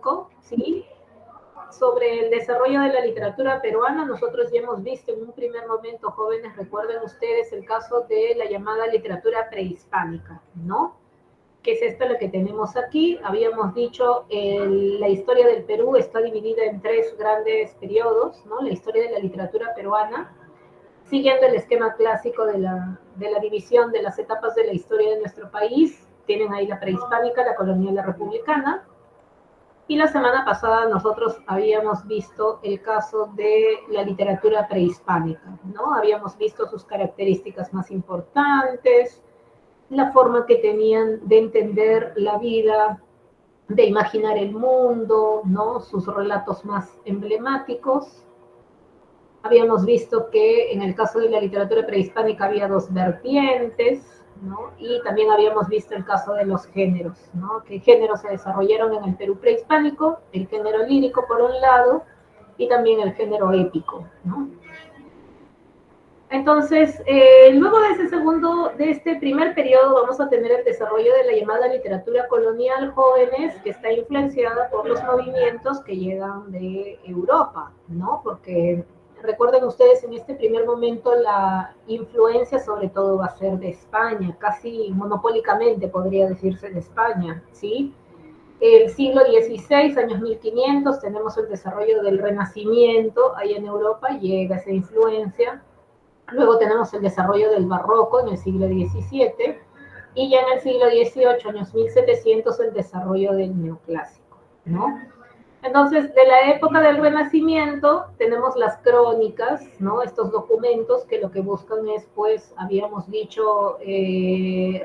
clásico, ¿sí? Sobre el desarrollo de la literatura peruana, nosotros ya hemos visto en un primer momento, jóvenes, recuerden ustedes el caso de la llamada literatura prehispánica, ¿no? ¿Qué es esto lo que tenemos aquí? Habíamos dicho, la historia del Perú está dividida en tres grandes periodos, ¿no? La historia de la literatura peruana, siguiendo el esquema clásico de la división de las etapas de la historia de nuestro país. Tienen ahí la prehispánica, la colonial, la republicana. Y la semana pasada nosotros habíamos visto el caso de la literatura prehispánica, ¿no? Habíamos visto sus características más importantes, la forma que tenían de entender la vida, de imaginar el mundo, ¿no? Sus relatos más emblemáticos. Habíamos visto que en el caso de la literatura prehispánica había dos vertientes, ¿no? Y también habíamos visto el caso de los géneros, ¿no? ¿Qué géneros se desarrollaron en el Perú prehispánico? El género lírico, por un lado, y también el género épico, ¿no? Entonces, luego de este primer periodo, vamos a tener el desarrollo de la llamada literatura colonial, jóvenes, que está influenciada por los movimientos que llegan de Europa, ¿no? Porque recuerden ustedes, en este primer momento la influencia sobre todo va a ser de España, casi monopólicamente podría decirse de España, ¿sí? El siglo XVI, años 1500, tenemos el desarrollo del Renacimiento, ahí en Europa llega esa influencia. Luego tenemos el desarrollo del barroco en el siglo XVII y ya en el siglo XVIII, años 1700, el desarrollo del neoclásico, ¿no? Entonces, de la época del Renacimiento tenemos las crónicas, ¿no? Estos documentos que lo que buscan es, pues, habíamos dicho,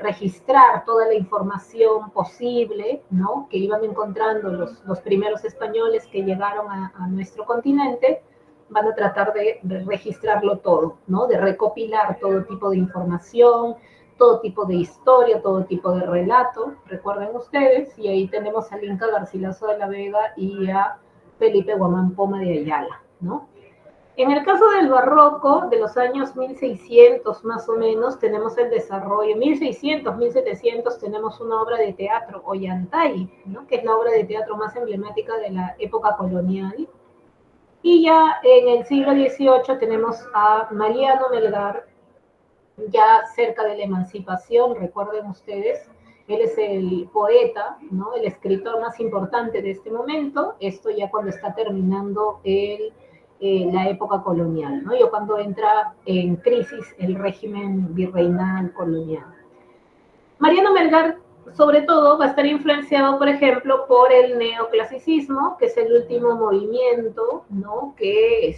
registrar toda la información posible, ¿no? Que iban encontrando los primeros españoles que llegaron a nuestro continente. Van a tratar de registrarlo todo, ¿no? De recopilar todo tipo de información, todo tipo de historia, todo tipo de relato, recuerden ustedes, y ahí tenemos al Inca Garcilaso de la Vega y a Felipe Guamán Poma de Ayala, ¿no? En el caso del barroco, de los años 1600 más o menos, tenemos el desarrollo, 1600, 1700, tenemos una obra de teatro, Ollantay, ¿no? Que es la obra de teatro más emblemática de la época colonial. Y ya en el siglo XVIII tenemos a Mariano Melgar, ya cerca de la emancipación, recuerden ustedes, él es el poeta, ¿no? El escritor más importante de este momento, esto ya cuando está terminando la época colonial, ¿no? Y cuando entra en crisis el régimen virreinal colonial. Mariano Melgar, sobre todo, va a estar influenciado, por ejemplo, por el neoclasicismo, que es el último movimiento, ¿no? Que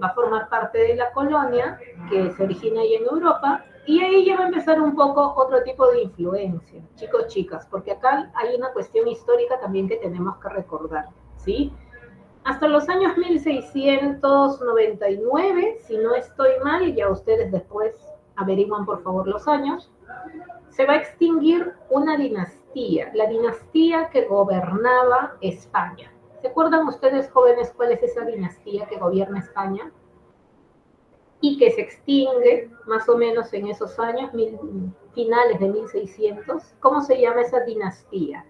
va a formar parte de la colonia, que se origina ahí en Europa, y ahí ya va a empezar un poco otro tipo de influencia, chicos, chicas, porque acá hay una cuestión histórica también que tenemos que recordar, ¿sí? Hasta los años 1699, si no estoy mal, ya ustedes después averiguan por favor los años, se va a extinguir una dinastía, la dinastía que gobernaba España. ¿Se acuerdan ustedes, jóvenes, cuál es esa dinastía que gobierna España? Y que se extingue más o menos en esos años, finales de 1600. ¿Cómo se llama esa dinastía?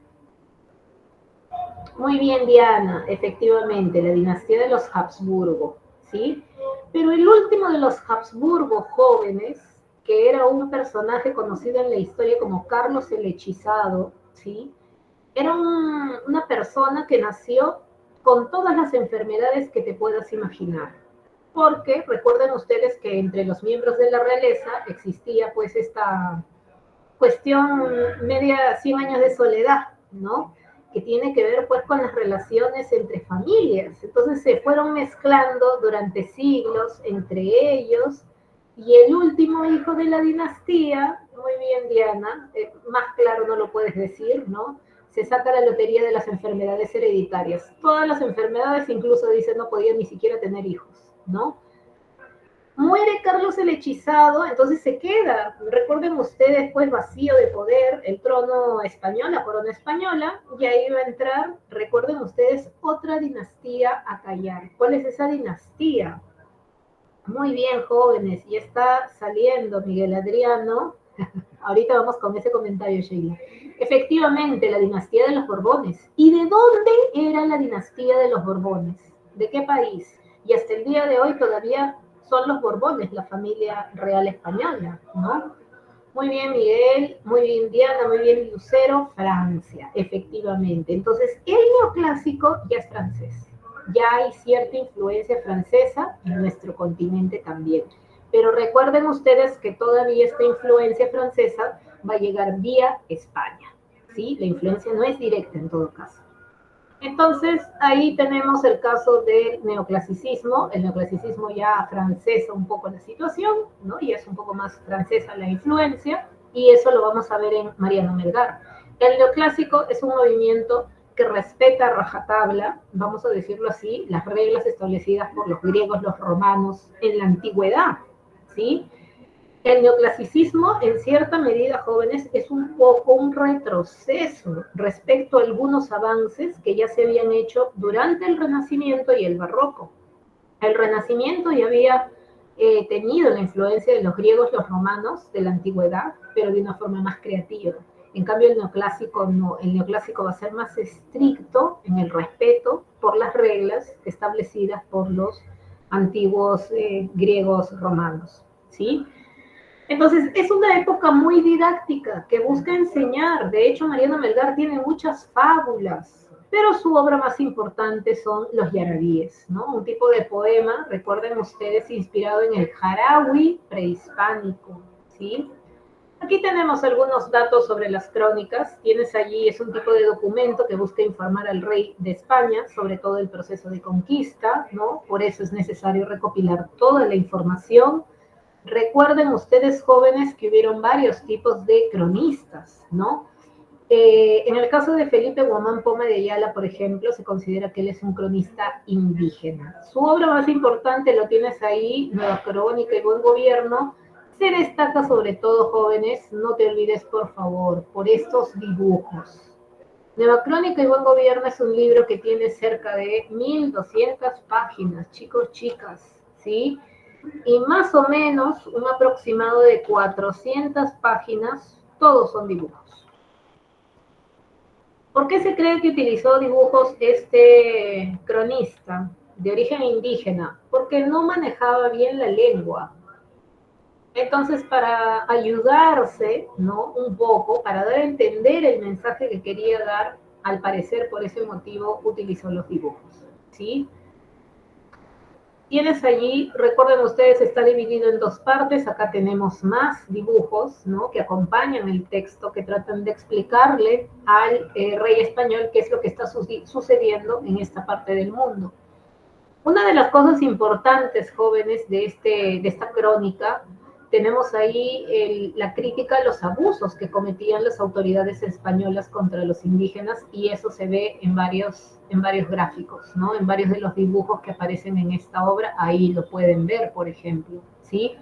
Muy bien, Diana, efectivamente, la dinastía de los Habsburgo, ¿sí? Pero el último de los Habsburgo jóvenes, que era un personaje conocido en la historia como Carlos el Hechizado, ¿sí? Era una persona que nació con todas las enfermedades que te puedas imaginar. Porque recuerden ustedes que entre los miembros de la realeza existía pues esta cuestión media 100 años de soledad, ¿no? Que tiene que ver pues con las relaciones entre familias. Entonces se fueron mezclando durante siglos entre ellos y el último hijo de la dinastía, muy bien Diana, más claro no lo puedes decir, ¿no? Se saca la lotería de las enfermedades hereditarias. Todas las enfermedades incluso dicen no podían ni siquiera tener hijos, ¿no? Muere Carlos el Hechizado, entonces se queda, recuerden ustedes, pues vacío de poder, el trono español, la corona española, y ahí va a entrar, recuerden ustedes, otra dinastía a callar. ¿Cuál es esa dinastía? Muy bien, jóvenes, y está saliendo Miguel Adriano. Ahorita vamos con ese comentario, Sheila. Efectivamente, la dinastía de los Borbones. ¿Y de dónde era la dinastía de los Borbones? ¿De qué país? Y hasta el día de hoy todavía son los Borbones, la familia real española, ¿no? Muy bien, Miguel, muy bien, Diana, muy bien, Lucero, Francia, efectivamente. Entonces, el neoclásico ya es francés. Ya hay cierta influencia francesa en nuestro continente también. Pero recuerden ustedes que todavía esta influencia francesa va a llegar vía España. ¿Sí? La influencia no es directa en todo caso. Entonces, ahí tenemos el caso del neoclasicismo. El neoclasicismo ya francesa un poco la situación, ¿no? Y es un poco más francesa la influencia, y eso lo vamos a ver en Mariano Melgar. El neoclásico es un movimiento que respeta a rajatabla, vamos a decirlo así, las reglas establecidas por los griegos, los romanos en la antigüedad, ¿sí? El neoclasicismo, en cierta medida, jóvenes, es un poco un retroceso respecto a algunos avances que ya se habían hecho durante el Renacimiento y el Barroco. El Renacimiento ya había tenido la influencia de los griegos, los romanos de la antigüedad, pero de una forma más creativa. En cambio, el neoclásico no. El neoclásico va a ser más estricto en el respeto por las reglas establecidas por los antiguos griegos romanos, ¿sí? Entonces, es una época muy didáctica que busca enseñar. De hecho, Mariano Melgar tiene muchas fábulas, pero su obra más importante son los yarabíes, ¿no? Un tipo de poema, recuerden ustedes, inspirado en el jarawi prehispánico, ¿sí? Aquí tenemos algunos datos sobre las crónicas. Tienes allí, es un tipo de documento que busca informar al rey de España sobre todo el proceso de conquista, ¿no? Por eso es necesario recopilar toda la información. Recuerden ustedes, jóvenes, que hubieron varios tipos de cronistas, ¿no? En el caso de Felipe Guamán Poma de Ayala, por ejemplo, se considera que él es un cronista indígena. Su obra más importante, lo tienes ahí, Nueva Crónica y Buen Gobierno. Se destaca sobre todo, jóvenes, no te olvides, por favor, por estos dibujos. Nueva Crónica y Buen Gobierno es un libro que tiene cerca de 1200 páginas, chicos, chicas, ¿sí? Y más o menos un aproximado de 400 páginas, todos son dibujos. ¿Por qué se cree que utilizó dibujos este cronista de origen indígena? Porque no manejaba bien la lengua. Entonces, para ayudarse, ¿no? Un poco, para dar a entender el mensaje que quería dar, al parecer por ese motivo utilizó los dibujos, ¿sí? Tienes allí, recuerden ustedes, está dividido en dos partes. Acá tenemos más dibujos, ¿no? Que acompañan el texto, que tratan de explicarle al rey español qué es lo que está sucediendo en esta parte del mundo. Una de las cosas importantes, jóvenes, de esta crónica, tenemos ahí la crítica a los abusos que cometían las autoridades españolas contra los indígenas, y eso se ve en varios gráficos, ¿no? En varios de los dibujos que aparecen en esta obra, ahí lo pueden ver, por ejemplo, ¿sí?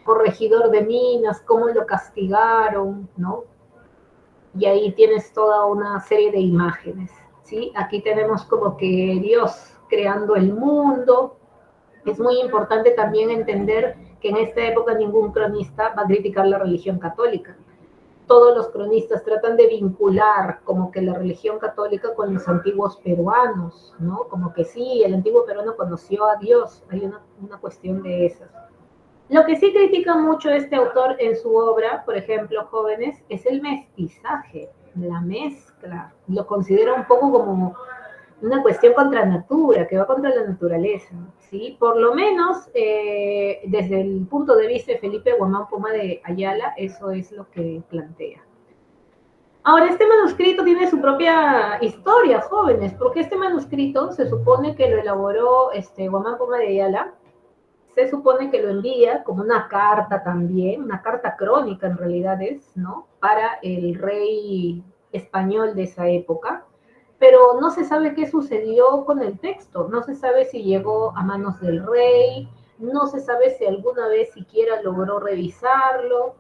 Corregidor de minas, cómo lo castigaron, ¿no? Y ahí tienes toda una serie de imágenes, ¿sí? Aquí tenemos como que Dios creando el mundo. Es muy importante también entender que en esta época ningún cronista va a criticar la religión católica. Todos los cronistas tratan de vincular como que la religión católica con los antiguos peruanos, ¿no? Como que sí, el antiguo peruano conoció a Dios, hay una cuestión de esas. Lo que sí critica mucho este autor en su obra, por ejemplo, jóvenes, es el mestizaje, la mezcla. Lo considera un poco como una cuestión contra natura, que va contra la naturaleza, ¿sí? Por lo menos, desde el punto de vista de Felipe Guamán Poma de Ayala, eso es lo que plantea. Ahora, este manuscrito tiene su propia historia, jóvenes, porque este manuscrito se supone que lo elaboró Guamán Poma de Ayala. Se supone que lo envía como una carta también, una carta crónica en realidad es, ¿no? Para el rey español de esa época, pero no se sabe qué sucedió con el texto, no se sabe si llegó a manos del rey, no se sabe si alguna vez siquiera logró revisarlo.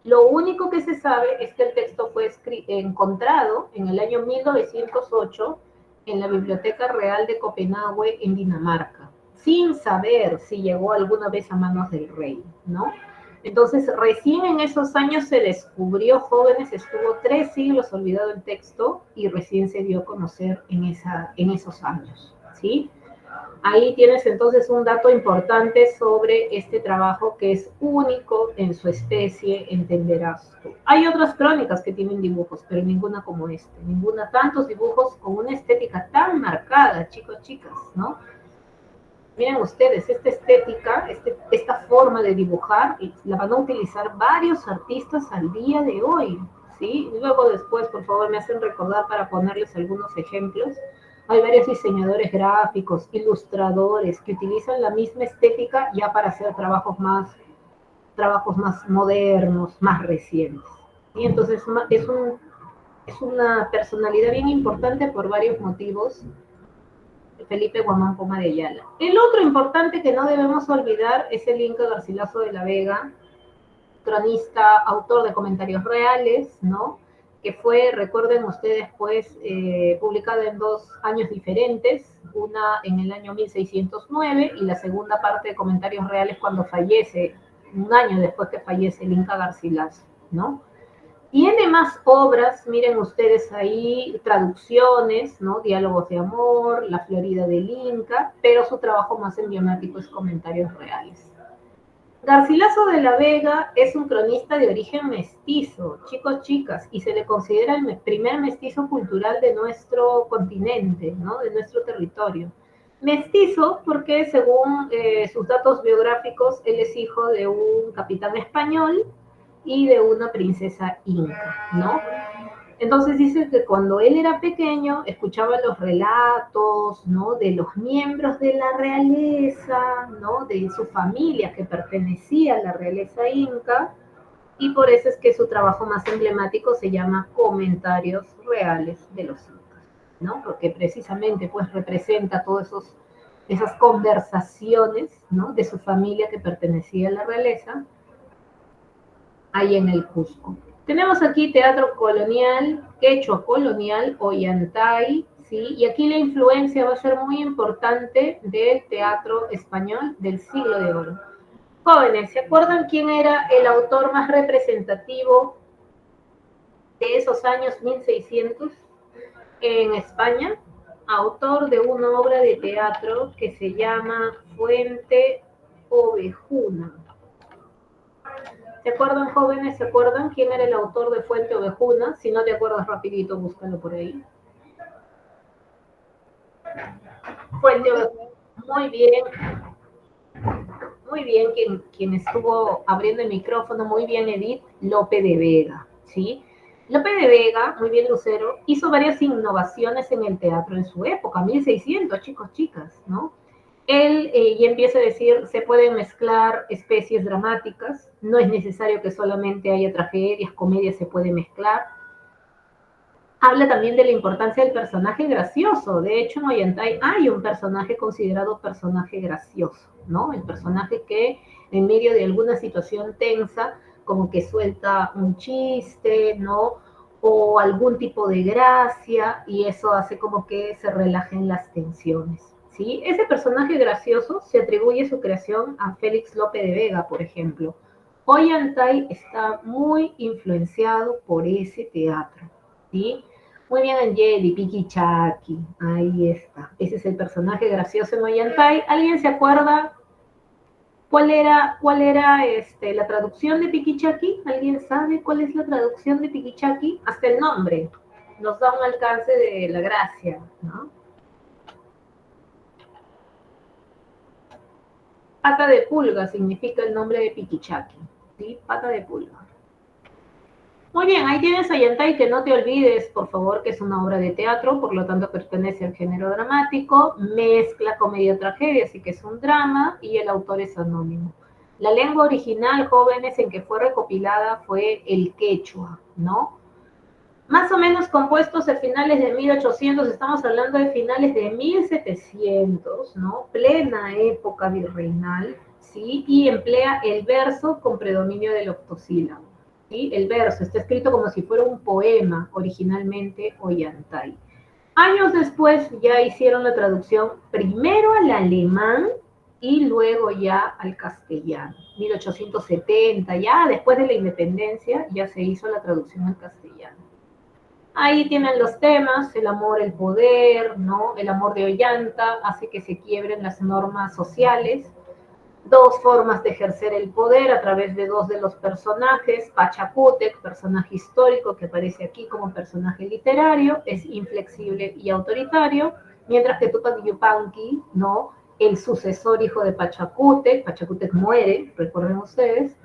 Lo único que se sabe es que el texto fue encontrado en el año 1908 en la Biblioteca Real de Copenhague, en Dinamarca, sin saber si llegó alguna vez a manos del rey, ¿no? Entonces, recién en esos años se descubrió Jóvenes, estuvo 3 siglos olvidado el texto y recién se dio a conocer en esos años, ¿sí? Ahí tienes entonces un dato importante sobre este trabajo que es único en su especie, entenderás tú. Hay otras crónicas que tienen dibujos, pero ninguna como este, ninguna tantos dibujos con una estética tan marcada, chicos, chicas, ¿no? Miren ustedes, esta estética, esta forma de dibujar, la van a utilizar varios artistas al día de hoy, ¿sí? Luego después, por favor, me hacen recordar para ponerles algunos ejemplos. Hay varios diseñadores gráficos, ilustradores, que utilizan la misma estética ya para hacer trabajos más modernos, más recientes. Y entonces es una personalidad bien importante por varios motivos, Felipe Guamán Poma de Ayala. El otro importante que no debemos olvidar es el Inca Garcilaso de la Vega, cronista, autor de comentarios reales, ¿no? Que fue, recuerden ustedes, pues, publicada en 2 años diferentes, una en el año 1609 y la segunda parte de comentarios reales cuando fallece, un año después que fallece el Inca Garcilaso, ¿no? Tiene más obras, miren ustedes ahí, traducciones, ¿no? Diálogos de amor, La Florida del Inca, pero su trabajo más emblemático es Comentarios Reales. Garcilaso de la Vega es un cronista de origen mestizo, chicos, chicas, y se le considera el primer mestizo cultural de nuestro continente, ¿no? De nuestro territorio. Mestizo porque según sus datos biográficos, él es hijo de un capitán español y de una princesa inca, ¿no? Entonces dice que cuando él era pequeño escuchaba los relatos, ¿no? De los miembros de la realeza, ¿no? De su familia que pertenecía a la realeza inca, y por eso es que su trabajo más emblemático se llama Comentarios Reales de los Incas, ¿no? Porque precisamente pues representa todas esas conversaciones, ¿no? De su familia que pertenecía a la realeza ahí en el Cusco. Tenemos aquí teatro colonial, quechua colonial, Ollantay, ¿sí? Y aquí la influencia va a ser muy importante del teatro español del siglo de oro. Jóvenes, ¿se acuerdan quién era el autor más representativo de esos años 1600 en España? Autor de una obra de teatro que se llama Fuente Ovejuna. ¿Se acuerdan, jóvenes? ¿Se acuerdan quién era el autor de Fuente Ovejuna? Si no te acuerdas, rapidito, búscalo por ahí. Fuente Ovejuna. Muy bien, quien estuvo abriendo el micrófono, muy bien, Edith, Lope de Vega, ¿sí? Lope de Vega, muy bien, Lucero, hizo varias innovaciones en el teatro en su época, 1600, chicos, chicas, ¿no? Él ya empieza a decir, se pueden mezclar especies dramáticas, no es necesario que solamente haya tragedias, comedias se puede mezclar. Habla también de la importancia del personaje gracioso. De hecho, en Ollantay hay un personaje considerado personaje gracioso, ¿no? El personaje que en medio de alguna situación tensa, como que suelta un chiste, ¿no? O algún tipo de gracia, y eso hace como que se relajen las tensiones, ¿sí? Ese personaje gracioso se atribuye su creación a Félix Lope de Vega, por ejemplo. Ollantay está muy influenciado por ese teatro, ¿sí? Muy bien, Angeli, Piki Chaki, ahí está. Ese es el personaje gracioso en Ollantay. ¿Alguien se acuerda cuál era la traducción de Piki Chaki? ¿Alguien sabe cuál es la traducción de Piki Chaki? Hasta el nombre nos da un alcance de la gracia, ¿no? Pata de pulga significa el nombre de Piki Chaki, ¿sí? Pata de pulga. Muy bien, ahí tienes a Yantay, que no te olvides, por favor, que es una obra de teatro, por lo tanto pertenece al género dramático, mezcla comedia-tragedia, así que es un drama, y el autor es anónimo. La lengua original, jóvenes, en que fue recopilada fue el quechua, ¿no? Más o menos compuestos a finales de 1800, estamos hablando de finales de 1700, ¿no? Plena época virreinal, ¿sí? Y emplea el verso con predominio del octosílabo. ¿Sí? El verso está escrito como si fuera un poema, originalmente Ollantay. Años después ya hicieron la traducción primero al alemán y luego ya al castellano. 1870, ya después de la independencia, ya se hizo la traducción al castellano. Ahí tienen los temas, el amor, el poder, ¿no? El amor de Ollanta hace que se quiebren las normas sociales. Dos formas de ejercer el poder a través de dos de los personajes. Pachacútec, personaje histórico que aparece aquí como personaje literario, es inflexible y autoritario, mientras que Tupac Yupanqui, ¿no? El sucesor hijo de Pachacútec, Pachacútec muere, recuerden ustedes,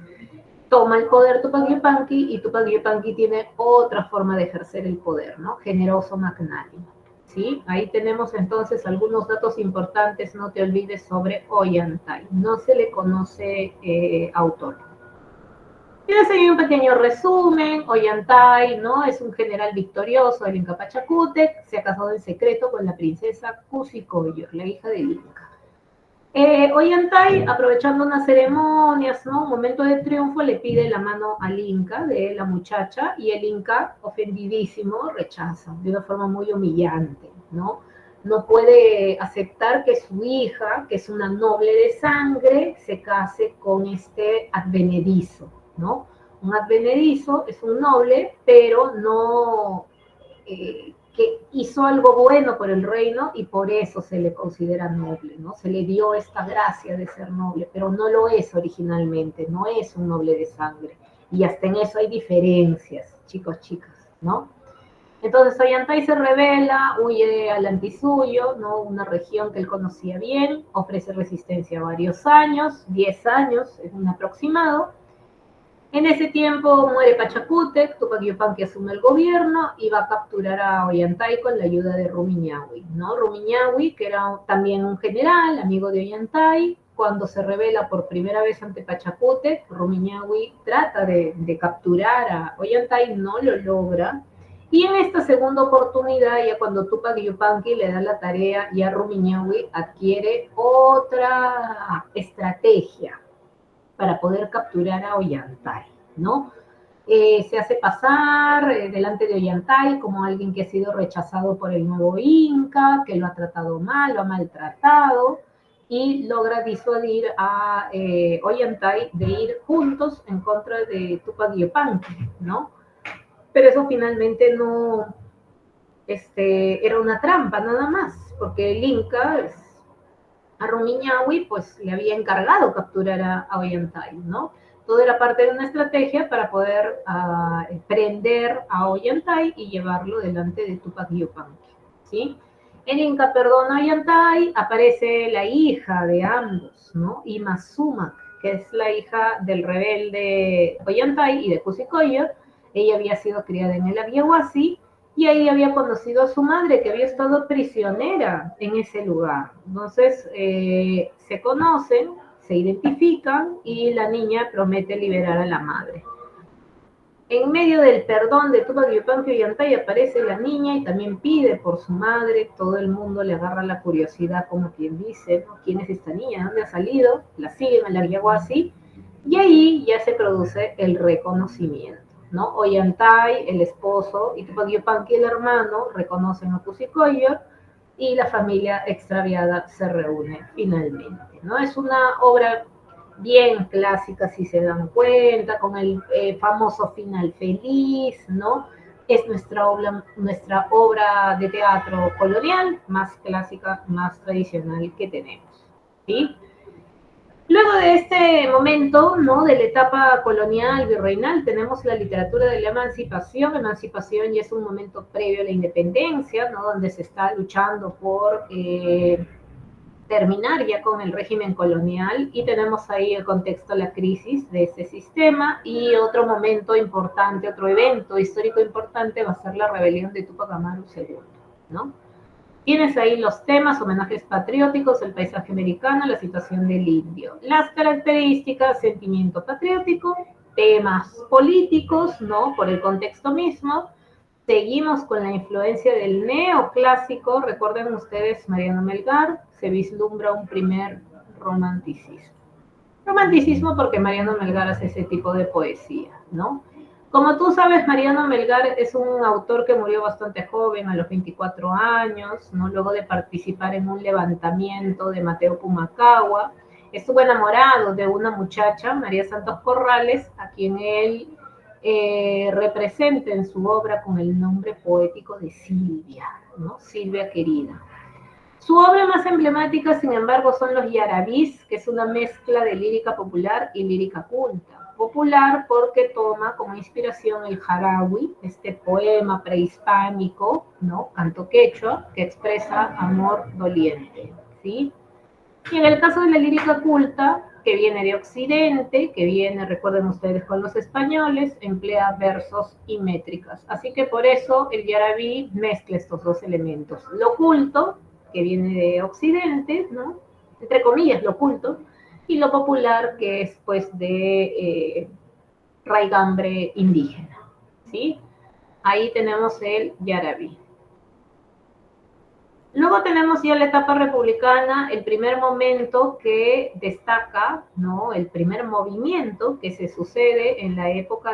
toma el poder Tupac Yupanqui y Tupac Yupanqui tiene otra forma de ejercer el poder, ¿no? Generoso, magnánimo. ¿Sí? Ahí tenemos entonces algunos datos importantes, no te olvides, sobre Ollantay. No se le conoce autor. Tienes ahí un pequeño resumen. Ollantay, ¿no? Es un general victorioso del Inca Pachacútec, se ha casado en secreto con la princesa Cusicoyor, la hija del Inca. Ollantay, aprovechando unas ceremonias, ¿no? Un momento de triunfo, le pide la mano al Inca de la muchacha y el Inca, ofendidísimo, rechaza de una forma muy humillante, ¿no? No puede aceptar que su hija, que es una noble de sangre, se case con este advenedizo, ¿no? Un advenedizo es un noble, pero no... que hizo algo bueno por el reino y por eso se le considera noble, ¿no? Se le dio esta gracia de ser noble, pero no lo es originalmente, no es un noble de sangre. Y hasta en eso hay diferencias, chicos, chicas, ¿no? Entonces Ollantay se revela, huye al Antisuyo, ¿no? Una región que él conocía bien, ofrece resistencia varios años, 10 años es un aproximado. En ese tiempo muere Pachacútec, Tupac Yupanqui asume el gobierno y va a capturar a Ollantay con la ayuda de Rumiñahui, ¿no? Rumiñahui, que era también un general, amigo de Ollantay, cuando se revela por primera vez ante Pachacútec, Rumiñahui trata de capturar a Ollantay, no lo logra, y en esta segunda oportunidad, ya cuando Tupac Yupanqui le da la tarea, ya Rumiñahui adquiere otra estrategia para poder capturar a Ollantay, ¿no? Se hace pasar delante de Ollantay como alguien que ha sido rechazado por el nuevo Inca, que lo ha tratado mal, lo ha maltratado, y logra disuadir a Ollantay de ir juntos en contra de Tupac Yupanqui, ¿no? Pero eso finalmente no, era una trampa nada más, porque el Inca a Rumiñahui pues le había encargado capturar a Ollantay, ¿no? Todo era parte de una estrategia para poder prender a Ollantay y llevarlo delante de Tupac Yupanqui, ¿sí? El Inca perdona a Ollantay, aparece la hija de ambos, ¿no? Ima Sumac, que es la hija del rebelde Ollantay y de Cusicoyor. Ella había sido criada en el Abiahuasi, y ahí había conocido a su madre, que había estado prisionera en ese lugar. Entonces, se conocen, se identifican y la niña promete liberar a la madre. En medio del perdón de Tupac Yupanqui y Ollantay aparece la niña y también pide por su madre. Todo el mundo le agarra la curiosidad, como quien dice, ¿no? ¿Quién es esta niña? ¿Dónde ha salido? La siguen a la Yaguasi y ahí ya se produce el reconocimiento, ¿no? Ollantay, el esposo, y Tupac Yupanqui, el hermano, reconocen a Cusicoyor y la familia extraviada se reúne finalmente, ¿no? Es una obra bien clásica, si se dan cuenta, con el famoso final feliz, ¿no? Es nuestra obra de teatro colonial más clásica, más tradicional que tenemos, ¿sí? Luego de este momento, ¿no? De la etapa colonial, virreinal, tenemos la literatura de la emancipación. Emancipación ya es un momento previo a la independencia, ¿no? Donde se está luchando por terminar ya con el régimen colonial y tenemos ahí el contexto, la crisis de ese sistema y otro momento importante, otro evento histórico importante va a ser la rebelión de Tupac Amaru II, ¿no? Tienes ahí los temas, homenajes patrióticos, el paisaje americano, la situación del indio. Las características, sentimiento patriótico, temas políticos, ¿no? Por el contexto mismo. Seguimos con la influencia del neoclásico. Recuerden ustedes, Mariano Melgar, se vislumbra un primer romanticismo. Romanticismo porque Mariano Melgar hace ese tipo de poesía, ¿no? Como tú sabes, Mariano Melgar es un autor que murió bastante joven, a los 24 años, ¿no? Luego de participar en un levantamiento de Mateo Pumacahua. estuvo enamorado de una muchacha, María Santos Corrales, a quien él representa en su obra con el nombre poético de Silvia, ¿no? Silvia querida. Su obra más emblemática, sin embargo, son los yarabís, que es una mezcla de lírica popular y lírica culta. Popular porque toma como inspiración el jarawi, este poema prehispánico, ¿no? Canto quechua, que expresa amor doliente, ¿sí? Y en el caso de la lírica culta, que viene de Occidente, que viene, recuerden ustedes, con los españoles, emplea versos y métricas. Así que por eso el yarabí mezcla estos dos elementos. Lo culto, que viene de Occidente, ¿no? Entre comillas, lo culto, y lo popular, que es pues de raigambre indígena, ¿sí? Ahí tenemos el yarabí. Luego tenemos ya la etapa republicana, el primer momento que destaca, ¿no? El primer movimiento que se sucede en la época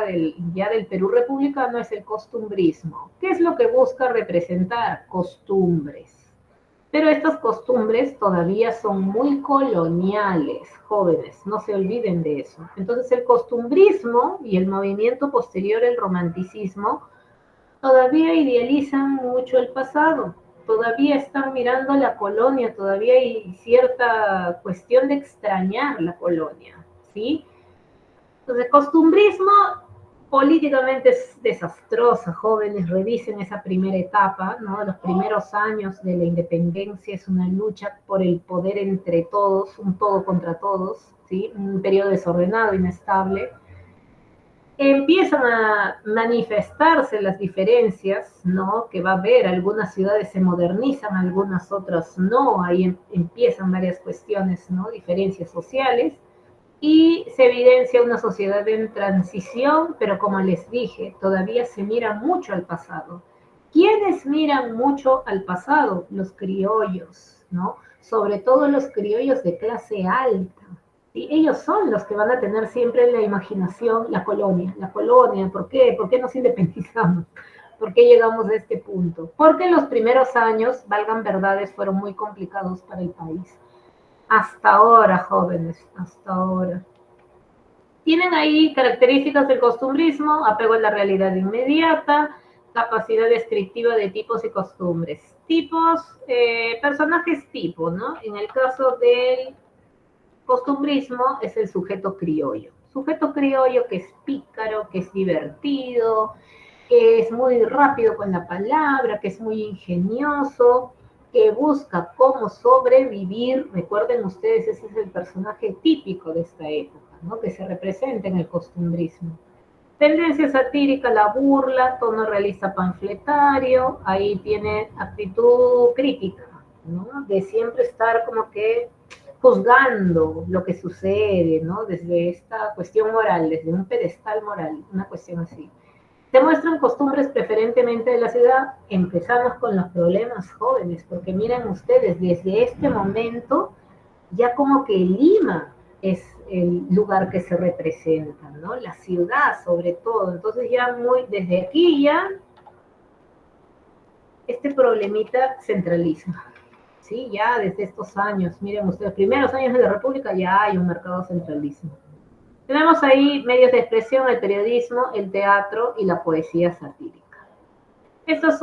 ya del Perú republicano es el costumbrismo. ¿Qué es lo que busca representar? Costumbres. Pero estas costumbres todavía son muy coloniales, jóvenes, no se olviden de eso. Entonces el costumbrismo y el movimiento posterior, el romanticismo, todavía idealizan mucho el pasado, todavía están mirando la colonia, todavía hay cierta cuestión de extrañar la colonia, ¿sí? Entonces, costumbrismo políticamente es desastrosa, jóvenes, revisen esa primera etapa, ¿no? Los primeros años de la independencia es una lucha por el poder entre todos, un todo contra todos, ¿sí? Un periodo desordenado, inestable. Empiezan a manifestarse las diferencias, ¿no? Que va a haber, algunas ciudades se modernizan, algunas otras no, ahí empiezan varias cuestiones, ¿no? Diferencias sociales, y se evidencia una sociedad en transición, pero como les dije, todavía se mira mucho al pasado. ¿Quiénes miran mucho al pasado? Los criollos, ¿no? Sobre todo los criollos de clase alta. ¿Sí? Ellos son los que van a tener siempre en la imaginación la colonia, ¿por qué? ¿Por qué nos independizamos? ¿Por qué llegamos a este punto? Porque los primeros años, valgan verdades, fueron muy complicados para el país. Hasta ahora, jóvenes, hasta ahora. Tienen ahí características del costumbrismo, apego a la realidad inmediata, capacidad descriptiva de tipos y costumbres. Tipos, personajes tipo, ¿no? En el caso del costumbrismo es el sujeto criollo. Sujeto criollo que es pícaro, que es divertido, que es muy rápido con la palabra, que es muy ingenioso, que busca cómo sobrevivir. Recuerden ustedes, ese es el personaje típico de esta época, ¿no? Que se representa en el costumbrismo. Tendencia satírica, la burla, tono realista panfletario, ahí tiene actitud crítica, ¿no? De siempre estar como que juzgando lo que sucede, ¿no? Desde esta cuestión moral, desde un pedestal moral, una cuestión así. Se muestran costumbres preferentemente de la ciudad. Empezamos con los problemas jóvenes, porque miren ustedes, desde este momento ya como que Lima es el lugar que se representa, ¿no? La ciudad sobre todo. Entonces ya desde aquí ya este problemita centraliza, ¿sí? Ya desde estos años, miren ustedes, primeros años de la República ya hay un mercado centralismo. Tenemos ahí medios de expresión, el periodismo, el teatro y la poesía satírica. Estos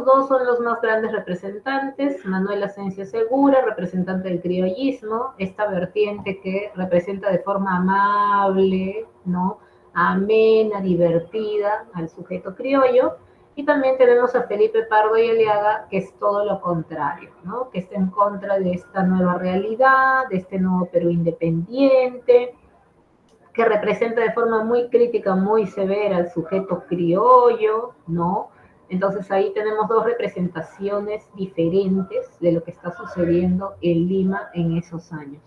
dos son los más grandes representantes. Manuel Asensio Segura, representante del criollismo, esta vertiente que representa de forma amable, ¿no? Amena, divertida al sujeto criollo. Y también tenemos a Felipe Pardo y Aliaga, que es todo lo contrario, ¿no? Que está en contra de esta nueva realidad, de este nuevo Perú independiente, que representa de forma muy crítica, muy severa al sujeto criollo, ¿no? Entonces ahí tenemos dos representaciones diferentes de lo que está sucediendo en Lima en esos años.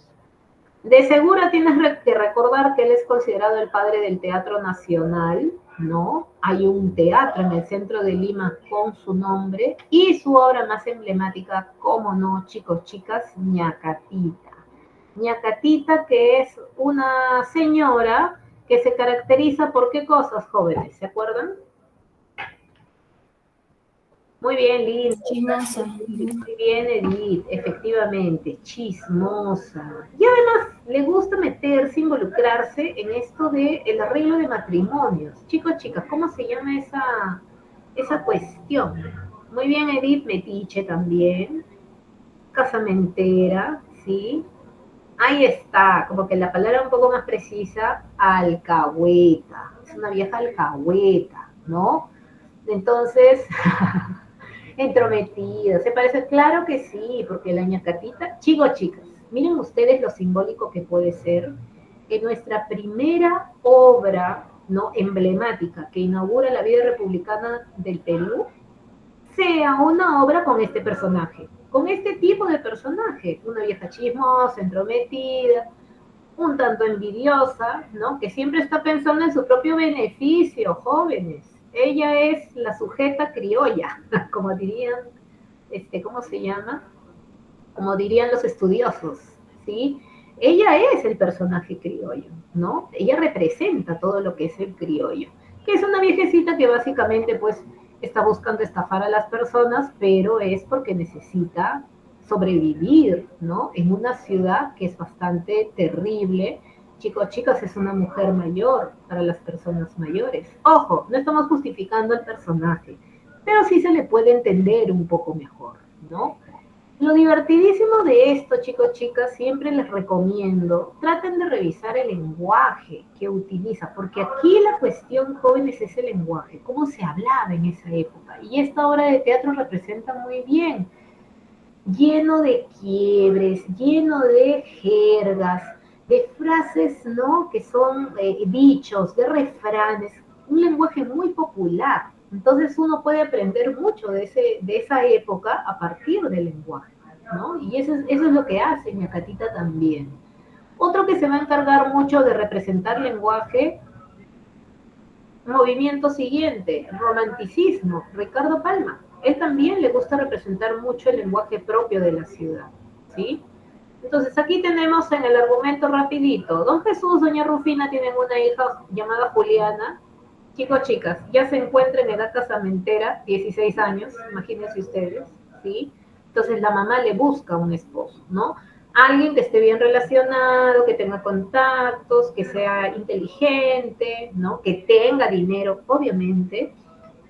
De Segura tienes que recordar que él es considerado el padre del teatro nacional, ¿no? Hay un teatro en el centro de Lima con su nombre y su obra más emblemática, como no, chicos, chicas, Ñacatita. Ñacatita, que es una señora que se caracteriza por qué cosas, jóvenes, ¿se acuerdan? Muy bien, Lina. Chismosa. Muy bien, Edith, efectivamente, chismosa. Y además le gusta meterse, involucrarse en esto de el arreglo de matrimonios. Chicos, chicas, ¿cómo se llama esa cuestión? Muy bien, Edith, metiche también, casamentera, ¿sí? Ahí está, como que la palabra un poco más precisa, alcahueta. Es una vieja alcahueta, ¿no? Entonces, entrometida, ¿se parece? Claro que sí, porque la ñacatita, chicos, chicas, miren ustedes lo simbólico que puede ser que nuestra primera obra, ¿no?, emblemática que inaugura la vida republicana del Perú sea una obra con este personaje, con este tipo de personaje, una vieja chismosa, entrometida, un tanto envidiosa, ¿no? Que siempre está pensando en su propio beneficio, jóvenes. Ella es la sujeta criolla, como dirían, ¿cómo se llama? Como dirían los estudiosos, ¿sí? Ella es el personaje criollo, ¿no? Ella representa todo lo que es el criollo, que es una viejecita que básicamente pues está buscando estafar a las personas, pero es porque necesita sobrevivir, ¿no? En una ciudad que es bastante terrible. Chicos, chicas, es una mujer mayor para las personas mayores. Ojo, no estamos justificando al personaje, pero sí se le puede entender un poco mejor, ¿no? Lo divertidísimo de esto, chicos, chicas, siempre les recomiendo, traten de revisar el lenguaje que utiliza, porque aquí la cuestión, jóvenes, es el lenguaje, cómo se hablaba en esa época. Y esta obra de teatro representa muy bien, lleno de quiebres, lleno de jergas, de frases, ¿no?, que son dichos, de refranes, un lenguaje muy popular. Entonces uno puede aprender mucho de esa época a partir del lenguaje, ¿no? Y eso es lo que hace Ñacatita también. Otro que se va a encargar mucho de representar lenguaje, movimiento siguiente, romanticismo, Ricardo Palma. Él también le gusta representar mucho el lenguaje propio de la ciudad, ¿sí? Entonces aquí tenemos en el argumento rapidito, don Jesús, doña Rufina tienen una hija llamada Juliana, chicos, chicas, ya se encuentra en edad casamentera, 16 años, imagínense ustedes, ¿sí? Entonces la mamá le busca un esposo, ¿no? Alguien que esté bien relacionado, que tenga contactos, que sea inteligente, ¿no? Que tenga dinero, obviamente.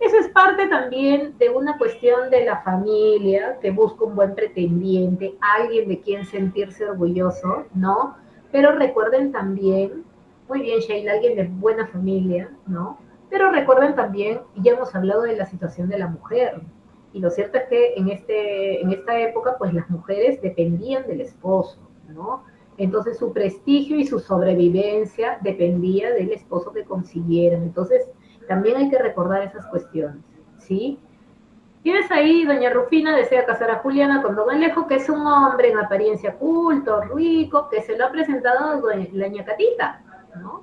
Eso es parte también de una cuestión de la familia, que busca un buen pretendiente, alguien de quien sentirse orgulloso, ¿no? Pero recuerden también, muy bien, Sheila, alguien de buena familia, ¿no? Pero recuerden también, ya hemos hablado de la situación de la mujer, y lo cierto es que en esta época, pues las mujeres dependían del esposo, ¿no? Entonces su prestigio y su sobrevivencia dependía del esposo que consiguieran. Entonces también hay que recordar esas cuestiones, ¿sí? Tienes ahí, doña Rufina desea casar a Juliana con don Alejo, que es un hombre en apariencia culto, rico, que se lo ha presentado la ñacatita, ¿no?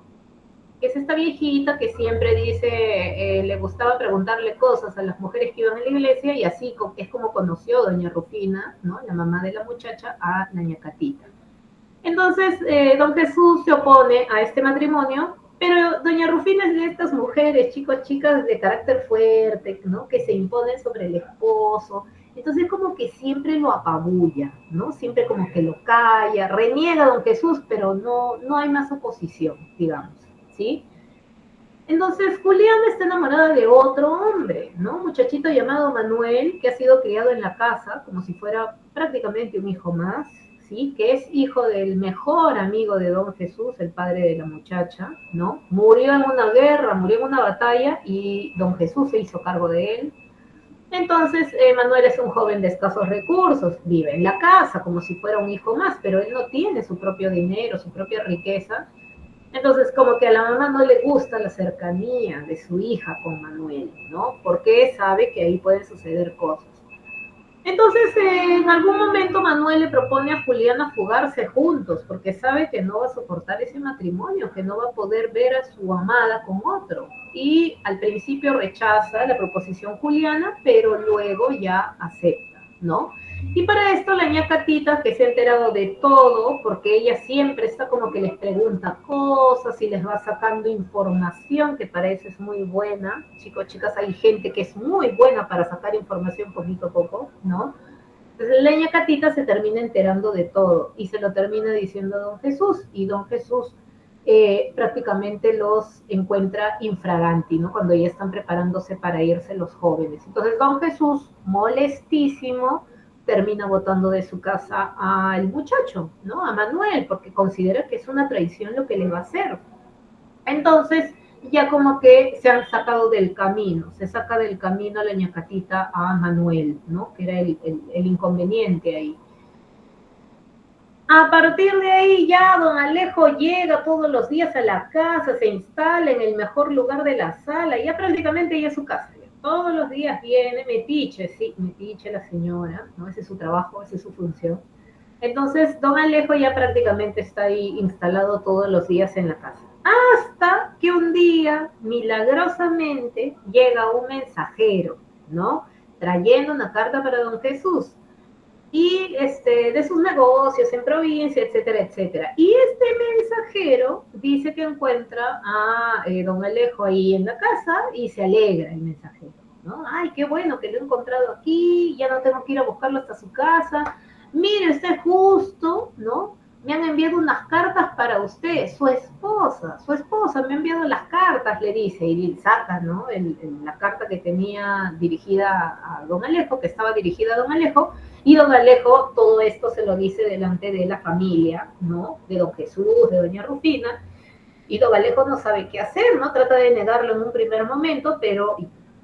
Que es esta viejita que siempre dice, le gustaba preguntarle cosas a las mujeres que iban a la iglesia y así es como conoció doña Rufina, ¿no?, la mamá de la muchacha, a la ñacatita. Entonces, don Jesús se opone a este matrimonio, pero doña Rufina es de estas mujeres, chicos, chicas de carácter fuerte, ¿no?, que se imponen sobre el esposo. Entonces, como que siempre lo apabulla, ¿no? Siempre como que lo calla, reniega a don Jesús, pero no hay más oposición, digamos, ¿sí? Entonces, Julián está enamorada de otro hombre, ¿no? Un muchachito llamado Manuel, que ha sido criado en la casa, como si fuera prácticamente un hijo más, ¿sí? Que es hijo del mejor amigo de don Jesús, el padre de la muchacha, ¿no? Murió en una guerra, murió en una batalla y don Jesús se hizo cargo de él. Entonces, Manuel es un joven de escasos recursos, vive en la casa como si fuera un hijo más, pero él no tiene su propio dinero, su propia riqueza. Entonces, como que a la mamá no le gusta la cercanía de su hija con Manuel, ¿no? Porque sabe que ahí pueden suceder cosas. Entonces, en algún momento Manuel le propone a Juliana fugarse juntos, porque sabe que no va a soportar ese matrimonio, que no va a poder ver a su amada con otro. Y al principio rechaza la proposición Juliana, pero luego ya acepta, ¿no? Y para esto la ñacatita, que se ha enterado de todo, porque ella siempre está como que les pregunta cosas y les va sacando información, que para eso es muy buena. Chicos, chicas, hay gente que es muy buena para sacar información poquito a poco, ¿no? Entonces la ñacatita se termina enterando de todo y se lo termina diciendo a don Jesús, y don Jesús prácticamente los encuentra infraganti, ¿no? Cuando ya están preparándose para irse los jóvenes. Entonces don Jesús, molestísimo, termina botando de su casa al muchacho, ¿no? A Manuel, porque considera que es una traición lo que le va a hacer. Entonces, ya como que se han sacado del camino, se saca del camino a la ñacatita a Manuel, ¿no? Que era el inconveniente ahí. A partir de ahí ya don Alejo llega todos los días a la casa, se instala en el mejor lugar de la sala, ya prácticamente ya es su casa. Todos los días viene, metiche, sí, metiche la señora, ¿no? Ese es su trabajo, esa es su función. Entonces, don Alejo ya prácticamente está ahí instalado todos los días en la casa. Hasta que un día, milagrosamente, llega un mensajero, ¿no? Trayendo una carta para don Jesús y de sus negocios en provincia, etcétera, etcétera. Y este mensajero dice que encuentra a don Alejo ahí en la casa y se alegra el mensajero, ¿no? Ay, qué bueno que lo he encontrado aquí, ya no tengo que ir a buscarlo hasta su casa. Mire, usted justo, ¿no? Me han enviado unas cartas para usted, su esposa me ha enviado las cartas, le dice, y saca, ¿no? La carta que tenía dirigida a don Alejo, que estaba dirigida a don Alejo, y don Alejo todo esto se lo dice delante de la familia, ¿no? De don Jesús, de doña Rufina, y don Alejo no sabe qué hacer, ¿no? Trata de negarlo en un primer momento, pero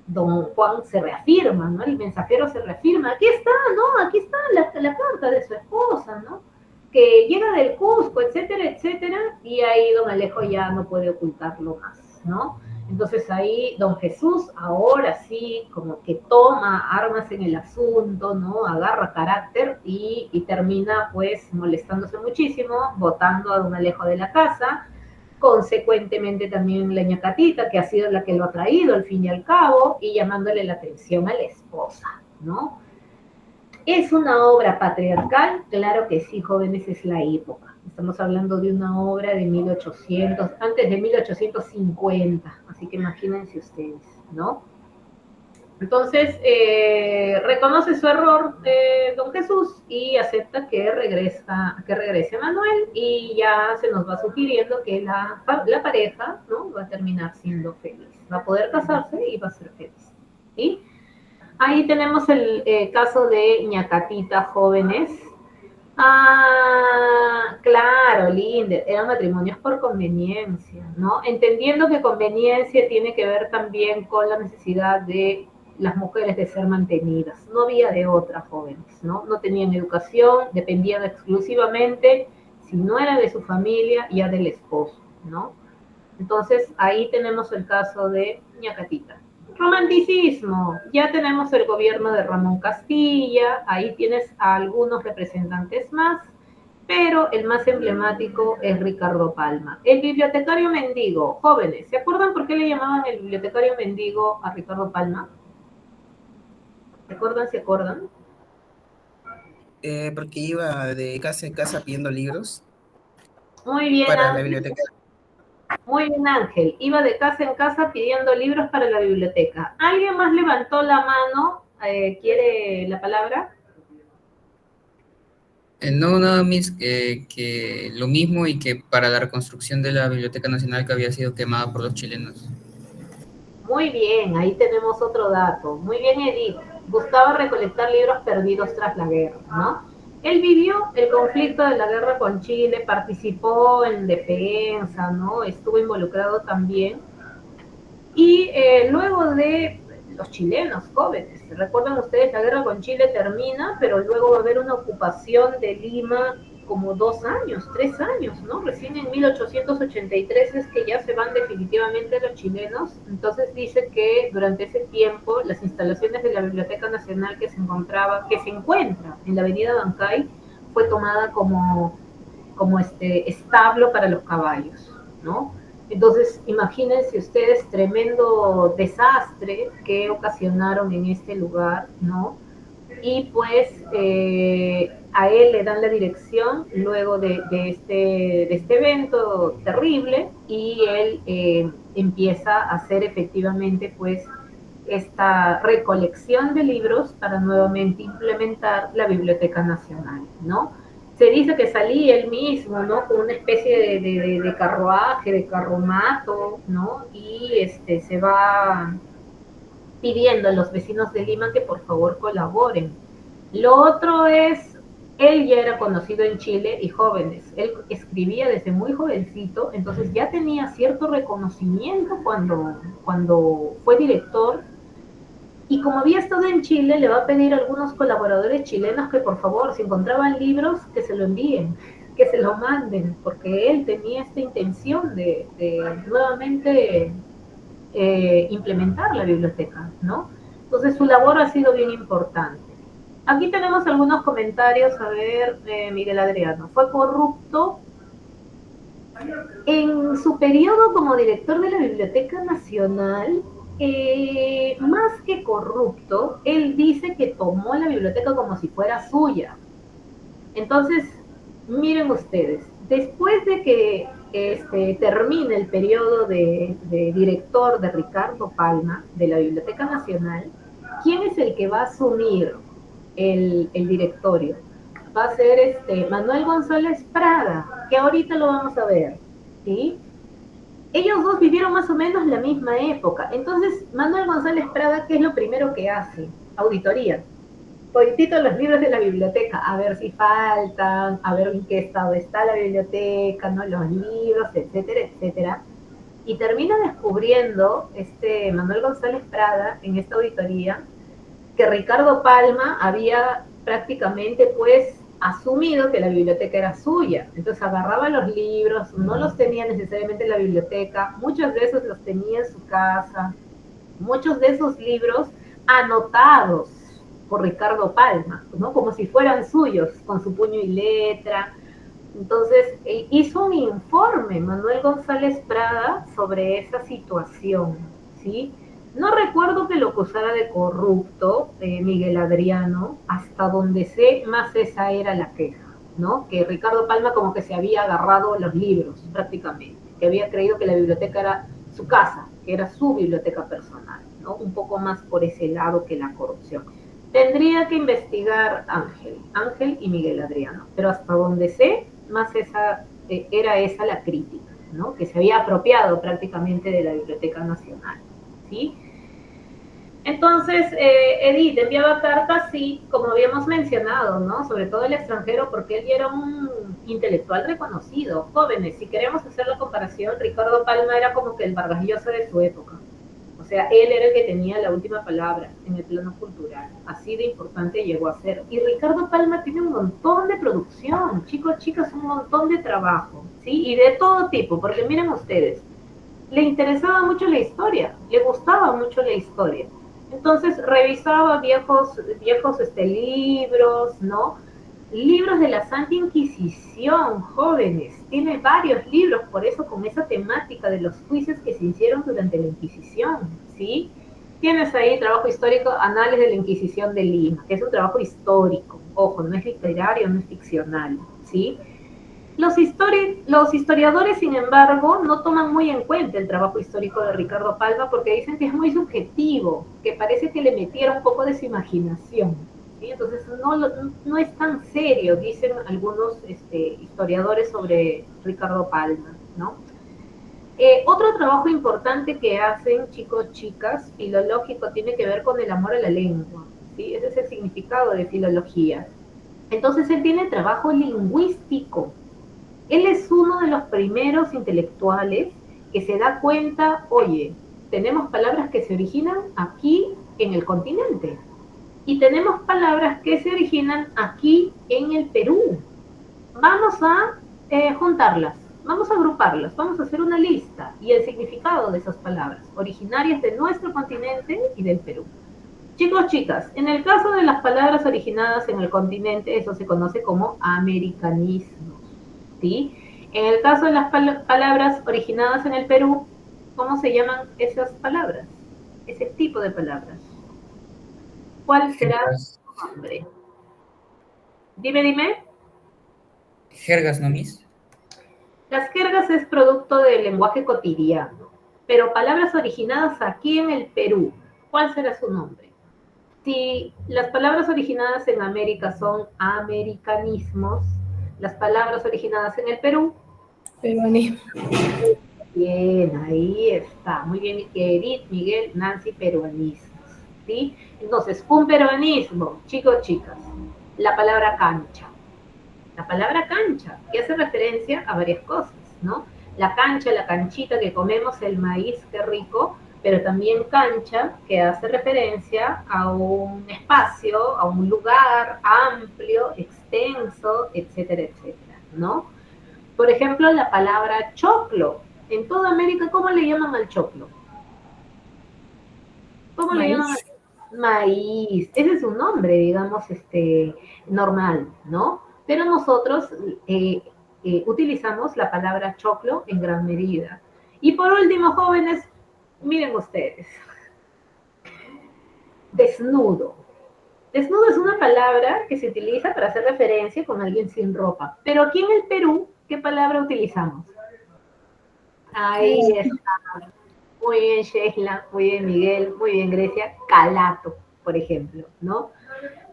don Juan se reafirma, ¿no? El mensajero se reafirma, aquí está, ¿no? Aquí está la carta de su esposa, ¿no? Que llega del Cusco, etcétera, etcétera, y ahí don Alejo ya no puede ocultarlo más, ¿no? Entonces ahí don Jesús ahora sí como que toma armas en el asunto, ¿no? Agarra carácter y termina pues molestándose muchísimo, botando a don Alejo de la casa, consecuentemente también la ñacatita, que ha sido la que lo ha traído al fin y al cabo, y llamándole la atención a la esposa, ¿no? ¿Es una obra patriarcal? Claro que sí, jóvenes, es la época. Estamos hablando de una obra de 1800, antes de 1850, así que imagínense ustedes, ¿no? Entonces, reconoce su error don Jesús y acepta que regrese Manuel, y ya se nos va sugiriendo que la pareja, ¿no? Va a terminar siendo feliz. Va a poder casarse y va a ser feliz. ¿Sí? Ahí tenemos el caso de ñacatita, jóvenes. Ah, claro, Linder, eran matrimonios por conveniencia, ¿no? Entendiendo que conveniencia tiene que ver también con la necesidad de las mujeres de ser mantenidas. No había de otra, jóvenes, ¿no? No tenían educación, dependían exclusivamente, si no era de su familia, ya del esposo, ¿no? Entonces, ahí tenemos el caso de ñacatita. Romanticismo, ya tenemos el gobierno de Ramón Castilla, ahí tienes a algunos representantes más, pero el más emblemático es Ricardo Palma. El bibliotecario mendigo, jóvenes, ¿se acuerdan por qué le llamaban el bibliotecario mendigo a Ricardo Palma? ¿Se acuerdan? ¿Se acuerdan? Porque iba de casa en casa pidiendo libros Muy bien, para la Ángel. biblioteca. Muy bien, Ángel. Iba de casa en casa pidiendo libros para la biblioteca. ¿Alguien más levantó la mano? ¿Quiere la palabra? No, nada más que lo mismo y que para la reconstrucción de la Biblioteca Nacional que había sido quemada por los chilenos. Muy bien, ahí tenemos otro dato. Muy bien, Edith. Gustaba recolectar libros perdidos tras la guerra, ¿no? Él vivió el conflicto de la guerra con Chile, participó en defensa, ¿no? Estuvo involucrado también. Y luego de los chilenos jóvenes, recuerdan ustedes, la guerra con Chile termina, pero luego va a haber una ocupación de Lima como 2 años, 3 años, ¿no? Recién en 1883 es que ya se van definitivamente los chilenos. Entonces dice que durante ese tiempo las instalaciones de la Biblioteca Nacional que se encuentra en la avenida Bancay, fue tomada como establo para los caballos, ¿no? Entonces, imagínense ustedes tremendo desastre que ocasionaron en este lugar, ¿no? y pues a él le dan la dirección luego de este evento terrible y él empieza a hacer efectivamente pues esta recolección de libros para nuevamente implementar la Biblioteca Nacional, ¿no? Se dice que salía él mismo, ¿no? Con una especie de carruaje, de carromato, ¿no? Y se va pidiendo a los vecinos de Lima que por favor colaboren. Lo otro es, él ya era conocido en Chile y jóvenes, él escribía desde muy jovencito, entonces ya tenía cierto reconocimiento cuando fue director y como había estado en Chile, le va a pedir a algunos colaboradores chilenos que por favor, si encontraban libros, que se lo envíen, que se lo manden, porque él tenía esta intención de nuevamente implementar la biblioteca, ¿no? Entonces su labor ha sido bien importante. Aquí tenemos algunos comentarios, a ver, Miguel Adriano, fue corrupto en su periodo como director de la Biblioteca Nacional, más que corrupto, él dice que tomó la biblioteca como si fuera suya. Entonces, miren ustedes, después de que termine el periodo de director de Ricardo Palma de la Biblioteca Nacional, ¿quién es el que va a asumir el directorio? Va a ser Manuel González Prada, que ahorita lo vamos a ver, ¿sí? Ellos dos vivieron más o menos la misma época. Entonces, Manuel González Prada, ¿qué es lo primero que hace? Auditoría. Toditito los libros de la biblioteca, a ver si faltan, a ver en qué estado está la biblioteca, ¿no? Los libros, etcétera, etcétera. Y termina descubriendo Manuel González Prada en esta auditoría que Ricardo Palma había prácticamente pues asumido que la biblioteca era suya. Entonces agarraba los libros, no los tenía necesariamente en la biblioteca, muchos de esos los tenía en su casa, muchos de esos libros anotados por Ricardo Palma, ¿no? Como si fueran suyos, con su puño y letra. Entonces, hizo un informe Manuel González Prada sobre esa situación, ¿sí? No recuerdo que lo acusara de corrupto, Miguel Adriano, hasta donde sé, más esa era la queja, ¿no? Que Ricardo Palma como que se había agarrado los libros, prácticamente, que había creído que la biblioteca era su casa, que era su biblioteca personal, ¿no? Un poco más por ese lado que la corrupción. Tendría que investigar Ángel y Miguel Adriano, pero hasta donde sé, más era esa la crítica, ¿no? Que se había apropiado prácticamente de la Biblioteca Nacional, ¿sí? Entonces, Edith enviaba cartas, sí, como habíamos mencionado, ¿no? Sobre todo al extranjero, porque él era un intelectual reconocido. Jóvenes, si queremos hacer la comparación, Ricardo Palma era como que el Vargas Llosa de su época. O sea, él era el que tenía la última palabra en el plano cultural. Así de importante llegó a ser. Y Ricardo Palma tiene un montón de producción, chicos, chicas, un montón de trabajo, ¿sí? Y de todo tipo, porque miren ustedes, le interesaba mucho la historia, le gustaba mucho la historia. Entonces revisaba viejos libros, ¿no? Libros de la Santa Inquisición, jóvenes. Tiene varios libros, por eso, con esa temática de los juicios que se hicieron durante la Inquisición, ¿sí? Tienes ahí trabajo histórico, Análisis de la Inquisición de Lima, que es un trabajo histórico. Ojo, no es literario, no es ficcional, ¿sí? Los historiadores, sin embargo, no toman muy en cuenta el trabajo histórico de Ricardo Palma porque dicen que es muy subjetivo, que parece que le metiera un poco de su imaginación. ¿Sí? Entonces no es tan serio, dicen algunos historiadores sobre Ricardo Palma, ¿no? Otro trabajo importante que hacen chicos, chicas, filológico, tiene que ver con el amor a la lengua, ¿sí? Ese es el significado de filología. Entonces él tiene trabajo lingüístico. Él es uno de los primeros intelectuales que se da cuenta, oye, tenemos palabras que se originan aquí en el continente y tenemos palabras que se originan aquí en el Perú. Vamos a juntarlas, vamos a agruparlas, vamos a hacer una lista y el significado de esas palabras, originarias de nuestro continente y del Perú. Chicos, chicas, en el caso de las palabras originadas en el continente, eso se conoce como americanismo, ¿sí? En el caso de las palabras originadas en el Perú, ¿cómo se llaman esas palabras? Ese tipo de palabras. ¿Cuál será? nombre. Dime. Jergas, ¿no, Miss? Las jergas es producto del lenguaje cotidiano, pero palabras originadas aquí en el Perú, ¿cuál será su nombre? Si las palabras originadas en América son americanismos, las palabras originadas en el Perú, Peruanismo. bien, ahí está, muy bien, Edith, Miguel, Nancy, peruanismos, ¿sí? Entonces, un peruanismo, chicos, chicas, la palabra cancha. La palabra cancha, que hace referencia a varias cosas, ¿no? La cancha, la canchita que comemos, el maíz, qué rico, pero también cancha, que hace referencia a un espacio, a un lugar amplio, extenso, etcétera, etcétera, ¿no? Por ejemplo, la palabra choclo. En toda América, ¿cómo le llaman al choclo? ¿Cómo le llaman Maíz. al maíz? Ese es un nombre, digamos, normal, ¿no? Pero nosotros utilizamos la palabra choclo en gran medida. Y por último, jóvenes, miren ustedes, desnudo. Desnudo es una palabra que se utiliza para hacer referencia con alguien sin ropa. Pero aquí en el Perú, ¿qué palabra utilizamos? Ahí está. Muy bien, Sheila, muy bien, Miguel, muy bien, Grecia. Calato, por ejemplo, ¿no?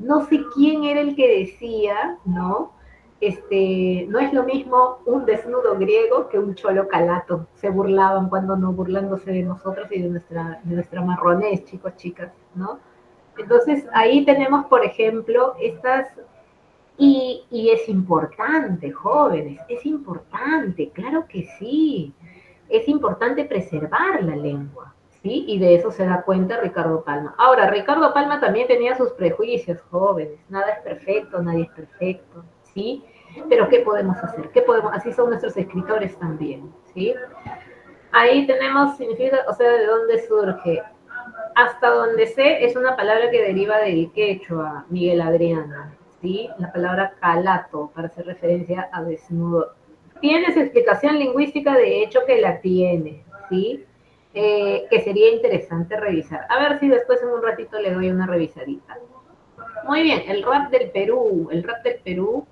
No sé quién era el que decía, ¿no? No es lo mismo un desnudo griego que un cholo calato. Se burlaban cuando no, burlándose de nosotros y de nuestra marronés, chicos, chicas, ¿no? Entonces, ahí tenemos, por ejemplo, y es importante, jóvenes, es importante, claro que sí. Es importante preservar la lengua, ¿sí? Y de eso se da cuenta Ricardo Palma. Ahora, Ricardo Palma también tenía sus prejuicios, jóvenes. Nada es perfecto, nadie es perfecto, ¿sí? Pero ¿qué podemos hacer? ¿Qué podemos? Así son nuestros escritores también, ¿sí? Ahí tenemos, significa, o sea, ¿de dónde surge? Hasta donde sé, es una palabra que deriva del quechua, Miguel Adriano, ¿sí? La palabra calato, para hacer referencia a desnudo. Tienes explicación lingüística, de hecho que la tiene, ¿sí? Que sería interesante revisar. A ver si después en un ratito le doy una revisadita. Muy bien, el rap del Perú.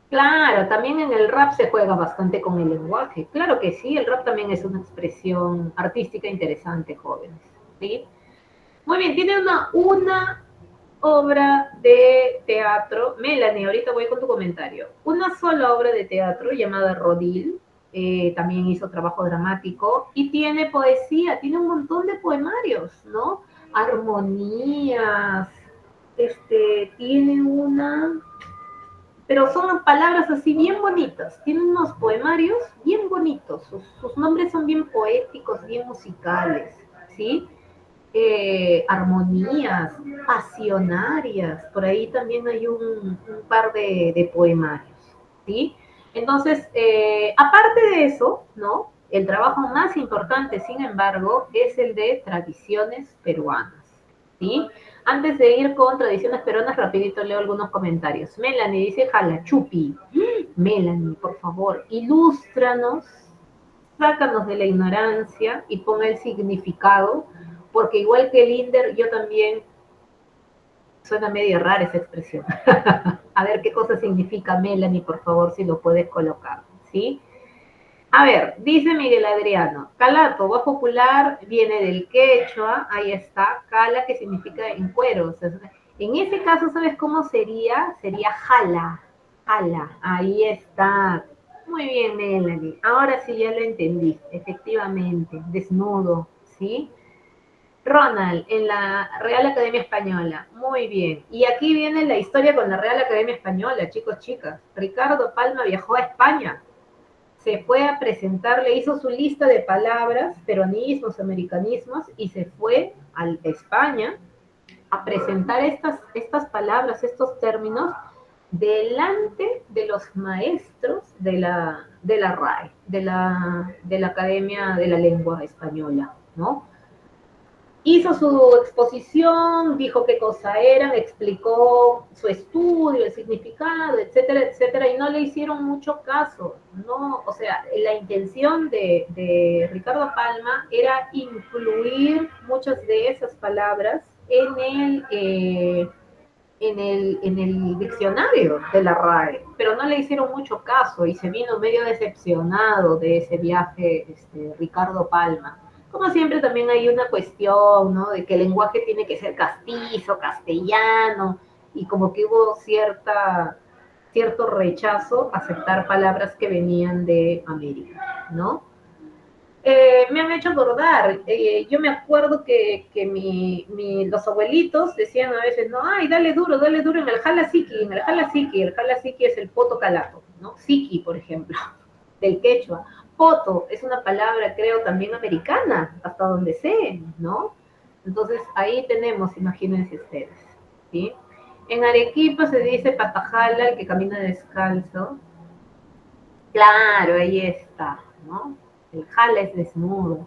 Claro, también en el rap se juega bastante con el lenguaje. Claro que sí, el rap también es una expresión artística interesante, jóvenes, ¿sí? Muy bien, tiene una obra de teatro. Melanie, ahorita voy con tu comentario. Una sola obra de teatro llamada Rodil. También hizo trabajo dramático y tiene poesía, tiene un montón de poemarios, ¿no? Armonías, tiene una, pero son palabras así bien bonitas, tiene unos poemarios bien bonitos, sus nombres son bien poéticos, bien musicales, ¿sí? Armonías, pasionarias, por ahí también hay un par de poemarios, ¿sí? Entonces, aparte de eso, ¿no? El trabajo más importante, sin embargo, es el de tradiciones peruanas, ¿sí? Antes de ir con tradiciones peruanas, rapidito leo algunos comentarios. Melanie dice, jalachupi. Melanie, por favor, ilústranos, sácanos de la ignorancia y pon el significado, porque igual que Linder, yo también, suena medio rara esa expresión. A ver qué cosa significa Melanie, por favor, si lo puedes colocar, ¿sí? A ver, dice Miguel Adriano, calato, voz popular, viene del quechua, ahí está, cala, que significa en cuero. O sea, en ese caso, ¿sabes cómo sería? Sería jala, jala, ahí está. Muy bien, Melanie. Ahora sí ya lo entendí, efectivamente, desnudo, ¿sí? Ronald, en la Real Academia Española. Muy bien. Y aquí viene la historia con la Real Academia Española, chicos, chicas. Ricardo Palma viajó a España, se fue a presentar, le hizo su lista de palabras, peronismos, americanismos, y se fue a España a presentar estas palabras, estos términos, delante de los maestros de la RAE, de la Academia de la Lengua Española, ¿no? Hizo su exposición, dijo qué cosa eran, explicó su estudio, el significado, etcétera, etcétera, y no le hicieron mucho caso, ¿no? O sea, la intención de Ricardo Palma era incluir muchas de esas palabras en el diccionario de la RAE, pero no le hicieron mucho caso y se vino medio decepcionado de ese viaje Ricardo Palma. Como siempre también hay una cuestión, ¿no? De que el lenguaje tiene que ser castizo, castellano, y como que hubo cierto rechazo a aceptar palabras que venían de América, ¿no? Me han hecho acordar, yo me acuerdo que los abuelitos decían a veces, no, ay, dale duro en el jalasiqui, el jalasiqui es el poto calato, ¿no? Siki, por ejemplo, del quechua. Poto es una palabra, creo, también americana, hasta donde sé, ¿no? Entonces, ahí tenemos, imagínense ustedes, ¿sí? En Arequipa se dice patajala, el que camina descalzo. Claro, ahí está, ¿no? El jala es desnudo.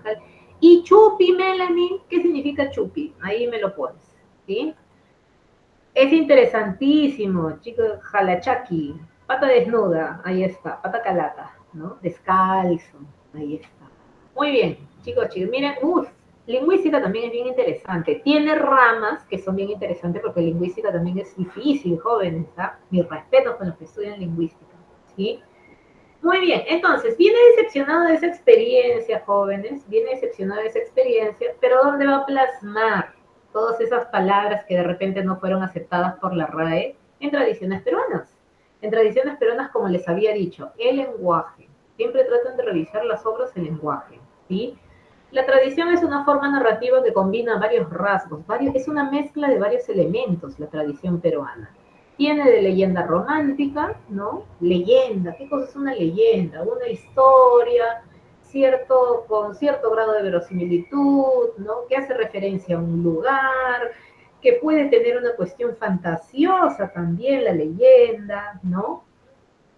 Y chupi, Melanie, ¿qué significa chupi? Ahí me lo pones, ¿sí? Es interesantísimo, chicos, jalachaki, pata desnuda, ahí está, pata calata, ¿no? Descalzo, ahí está. Muy bien, chicos, miren, lingüística también es bien interesante. Tiene ramas que son bien interesantes porque lingüística también es difícil, jóvenes, ¿ah? Mis respetos con los que estudian lingüística, ¿sí? Muy bien, entonces, viene decepcionado de esa experiencia, jóvenes, viene decepcionado de esa experiencia, pero ¿dónde va a plasmar todas esas palabras que de repente no fueron aceptadas por la RAE? En tradiciones peruanas. En tradiciones peruanas, como les había dicho, el lenguaje. Siempre tratan de revisar las obras en lenguaje, ¿sí? La tradición es una forma narrativa que combina varios rasgos, es una mezcla de varios elementos, la tradición peruana. Tiene de leyenda romántica, ¿no? Leyenda, ¿qué cosa es una leyenda? Una historia, con cierto grado de verosimilitud, ¿no? Que hace referencia a un lugar, que puede tener una cuestión fantasiosa también, la leyenda, ¿no?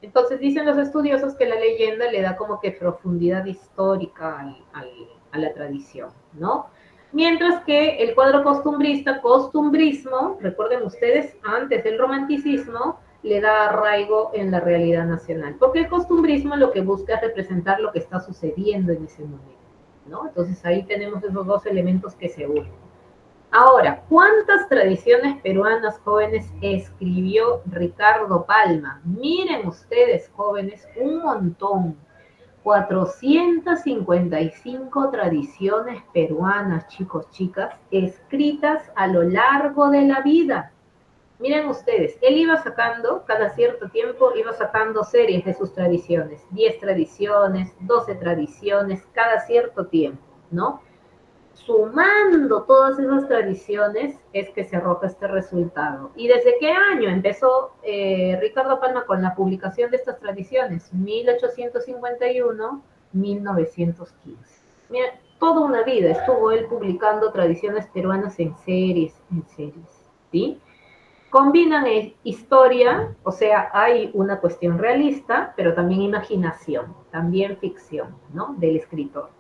Entonces dicen los estudiosos que la leyenda le da como que profundidad histórica a la tradición, ¿no? Mientras que el cuadro costumbrista, costumbrismo, recuerden ustedes, antes del romanticismo, le da arraigo en la realidad nacional. Porque el costumbrismo lo que busca es representar lo que está sucediendo en ese momento, ¿no? Entonces ahí tenemos esos dos elementos que se unen. Ahora, ¿cuántas tradiciones peruanas jóvenes escribió Ricardo Palma? Miren ustedes, jóvenes, un montón. 455 tradiciones peruanas, chicos, chicas, escritas a lo largo de la vida. Miren ustedes, él iba sacando, cada cierto tiempo, iba sacando series de sus tradiciones. 10 tradiciones, 12 tradiciones, cada cierto tiempo, ¿no? Sumando todas esas tradiciones es que se arroja este resultado. ¿Y desde qué año empezó Ricardo Palma con la publicación de estas tradiciones? 1851, 1915. Mira, toda una vida estuvo él publicando tradiciones peruanas en series, ¿sí? Combinan historia, o sea, hay una cuestión realista, pero también imaginación, también ficción, ¿no? Del escritor.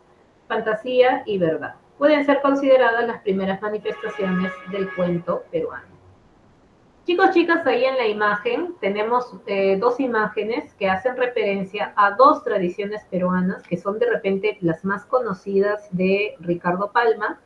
Fantasía y verdad. Pueden ser consideradas las primeras manifestaciones del cuento peruano. Chicos, chicas, ahí en la imagen tenemos dos imágenes que hacen referencia a dos tradiciones peruanas que son de repente las más conocidas de Ricardo Palma.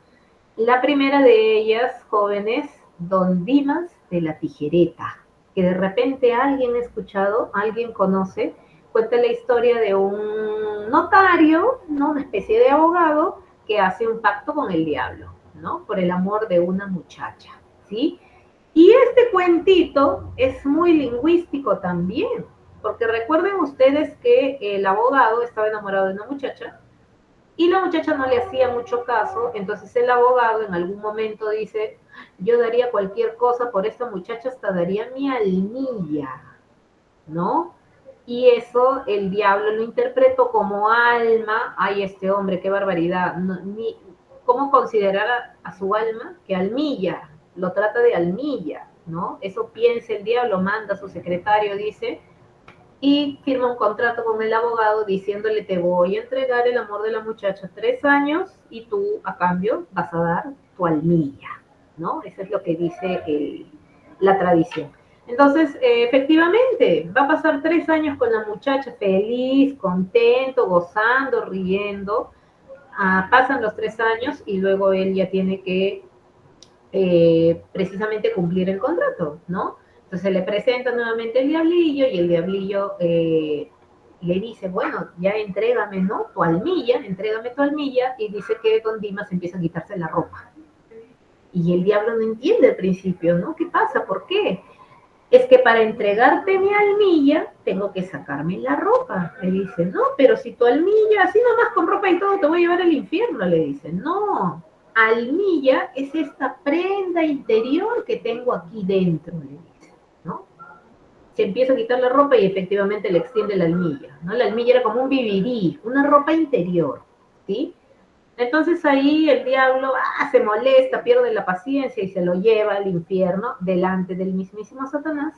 La primera de ellas, jóvenes, Don Dimas de la Tijereta, que de repente alguien ha escuchado, alguien conoce, cuenta la historia de un notario, ¿no? Una especie de abogado que hace un pacto con el diablo, ¿no? Por el amor de una muchacha, ¿sí? Y este cuentito es muy lingüístico también, porque recuerden ustedes que el abogado estaba enamorado de una muchacha y la muchacha no le hacía mucho caso, entonces el abogado en algún momento dice, yo daría cualquier cosa por esta muchacha, hasta daría mi almilla, ¿no? Y eso el diablo lo interpretó como alma, ay, este hombre, qué barbaridad, no, ¿cómo considerar a su alma? Que almilla, lo trata de almilla, ¿no? Eso piensa el diablo, manda a su secretario, dice, y firma un contrato con el abogado diciéndole te voy a entregar el amor de la muchacha 3 años y tú a cambio vas a dar tu almilla, ¿no? Eso es lo que dice la tradición. Entonces, efectivamente, va a pasar 3 años con la muchacha feliz, contento, gozando, riendo. Pasan los 3 años y luego él ya tiene que precisamente cumplir el contrato, ¿no? Entonces le presenta nuevamente el diablillo y el diablillo le dice, bueno, ya entrégame, ¿no? Tu almilla, entrégame tu almilla, y dice que Don Dimas empieza a quitarse la ropa. Y el diablo no entiende al principio, ¿no? ¿Qué pasa? ¿Por qué? Es que para entregarte mi almilla tengo que sacarme la ropa. Le dice, no, pero si tu almilla, así nomás con ropa y todo, te voy a llevar al infierno. Le dice, no, almilla es esta prenda interior que tengo aquí dentro, le dice, ¿no? Se empieza a quitar la ropa y efectivamente le extiende la almilla, ¿no? La almilla era como un vivirí, una ropa interior, ¿sí? Entonces ahí el diablo se molesta, pierde la paciencia y se lo lleva al infierno delante del mismísimo Satanás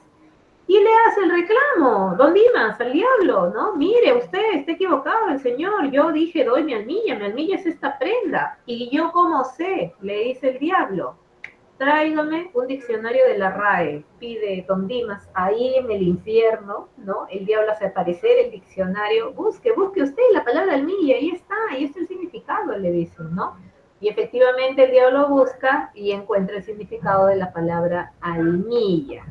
y le hace el reclamo, don Dimas, al diablo, ¿no? Mire, usted está equivocado, el Señor, yo dije, doy mi almilla es esta prenda, y yo como sé, le dice el diablo, tráigame un diccionario de la RAE, pide don Dimas, ahí en el infierno, ¿no? El diablo hace aparecer el diccionario, busque usted la palabra almilla, ahí está el significado, le dicen, ¿no? Y efectivamente el diablo busca y encuentra el significado de la palabra almilla,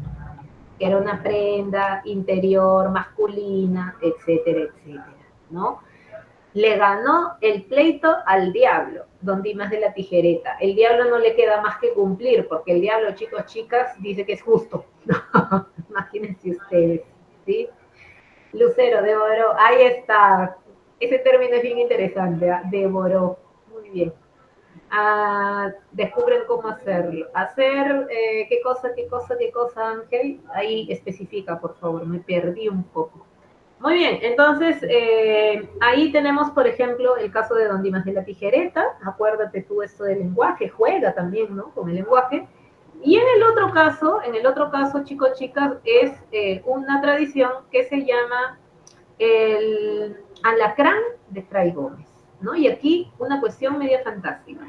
que era una prenda interior, masculina, etcétera, etcétera, ¿no? Le ganó el pleito al diablo, don Dimas de la Tijereta. El diablo no le queda más que cumplir, porque el diablo, chicos, chicas, dice que es justo. Imagínense ustedes, ¿sí? Lucero, devoró, ahí está. Ese término es bien interesante, ¿eh? Devoró. Muy bien. Descubren cómo hacerlo. Hacer, qué cosa, Ángel. Ahí especifica, por favor, me perdí un poco. Muy bien, entonces ahí tenemos, por ejemplo, el caso de Don Dimas de la Tijereta. Acuérdate tú esto del lenguaje, juega también, ¿no? Con el lenguaje. Y en el otro caso, chicos, chicas, es una tradición que se llama el alacrán de Fray Gómez, ¿no? Y aquí una cuestión media fantástica.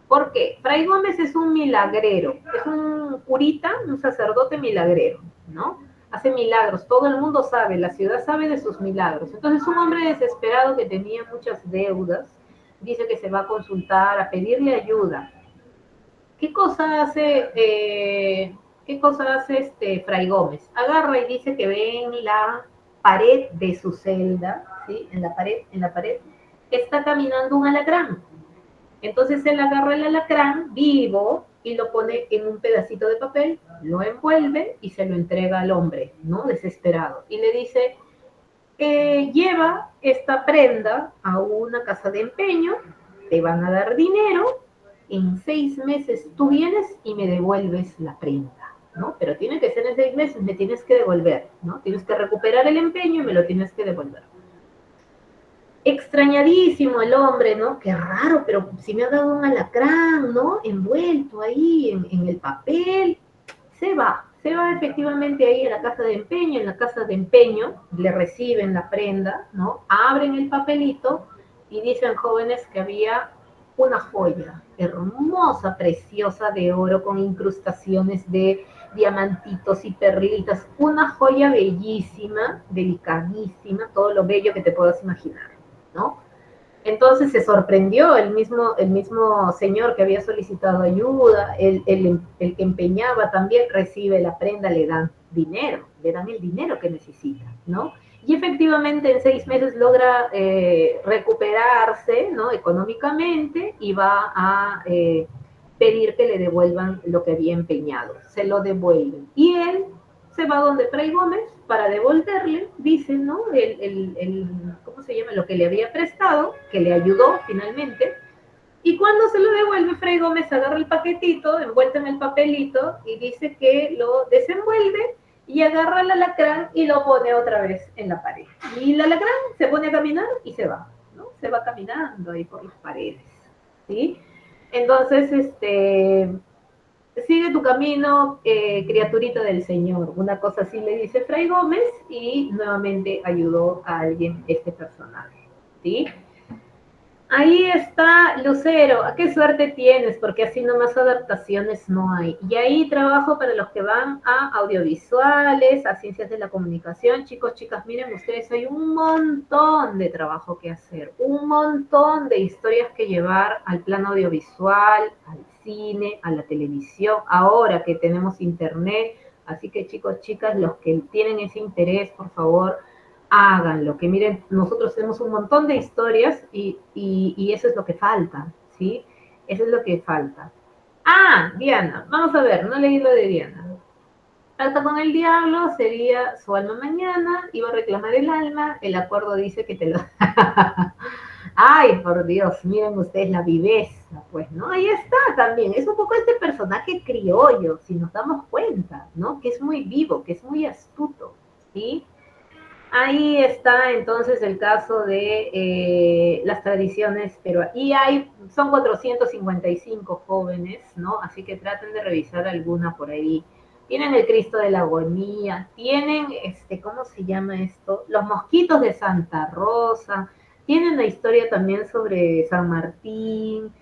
¿Por qué? Fray Gómez es un milagrero, es un curita, un sacerdote milagrero, ¿no? Hace milagros, todo el mundo sabe, la ciudad sabe de sus milagros. Entonces un hombre desesperado que tenía muchas deudas, dice que se va a consultar, a pedirle ayuda. ¿Qué cosa hace, este Fray Gómez? Agarra y dice que ve en la pared de su celda, ¿sí? En la pared, está caminando un alacrán. Entonces él agarra el alacrán vivo y lo pone en un pedacito de papel, lo envuelve y se lo entrega al hombre, ¿no? Desesperado. Y le dice, lleva esta prenda a una casa de empeño, te van a dar dinero, en 6 meses tú vienes y me devuelves la prenda, ¿no? Pero tiene que ser en 6 meses, me tienes que devolver, ¿no? Tienes que recuperar el empeño y me lo tienes que devolver. Extrañadísimo el hombre, ¿no? Qué raro, pero si me ha dado un alacrán, ¿no? Envuelto ahí en el papel. Se va efectivamente ahí a la casa de empeño. En la casa de empeño le reciben la prenda, ¿no? Abren el papelito y dicen jóvenes que había una joya hermosa, preciosa de oro con incrustaciones de diamantitos y perlitas. Una joya bellísima, delicadísima, todo lo bello que te puedas imaginar, ¿no? Entonces se sorprendió el mismo señor que había solicitado ayuda, el que empeñaba también recibe la prenda, le dan dinero, le dan el dinero que necesita, ¿no? Y efectivamente en 6 meses logra recuperarse, ¿no? Económicamente y va a pedir que le devuelvan lo que había empeñado. Se lo devuelven. Y él se va donde Fray Gómez para devolverle, dice, ¿no? ¿Cómo se llama? Lo que le había prestado, que le ayudó finalmente. Y cuando se lo devuelve, Fray Gómez agarra el paquetito, envuelto en el papelito, y dice que lo desenvuelve y agarra el alacrán y lo pone otra vez en la pared. Y el alacrán se pone a caminar y se va, ¿no? Se va caminando ahí por las paredes, ¿sí? Entonces, sigue tu camino, criaturita del Señor. Una cosa así le dice Fray Gómez y nuevamente ayudó a alguien este personaje, ¿sí? Ahí está Lucero, ¿a qué suerte tienes? Porque así nomás adaptaciones no hay. Y ahí trabajo para los que van a audiovisuales, a ciencias de la comunicación. Chicos, chicas, miren ustedes, hay un montón de trabajo que hacer, un montón de historias que llevar al plano audiovisual, al cine, a la televisión, ahora que tenemos internet. Así que chicos, chicas, los que tienen ese interés, por favor, háganlo. Que miren, nosotros tenemos un montón de historias y eso es lo que falta, ¿sí? Eso es lo que falta. Ah, Diana, vamos a ver, no leí lo de Diana. Trata con el diablo, sería su alma mañana, iba a reclamar el alma, el acuerdo dice que te lo... Ay, por Dios, miren ustedes la viveza, pues, ¿no? Ahí está también, es un poco este personaje criollo, si nos damos cuenta, ¿no? Que es muy vivo, que es muy astuto, ¿sí? Ahí está entonces el caso de las tradiciones peruanas. Y son 455 jóvenes, ¿no? Así que traten de revisar alguna por ahí. Tienen el Cristo de la Agonía, tienen, ¿cómo se llama esto? Los mosquitos de Santa Rosa, tienen la historia también sobre San Martín,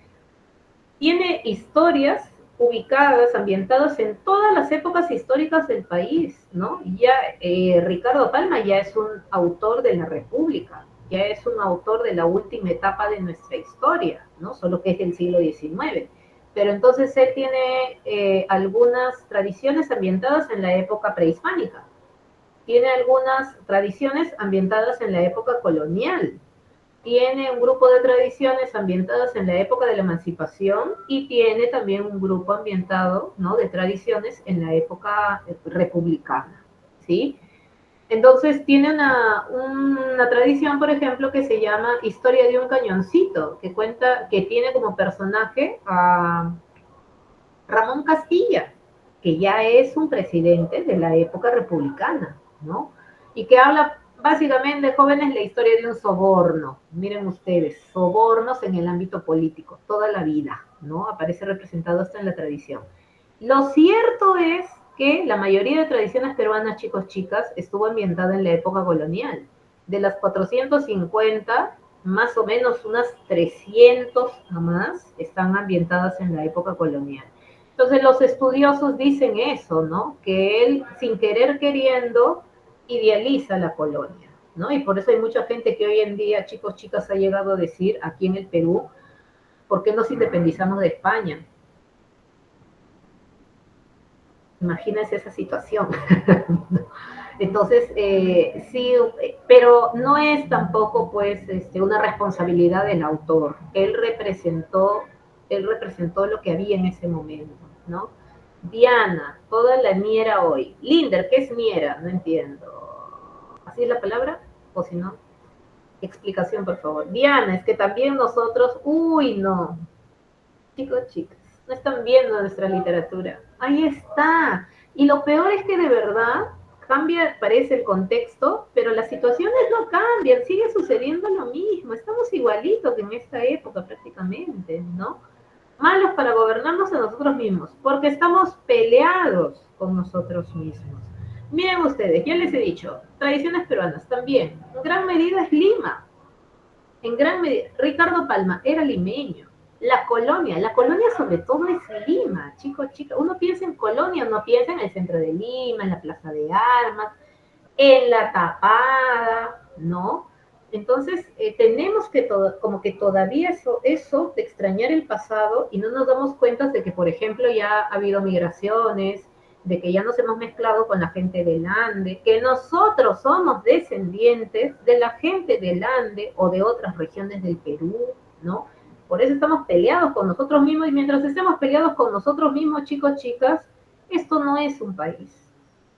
tiene historias ubicadas, ambientadas en todas las épocas históricas del país, ¿no? Ya Ricardo Palma ya es un autor de la República, ya es un autor de la última etapa de nuestra historia, ¿no? Solo que es del siglo XIX. Pero entonces él tiene algunas tradiciones ambientadas en la época prehispánica, tiene algunas tradiciones ambientadas en la época colonial, tiene un grupo de tradiciones ambientadas en la época de la emancipación y tiene también un grupo ambientado, ¿no?, de tradiciones en la época republicana, ¿sí? Entonces tiene una tradición, por ejemplo, que se llama Historia de un Cañoncito, que cuenta, que tiene como personaje a Ramón Castilla, que ya es un presidente de la época republicana, ¿no? Y que habla básicamente, jóvenes, la historia de un soborno. Miren ustedes, sobornos en el ámbito político, toda la vida, ¿no? Aparece representado hasta en la tradición. Lo cierto es que la mayoría de tradiciones peruanas, chicos, chicas, estuvo ambientada en la época colonial. De las 450, más o menos unas 300 nomás están ambientadas en la época colonial. Entonces los estudiosos dicen eso, ¿no? Que él, sin querer queriendo, idealiza la colonia, ¿no? Y por eso hay mucha gente que hoy en día, chicos, chicas, ha llegado a decir aquí en el Perú, ¿por qué nos independizamos de España? Imagínense esa situación. Entonces, sí, pero no es tampoco, pues, una responsabilidad del autor. Él representó lo que había en ese momento, ¿no? Diana, toda la Miera hoy. Linder, ¿qué es Miera? No entiendo. ¿Así es la palabra? O si no, explicación, por favor. Diana, es que también nosotros, uy, no. Chicos, chicas, no están viendo nuestra literatura. Ahí está. Y lo peor es que de verdad cambia, parece el contexto, pero las situaciones no cambian, sigue sucediendo lo mismo. Estamos igualitos en esta época prácticamente, ¿no? Malos para gobernarnos a nosotros mismos, porque estamos peleados con nosotros mismos. Miren ustedes, ya les he dicho, tradiciones peruanas también. En gran medida es Lima. En gran medida, Ricardo Palma era limeño. La colonia sobre todo es Lima, chicos, chicas. Uno piensa en colonia, uno piensa en el centro de Lima, en la Plaza de Armas, en la Tapada, ¿no? Entonces, tenemos que, como que todavía eso de extrañar el pasado y no nos damos cuenta de que, por ejemplo, ya ha habido migraciones, de que ya nos hemos mezclado con la gente del Ande, que nosotros somos descendientes de la gente del Ande o de otras regiones del Perú, ¿no? Por eso estamos peleados con nosotros mismos y mientras estemos peleados con nosotros mismos, chicos, chicas, esto no es un país.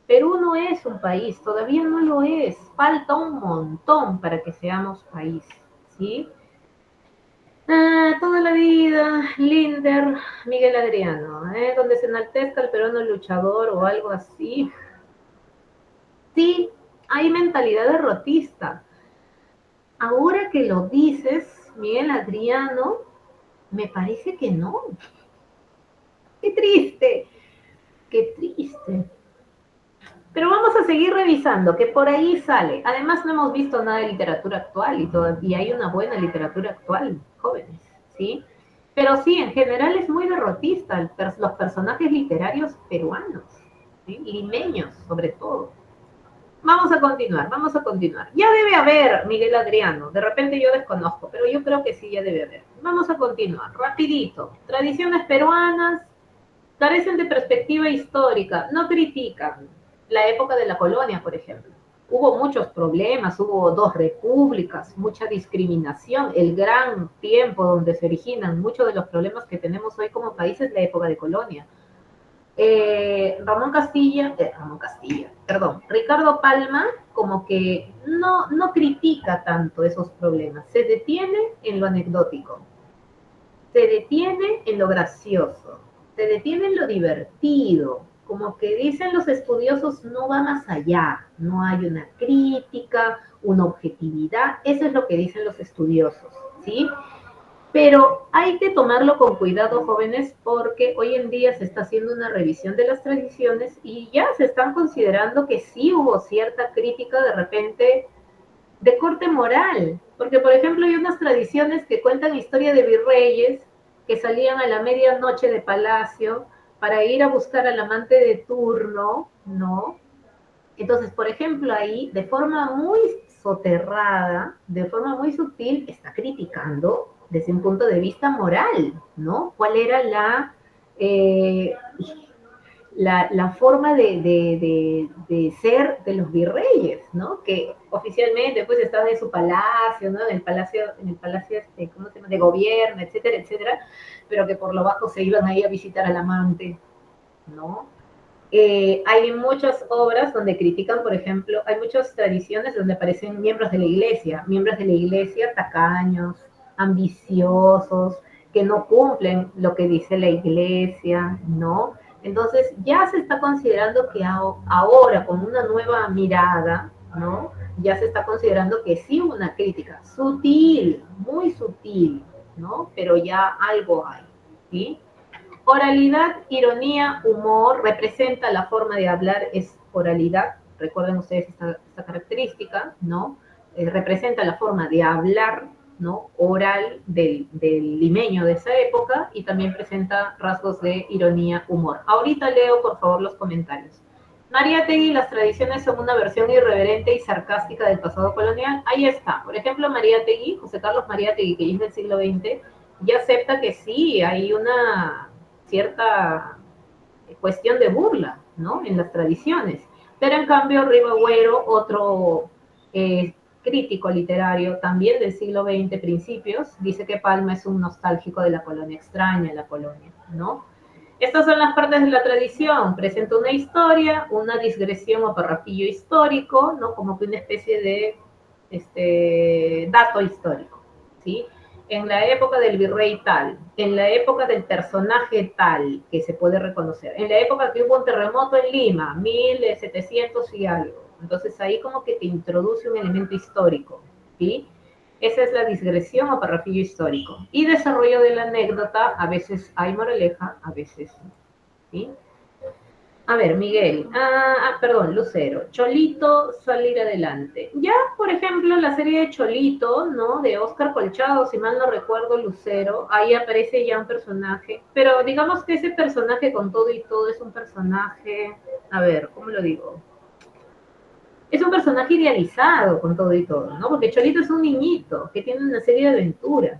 Perú no es un país, todavía no lo es. Falta un montón para que seamos país, ¿sí? Toda la vida, Linder, Miguel Adriano, donde se enaltezca el peruano luchador o algo así. Sí, hay mentalidad derrotista. Ahora que lo dices, Miguel Adriano, me parece que no. Qué triste, qué triste. Pero vamos a seguir revisando, que por ahí sale. Además, no hemos visto nada de literatura actual y hay una buena literatura actual, jóvenes, ¿sí? Pero sí, en general es muy derrotista los personajes literarios peruanos, ¿sí? Limeños, sobre todo. Vamos a continuar, vamos a continuar. Ya debe haber Miguel Adriano, de repente yo desconozco, pero yo creo que sí, ya debe haber. vamos a continuar, rapidito. Tradiciones peruanas carecen de perspectiva histórica, no critican la época de la colonia, por ejemplo. Hubo muchos problemas, hubo dos repúblicas, mucha discriminación, el gran tiempo donde se originan muchos de los problemas que tenemos hoy como país es la época de colonia. Ricardo Palma como que no critica tanto esos problemas, se detiene en lo anecdótico, se detiene en lo gracioso, se detiene en lo divertido, como que dicen los estudiosos, no va más allá, no hay una crítica, una objetividad, eso es lo que dicen los estudiosos, ¿sí? Pero hay que tomarlo con cuidado, jóvenes, porque hoy en día se está haciendo una revisión de las tradiciones y ya se están considerando que sí hubo cierta crítica de repente de corte moral, porque por ejemplo hay unas tradiciones que cuentan historia de virreyes que salían a la medianoche de palacio para ir a buscar al amante de turno, ¿no? Entonces, por ejemplo, ahí, de forma muy soterrada, de forma muy sutil, está criticando desde un punto de vista moral, ¿no? ¿Cuál era eh, la forma de ser de los virreyes, ¿no? Que oficialmente pues estaban en su palacio, ¿no? En el palacio ¿cómo se llama? De gobierno, etcétera, etcétera, pero que por lo bajo se iban ahí a visitar al amante, ¿no? Hay muchas obras donde critican, por ejemplo, hay muchas tradiciones donde aparecen miembros de la iglesia tacaños, ambiciosos, que no cumplen lo que dice la iglesia, ¿no? Entonces ya se está considerando que ahora, con una nueva mirada, ¿no? Ya se está considerando que sí una crítica sutil, muy sutil, ¿no? Pero ya algo hay, ¿sí? Oralidad, ironía, humor, representa la forma de hablar, es oralidad, recuerden ustedes esta característica, ¿no? Representa la forma de hablar, ¿no? Oral del limeño de esa época y también presenta rasgos de ironía, humor. Ahorita leo, por favor, los comentarios. Mariátegui, las tradiciones son una versión irreverente y sarcástica del pasado colonial. Ahí está. Por ejemplo, Mariátegui, José Carlos Mariátegui, que es del siglo XX, ya acepta que sí, hay una cierta cuestión de burla, ¿no? En las tradiciones. Pero en cambio, Ribagüero, otro crítico literario también del siglo XX, principios, dice que Palma es un nostálgico de la colonia, extraña la colonia, ¿no? Estas son las partes de la tradición. Presenta una historia, una digresión o parrafillo histórico, ¿no? Como que una especie de dato histórico, ¿sí? En la época del virrey tal, en la época del personaje tal, que se puede reconocer, en la época que hubo un terremoto en Lima, 1700 y algo. Entonces ahí como que te introduce un elemento histórico, ¿sí? Esa es la digresión o parrafillo histórico. Y desarrollo de la anécdota, a veces hay moraleja, a veces no, ¿sí? A ver, Miguel, perdón, Lucero, Cholito, salir adelante. Ya, por ejemplo, la serie de Cholito, ¿no? De Oscar Colchado, si mal no recuerdo, Lucero, ahí aparece ya un personaje, pero digamos que ese personaje con todo y todo es un personaje, a ver, ¿cómo lo digo? Es un personaje idealizado con todo y todo, ¿no? Porque Cholito es un niñito que tiene una serie de aventuras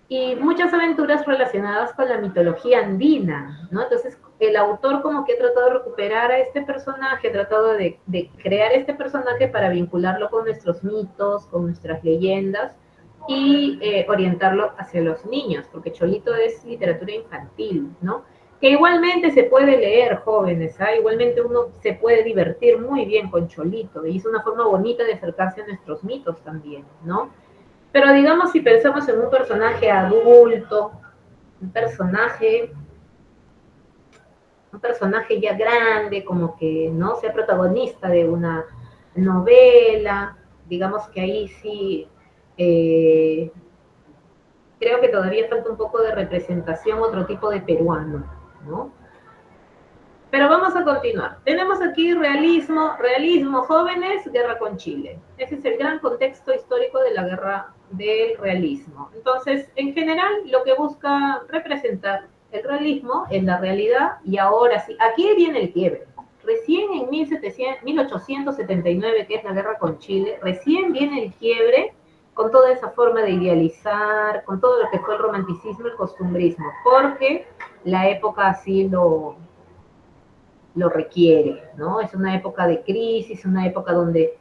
y muchas aventuras relacionadas con la mitología andina, ¿no? Entonces, el autor como que ha tratado de recuperar a este personaje, ha tratado de crear este personaje para vincularlo con nuestros mitos, con nuestras leyendas y orientarlo hacia los niños, porque Cholito es literatura infantil, ¿no? Que igualmente se puede leer, jóvenes, ¿ah? Igualmente uno se puede divertir muy bien con Cholito, y es una forma bonita de acercarse a nuestros mitos también, ¿no? Pero digamos si pensamos en un personaje adulto, un personaje ya grande, como que no sea protagonista de una novela, digamos que ahí sí creo que todavía falta un poco de representación, otro tipo de peruano, ¿no? Pero vamos a continuar. Tenemos aquí realismo jóvenes, guerra con Chile. Ese es el gran contexto histórico de la guerra del realismo. Entonces, en general, lo que busca representar el realismo es la realidad y ahora sí, aquí viene el quiebre. Recién en 1879, que es la guerra con Chile, recién viene el quiebre con toda esa forma de idealizar, con todo lo que fue el romanticismo, el costumbrismo, porque la época así lo requiere, ¿no? Es una época de crisis, una época donde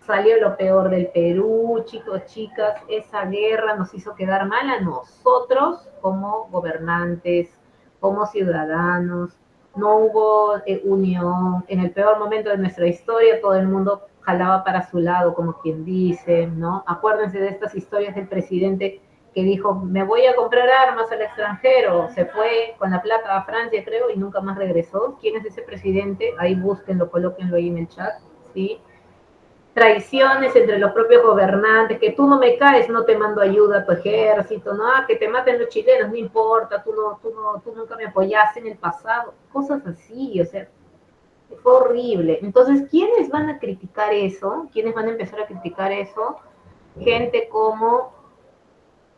salió lo peor del Perú, chicos, chicas, esa guerra nos hizo quedar mal a nosotros como gobernantes, como ciudadanos, no hubo unión, en el peor momento de nuestra historia todo el mundo jalaba para su lado, como quien dice, ¿no? Acuérdense de estas historias del presidente que dijo, me voy a comprar armas al extranjero, se fue con la plata a Francia, creo, y nunca más regresó. ¿Quién es ese presidente? Ahí búsquenlo, colóquenlo ahí en el chat, ¿sí? Traiciones entre los propios gobernantes, que tú no me caes, no te mando ayuda a tu ejército, no, que te maten los chilenos, no importa, tú nunca me apoyaste en el pasado, cosas así, o sea, fue horrible. Entonces, ¿quiénes van a criticar eso? ¿Quiénes van a empezar a criticar eso? Gente como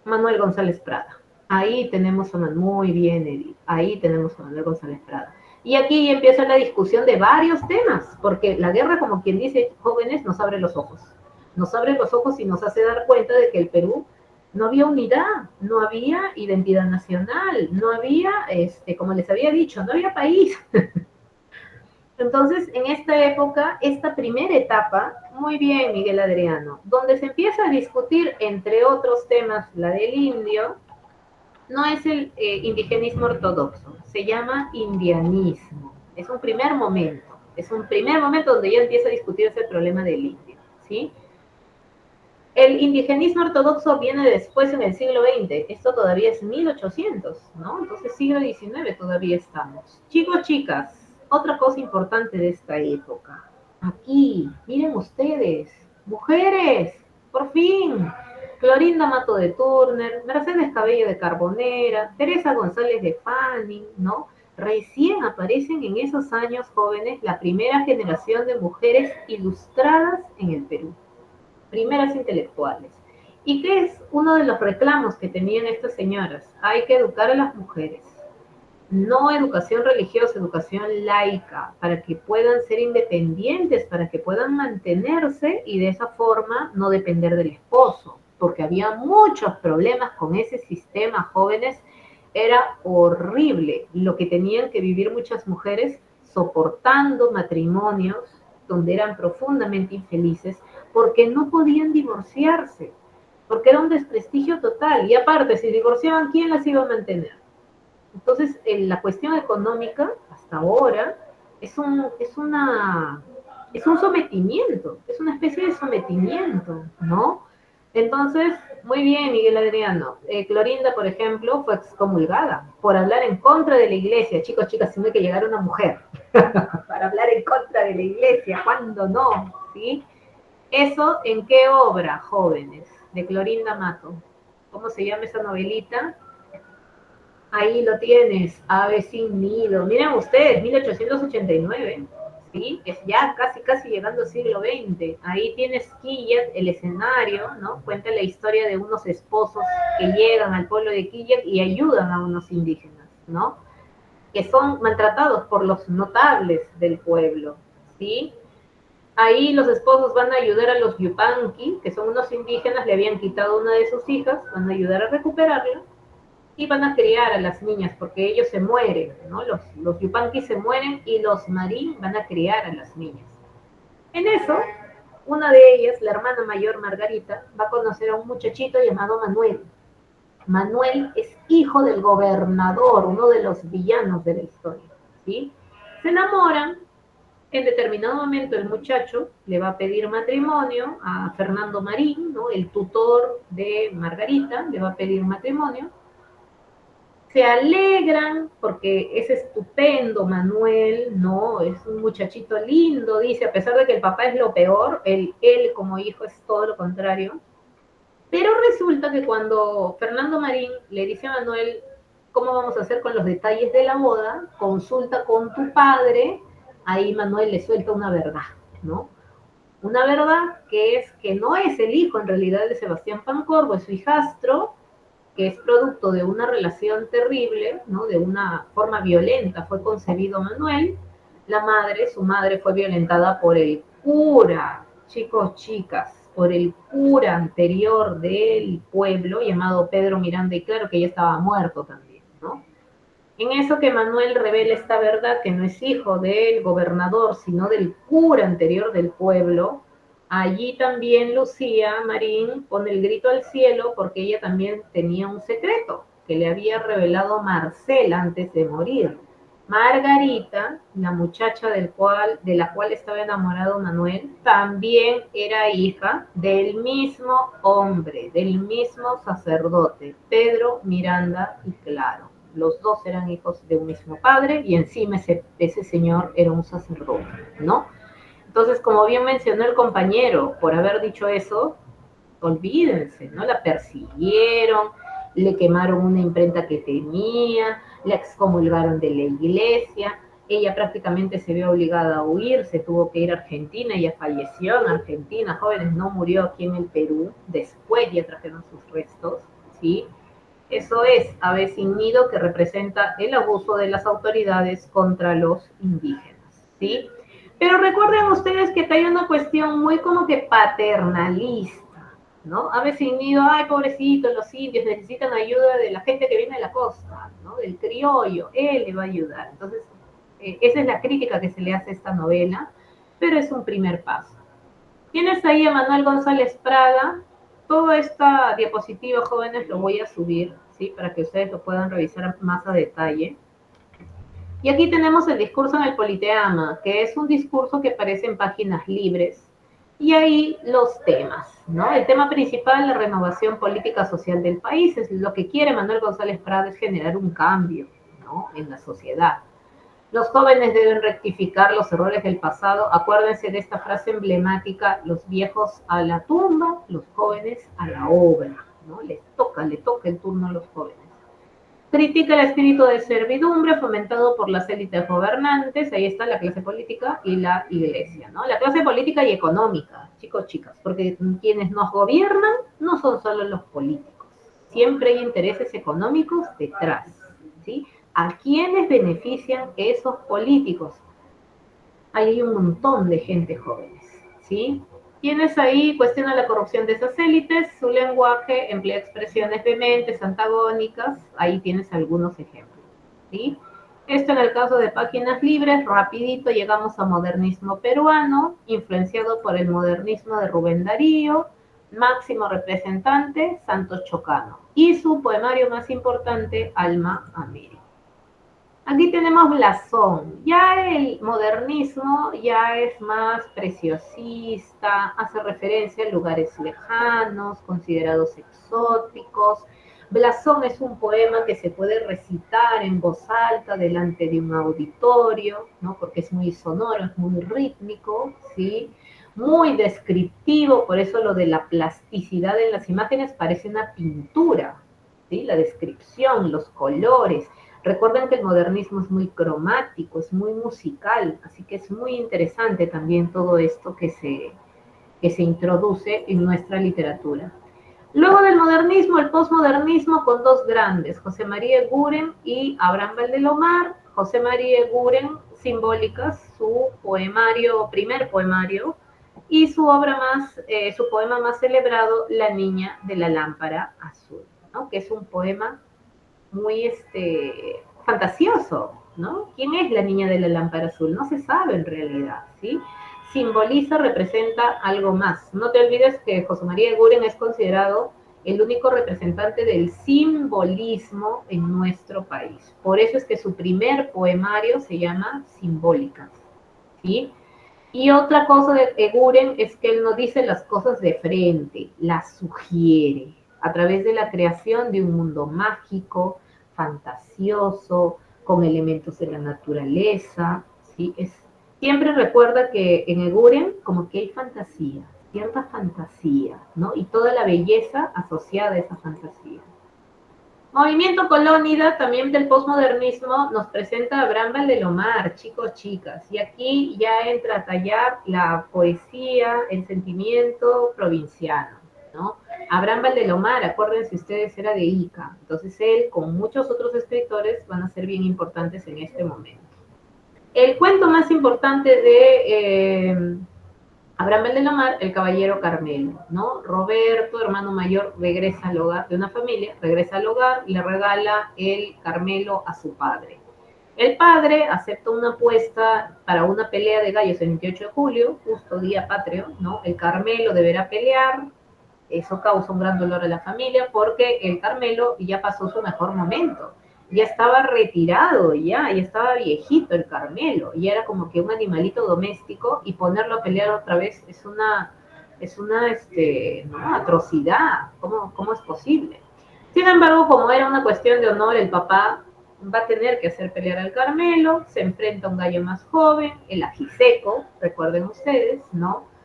Manuel González Prada. Ahí tenemos a Manuel, muy bien, Edith, ahí tenemos a Manuel González Prada. Y aquí empieza la discusión de varios temas, porque la guerra, como quien dice, jóvenes, nos abre los ojos. Nos abre los ojos y nos hace dar cuenta de que el Perú no había unidad, no había identidad nacional, no había, como les había dicho, no había país. Entonces, en esta época, esta primera etapa, muy bien, Miguel Adriano, donde se empieza a discutir, entre otros temas, la del indio, no es el indigenismo ortodoxo, se llama indianismo. Es un primer momento donde ya empieza a discutirse el problema del indio, ¿sí? El indigenismo ortodoxo viene después en el siglo XX, esto todavía es 1800, ¿no? Entonces siglo XIX todavía estamos. Chicos, chicas, otra cosa importante de esta época. Aquí, miren ustedes, mujeres, por fin. Clorinda Mato de Turner, Mercedes Cabello de Carbonera, Teresa González de Fanning, ¿no? Recién aparecen en esos años jóvenes la primera generación de mujeres ilustradas en el Perú, primeras intelectuales. ¿Y qué es uno de los reclamos que tenían estas señoras? Hay que educar a las mujeres. No educación religiosa, educación laica, para que puedan ser independientes, para que puedan mantenerse y de esa forma no depender del esposo, porque había muchos problemas con ese sistema, jóvenes, era horrible lo que tenían que vivir muchas mujeres soportando matrimonios donde eran profundamente infelices porque no podían divorciarse, porque era un desprestigio total. Y aparte, si divorciaban, ¿quién las iba a mantener? Entonces, la cuestión económica, hasta ahora, es un sometimiento, es una especie de sometimiento, ¿no? Entonces, muy bien, Miguel Adriano. Clorinda, por ejemplo, fue excomulgada por hablar en contra de la iglesia. Chicos, chicas, tiene que llegar una mujer para hablar en contra de la iglesia. ¿Cuándo no? ¿Sí? ¿Eso en qué obra, jóvenes? De Clorinda Mato. ¿Cómo se llama esa novelita? Ahí lo tienes, Ave sin nido. Miren ustedes, 1889, ¿sí? Es ya casi, casi llegando al siglo XX. Ahí tienes Quillat, el escenario, ¿no? Cuenta la historia de unos esposos que llegan al pueblo de Quillat y ayudan a unos indígenas, ¿no? Que son maltratados por los notables del pueblo, ¿sí? Ahí los esposos van a ayudar a los Yupanqui, que son unos indígenas, le habían quitado una de sus hijas, van a ayudar a recuperarla y van a criar a las niñas porque ellos se mueren, ¿no? Los Yupanqui se mueren y los Marín van a criar a las niñas. En eso, una de ellas, la hermana mayor Margarita, va a conocer a un muchachito llamado Manuel. Manuel es hijo del gobernador, uno de los villanos de la historia, ¿sí? Se enamoran. En determinado momento el muchacho le va a pedir matrimonio a Fernando Marín, ¿no? El tutor de Margarita, le va a pedir matrimonio. Se alegran porque es estupendo Manuel, ¿no? Es un muchachito lindo, dice, a pesar de que el papá es lo peor, él como hijo es todo lo contrario. Pero resulta que cuando Fernando Marín le dice a Manuel, ¿cómo vamos a hacer con los detalles de la boda? Consulta con tu padre, ahí Manuel le suelta una verdad, ¿no? Una verdad que es que no es el hijo en realidad de Sebastián Pancorbo, es su hijastro, que es producto de una relación terrible, ¿no? De una forma violenta fue concebido Manuel. La madre, su madre fue violentada por el cura, chicos, chicas, por el cura anterior del pueblo, llamado Pedro Miranda y Claro, que ya estaba muerto también, ¿no? En eso que Manuel revela esta verdad, que no es hijo del gobernador, sino del cura anterior del pueblo, allí también Lucía Marín pone el grito al cielo porque ella también tenía un secreto que le había revelado Marcel antes de morir. Margarita, la muchacha de la cual estaba enamorado Manuel, también era hija del mismo hombre, del mismo sacerdote, Pedro Miranda y Claro. Los dos eran hijos de un mismo padre y encima ese señor era un sacerdote, ¿no? Entonces, como bien mencionó el compañero, por haber dicho eso, olvídense, ¿no? La persiguieron, le quemaron una imprenta que tenía, la excomulgaron de la iglesia, ella prácticamente se vio obligada a huir, se tuvo que ir a Argentina, ella falleció en Argentina, jóvenes, no murió aquí en el Perú, después ya trajeron sus restos, ¿sí? Eso es ave sin nido, que representa el abuso de las autoridades contra los indígenas, ¿sí? Pero recuerden ustedes que hay una cuestión muy como que paternalista, ¿no? Ave sin nido, ay, pobrecitos, los indios necesitan ayuda de la gente que viene de la costa, ¿no? Del criollo, él le va a ayudar. Entonces, esa es la crítica que se le hace a esta novela, pero es un primer paso. Tienes ahí a Manuel González Prada. Toda esta diapositiva, jóvenes, lo voy a subir, ¿sí? Para que ustedes lo puedan revisar más a detalle. Y aquí tenemos el discurso en el Politeama, que es un discurso que aparece en páginas libres. Y ahí los temas, ¿no? El tema principal, la renovación política social del país, es lo que quiere Manuel González Prada, es generar un cambio, ¿no? En la sociedad. Los jóvenes deben rectificar los errores del pasado. Acuérdense de esta frase emblemática: los viejos a la tumba, los jóvenes a la obra, ¿no? Le toca el turno a los jóvenes. Critica el espíritu de servidumbre fomentado por las élites gobernantes. Ahí está la clase política y la iglesia, ¿no? La clase política y económica, chicos, chicas, porque quienes nos gobiernan no son solo los políticos. Siempre hay intereses económicos detrás, ¿sí? ¿A quiénes benefician esos políticos? Ahí hay un montón de gente jóvenes, ¿sí? Tienes ahí, cuestiona la corrupción de esas élites, su lenguaje emplea expresiones vehementes, antagónicas, ahí tienes algunos ejemplos, ¿sí? Esto en el caso de páginas libres. Rapidito llegamos a modernismo peruano, influenciado por el modernismo de Rubén Darío, máximo representante, Santos Chocano, y su poemario más importante, Alma América. Aquí tenemos blasón. Ya el modernismo ya es más preciosista, hace referencia a lugares lejanos, considerados exóticos. Blasón es un poema que se puede recitar en voz alta delante de un auditorio, ¿no? Porque es muy sonoro, es muy rítmico, ¿sí? Muy descriptivo, por eso lo de la plasticidad en las imágenes parece una pintura, ¿sí? La descripción, los colores. Recuerden que el modernismo es muy cromático, es muy musical, así que es muy interesante también todo esto que se introduce en nuestra literatura. Luego del modernismo, el posmodernismo, con dos grandes, José María Eguren y Abraham Valdelomar. José María Eguren, Simbólicas, su poemario, primer poemario, y su obra más, su poema más celebrado, La niña de la lámpara azul, ¿no? Que es un poema muy fantasioso, ¿no? ¿Quién es la niña de la lámpara azul? No se sabe en realidad, ¿sí? Simboliza, representa algo más. No te olvides que José María Eguren es considerado el único representante del simbolismo en nuestro país. Por eso es que su primer poemario se llama Simbólicas, ¿sí? Y otra cosa de Eguren es que él no dice las cosas de frente, las sugiere a través de la creación de un mundo mágico, fantasioso, con elementos de la naturaleza, ¿sí? Siempre recuerda que en Eguren como que hay fantasía, cierta fantasía, ¿no? Y toda la belleza asociada a esa fantasía. Movimiento colónida, también del posmodernismo, nos presenta a Abraham Valdelomar, chicos, chicas. Y aquí ya entra a tallar la poesía, el sentimiento provinciano, ¿no? Abraham Valdelomar, acuérdense ustedes, era de Ica. Entonces él, con muchos otros escritores, van a ser bien importantes en este momento. El cuento más importante de Abraham Valdelomar, el caballero Carmelo, ¿no? Roberto, hermano mayor, regresa al hogar de una familia, regresa al hogar y le regala el Carmelo a su padre. El padre acepta una apuesta para una pelea de gallos el 28 de julio, justo día patrio, ¿no? El Carmelo deberá pelear, eso causa un gran dolor a la familia porque el Carmelo ya pasó su mejor momento. Ya estaba retirado, ya estaba viejito el Carmelo, y era como que un animalito doméstico y ponerlo a pelear otra vez es una ¿no? atrocidad. ¿Cómo es posible? Sin embargo, como era una cuestión de honor, el papá va a tener que hacer pelear al Carmelo, se enfrenta a un gallo más joven, el Ajiseco, recuerden ustedes, ¿no?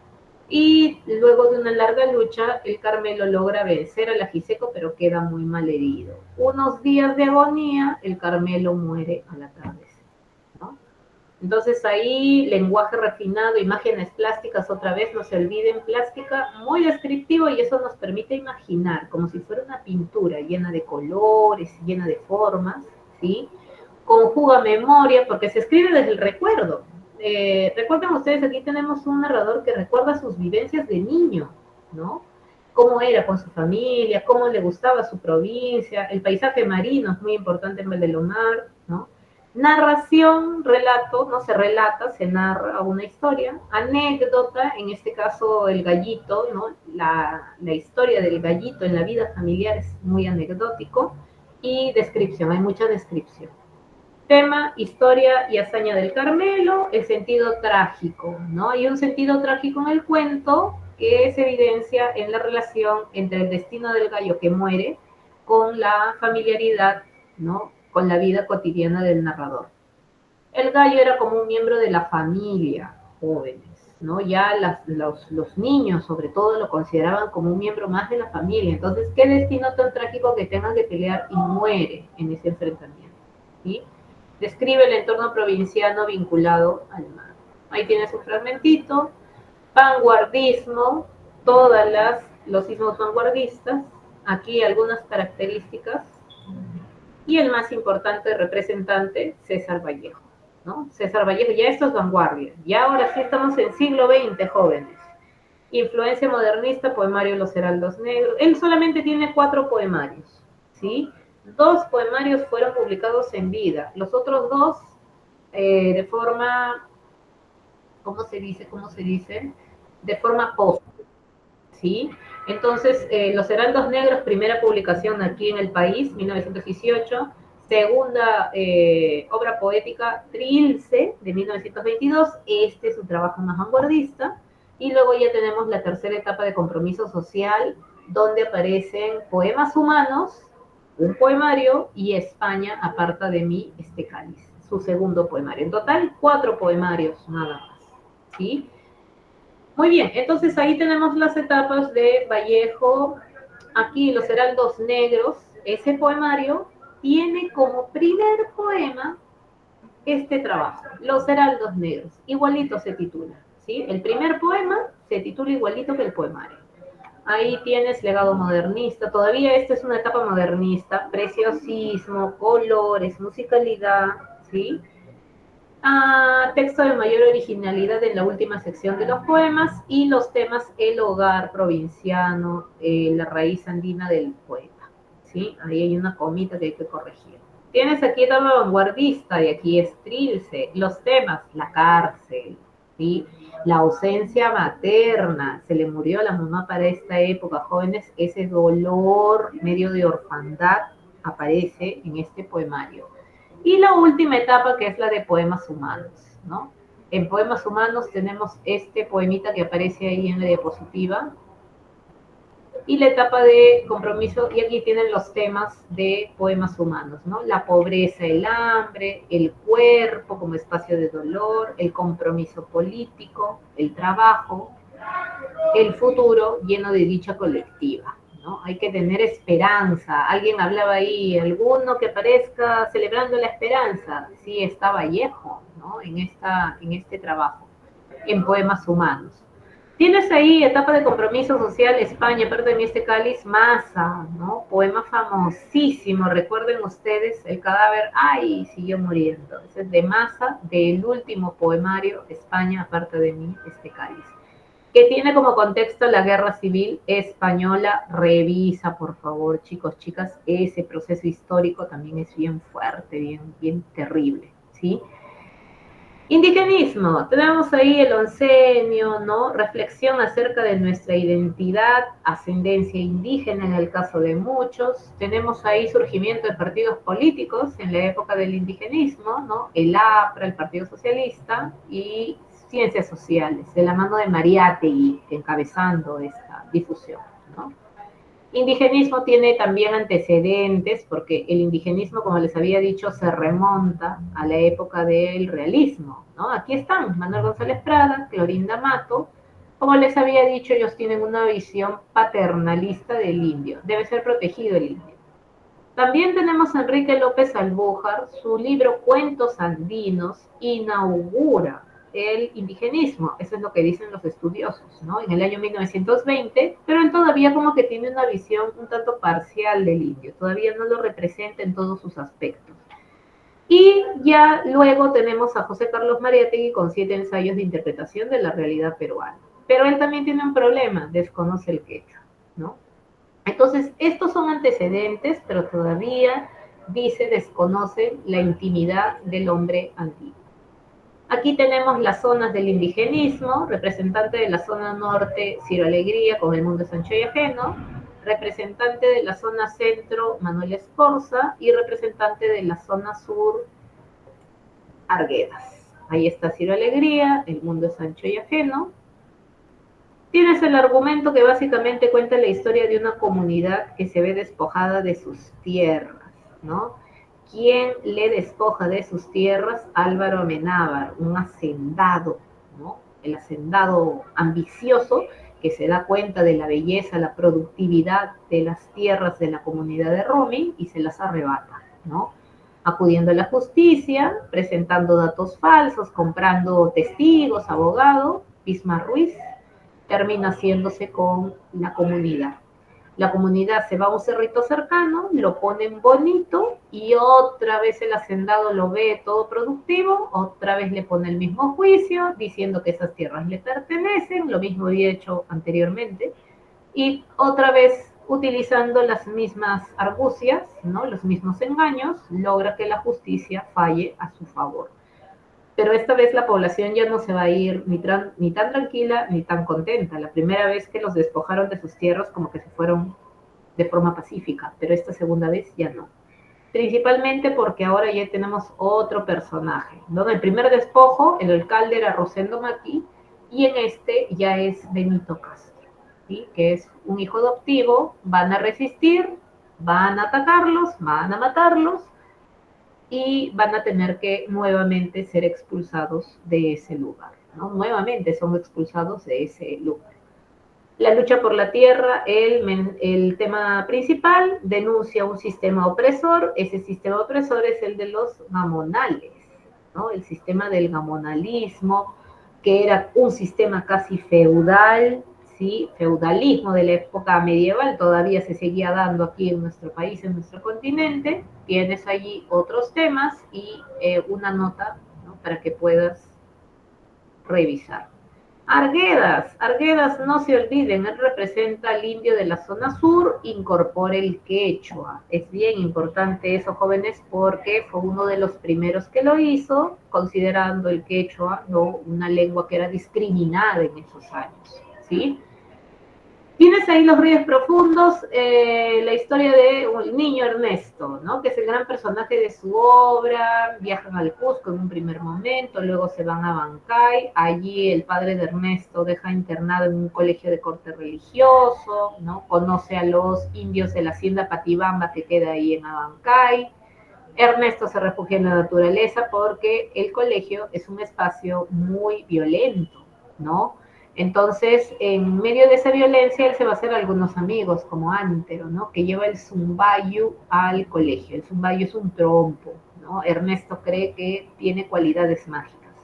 Y luego de una larga lucha, el Carmelo logra vencer al Ajiseco, pero queda muy mal herido. Unos días de agonía, el Carmelo muere al atardecer, ¿no? Entonces ahí, lenguaje refinado, imágenes plásticas, otra vez, no se olviden, plástica, muy descriptivo, y eso nos permite imaginar, como si fuera una pintura llena de colores, llena de formas, ¿sí? Conjuga memoria, porque se escribe desde el recuerdo. Recuerden ustedes, aquí tenemos un narrador que recuerda sus vivencias de niño, ¿no? Cómo era con su familia, cómo le gustaba su provincia, el paisaje marino es muy importante en Valdelomar, ¿no? Narración, relato, no se relata, se narra una historia. Anécdota, en este caso el gallito, ¿no? La historia del gallito en la vida familiar es muy anecdótico. Y descripción, hay mucha descripción. Tema, historia y hazaña del Carmelo, el sentido trágico, ¿no? Hay un sentido trágico en el cuento que se evidencia en la relación entre el destino del gallo que muere con la familiaridad, ¿no? Con la vida cotidiana del narrador. El gallo era como un miembro de la familia, jóvenes, ¿no? Ya los niños, sobre todo, lo consideraban como un miembro más de la familia. Entonces, ¿qué destino tan trágico que tenga que pelear y muere en ese enfrentamiento? ¿Sí? Describe el entorno provinciano vinculado al mar. Ahí tienes un fragmentito. Vanguardismo, los sismos vanguardistas. Aquí algunas características. Y el más importante representante, César Vallejo, ¿no? César Vallejo, ya esto es vanguardia. Ya ahora sí estamos en siglo XX, jóvenes. Influencia modernista, poemario Los Heraldos Negros. Él solamente tiene 4 poemarios, ¿sí? 2 poemarios fueron publicados en vida. Los otros 2, de forma, ¿cómo se dice? De forma póstuma, ¿sí? Entonces, Los Heraldos Negros, primera publicación aquí en el país, 1918. Segunda obra poética, Trilce, de 1922. Este es su trabajo más vanguardista. Y luego ya tenemos la tercera etapa de Compromiso Social, donde aparecen Poemas Humanos, un poemario, y España aparta de mí este cáliz, su segundo poemario. En total, 4 poemarios nada más, ¿sí? Muy bien, entonces ahí tenemos las etapas de Vallejo. Aquí Los Heraldos Negros, ese poemario tiene como primer poema este trabajo, Los Heraldos Negros, igualito se titula, ¿sí? El primer poema se titula igualito que el poemario. Ahí tienes legado modernista, todavía esta es una etapa modernista, preciosismo, colores, musicalidad, ¿sí? Texto de mayor originalidad en la última sección de los poemas y los temas el hogar provinciano, la raíz andina del poeta, ¿sí? Ahí hay una comita que hay que corregir. Tienes aquí etapa vanguardista y aquí es Trilce, los temas, la cárcel, ¿sí? La ausencia materna, se le murió a la mamá para esta época, jóvenes, ese dolor medio de orfandad aparece en este poemario. Y la última etapa, que es la de poemas humanos, ¿no? En poemas humanos tenemos este poemita que aparece ahí en la diapositiva, y la etapa de compromiso, y aquí tienen los temas de poemas humanos, ¿no? La pobreza, el hambre, el cuerpo como espacio de dolor, el compromiso político, el trabajo, el futuro lleno de dicha colectiva, ¿no? Hay que tener esperanza. Alguien hablaba ahí, alguno que aparezca celebrando la esperanza. Sí, está Vallejo, ¿no? En este trabajo, en Poemas Humanos. Tienes ahí etapa de compromiso social, España, perdón, este cáliz, Masa, ¿no? Poema famosísimo, recuerden ustedes, el cadáver, ay, siguió muriendo. Ese es de Masa, del último poemario, España, aparte de mí, este cáliz. que tiene como contexto la Guerra Civil Española. Revisa, por favor, chicos, chicas, ese proceso histórico también es bien fuerte, bien terrible, ¿sí? Indigenismo, tenemos ahí el oncenio, ¿no? Reflexión acerca de nuestra identidad, ascendencia indígena en el caso de muchos. Tenemos ahí surgimiento de partidos políticos en la época del indigenismo, ¿no? El APRA, el Partido Socialista, y ciencias sociales, de la mano de Mariátegui, encabezando esta difusión, ¿no? Indigenismo tiene también antecedentes, porque el indigenismo, como les había dicho, se remonta a la época del realismo, ¿no? Aquí están Manuel González Prada, Clorinda Mato. Como les había dicho, ellos tienen una visión paternalista del indio. Debe ser protegido el indio. También tenemos a Enrique López Albújar, su libro Cuentos Andinos inaugura el indigenismo, eso es lo que dicen los estudiosos, ¿no? En el año 1920, pero él todavía como que tiene una visión un tanto parcial del indio, todavía no lo representa en todos sus aspectos. Y ya luego tenemos a José Carlos Mariátegui con 7 ensayos de interpretación de la realidad peruana. Pero él también tiene un problema, desconoce el quechua, ¿no? Entonces, estos son antecedentes, pero todavía dice, desconoce la intimidad del hombre antiguo. Aquí tenemos las zonas del indigenismo, representante de la zona norte, Ciro Alegría, con El mundo es ancho y ajeno, representante de la zona centro, Manuel Escorza, y representante de la zona sur, Arguedas. Ahí está Ciro Alegría, El mundo es ancho y ajeno. Tienes el argumento que básicamente cuenta la historia de una comunidad que se ve despojada de sus tierras, ¿no? ¿Quién le despoja de sus tierras? Álvaro Amenábar, un hacendado, ¿no? El hacendado ambicioso que se da cuenta de la belleza, la productividad de las tierras de la comunidad de Romy y se las arrebata, ¿no? Acudiendo a la justicia, presentando datos falsos, comprando testigos, abogado, Bismarck Ruiz, termina haciéndose con la comunidad. La comunidad se va a un cerrito cercano, lo ponen bonito y otra vez el hacendado lo ve todo productivo, otra vez le pone el mismo juicio diciendo que esas tierras le pertenecen, lo mismo había hecho anteriormente, y otra vez utilizando las mismas argucias, ¿no? Los mismos engaños, logra que la justicia falle a su favor. Pero esta vez la población ya no se va a ir ni tan tranquila ni tan contenta. La primera vez que los despojaron de sus tierras como que se fueron de forma pacífica, pero esta segunda vez ya no. Principalmente porque ahora ya tenemos otro personaje, ¿no? El primer despojo, el alcalde era Rosendo Maqui, y en este ya es Benito Castro, ¿sí? Que es un hijo adoptivo, van a resistir, van a atacarlos, van a matarlos, y van a tener que nuevamente ser expulsados de ese lugar, ¿no? Nuevamente son expulsados de ese lugar. La lucha por la tierra, el tema principal, denuncia un sistema opresor. Ese sistema opresor es el de los gamonales, ¿no? El sistema del gamonalismo, que era un sistema casi feudal, ¿sí? Feudalismo de la época medieval, todavía se seguía dando aquí en nuestro país, en nuestro continente. Tienes allí otros temas y una nota, ¿no? Para que puedas revisar. Arguedas, no se olviden, él representa al indio de la zona sur, incorpora el quechua. Es bien importante eso, jóvenes, porque fue uno de los primeros que lo hizo, considerando el quechua, ¿no? Una lengua que era discriminada en esos años, ¿sí? Tienes ahí Los Ríos Profundos, la historia de un niño Ernesto, ¿no? Que es el gran personaje de su obra. Viajan al Cusco en un primer momento, luego se van a Bancay. Allí el padre de Ernesto deja internado en un colegio de corte religioso, ¿no? Conoce a los indios de la hacienda Patibamba que queda ahí en Abancay. Ernesto se refugia en la naturaleza porque el colegio es un espacio muy violento, ¿no? Entonces, en medio de esa violencia, él se va a hacer algunos amigos, como Antero, ¿no? Que lleva el zumbayu al colegio. El zumbayu es un trompo, ¿no? Ernesto cree que tiene cualidades mágicas.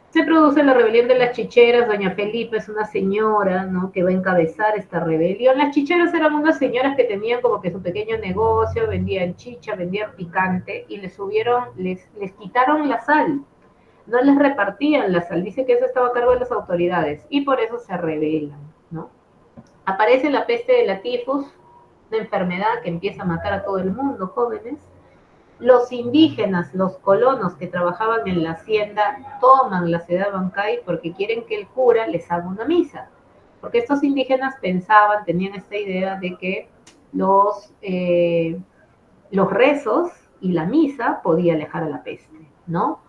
Se produce la rebelión de las chicheras. Doña Felipa es una señora, ¿no? Que va a encabezar esta rebelión. Las chicheras eran unas señoras que tenían como que su pequeño negocio, vendían chicha, vendían picante, y les quitaron la sal. no les repartían la sal, dice que eso estaba a cargo de las autoridades, y por eso se rebelan, ¿no? Aparece la peste de la tifus, una enfermedad que empieza a matar a todo el mundo, jóvenes. Los indígenas, los colonos que trabajaban en la hacienda, toman la ciudad de Bancay porque quieren que el cura les haga una misa. Porque estos indígenas pensaban, tenían esta idea de que los rezos y la misa podía alejar a la peste, ¿no?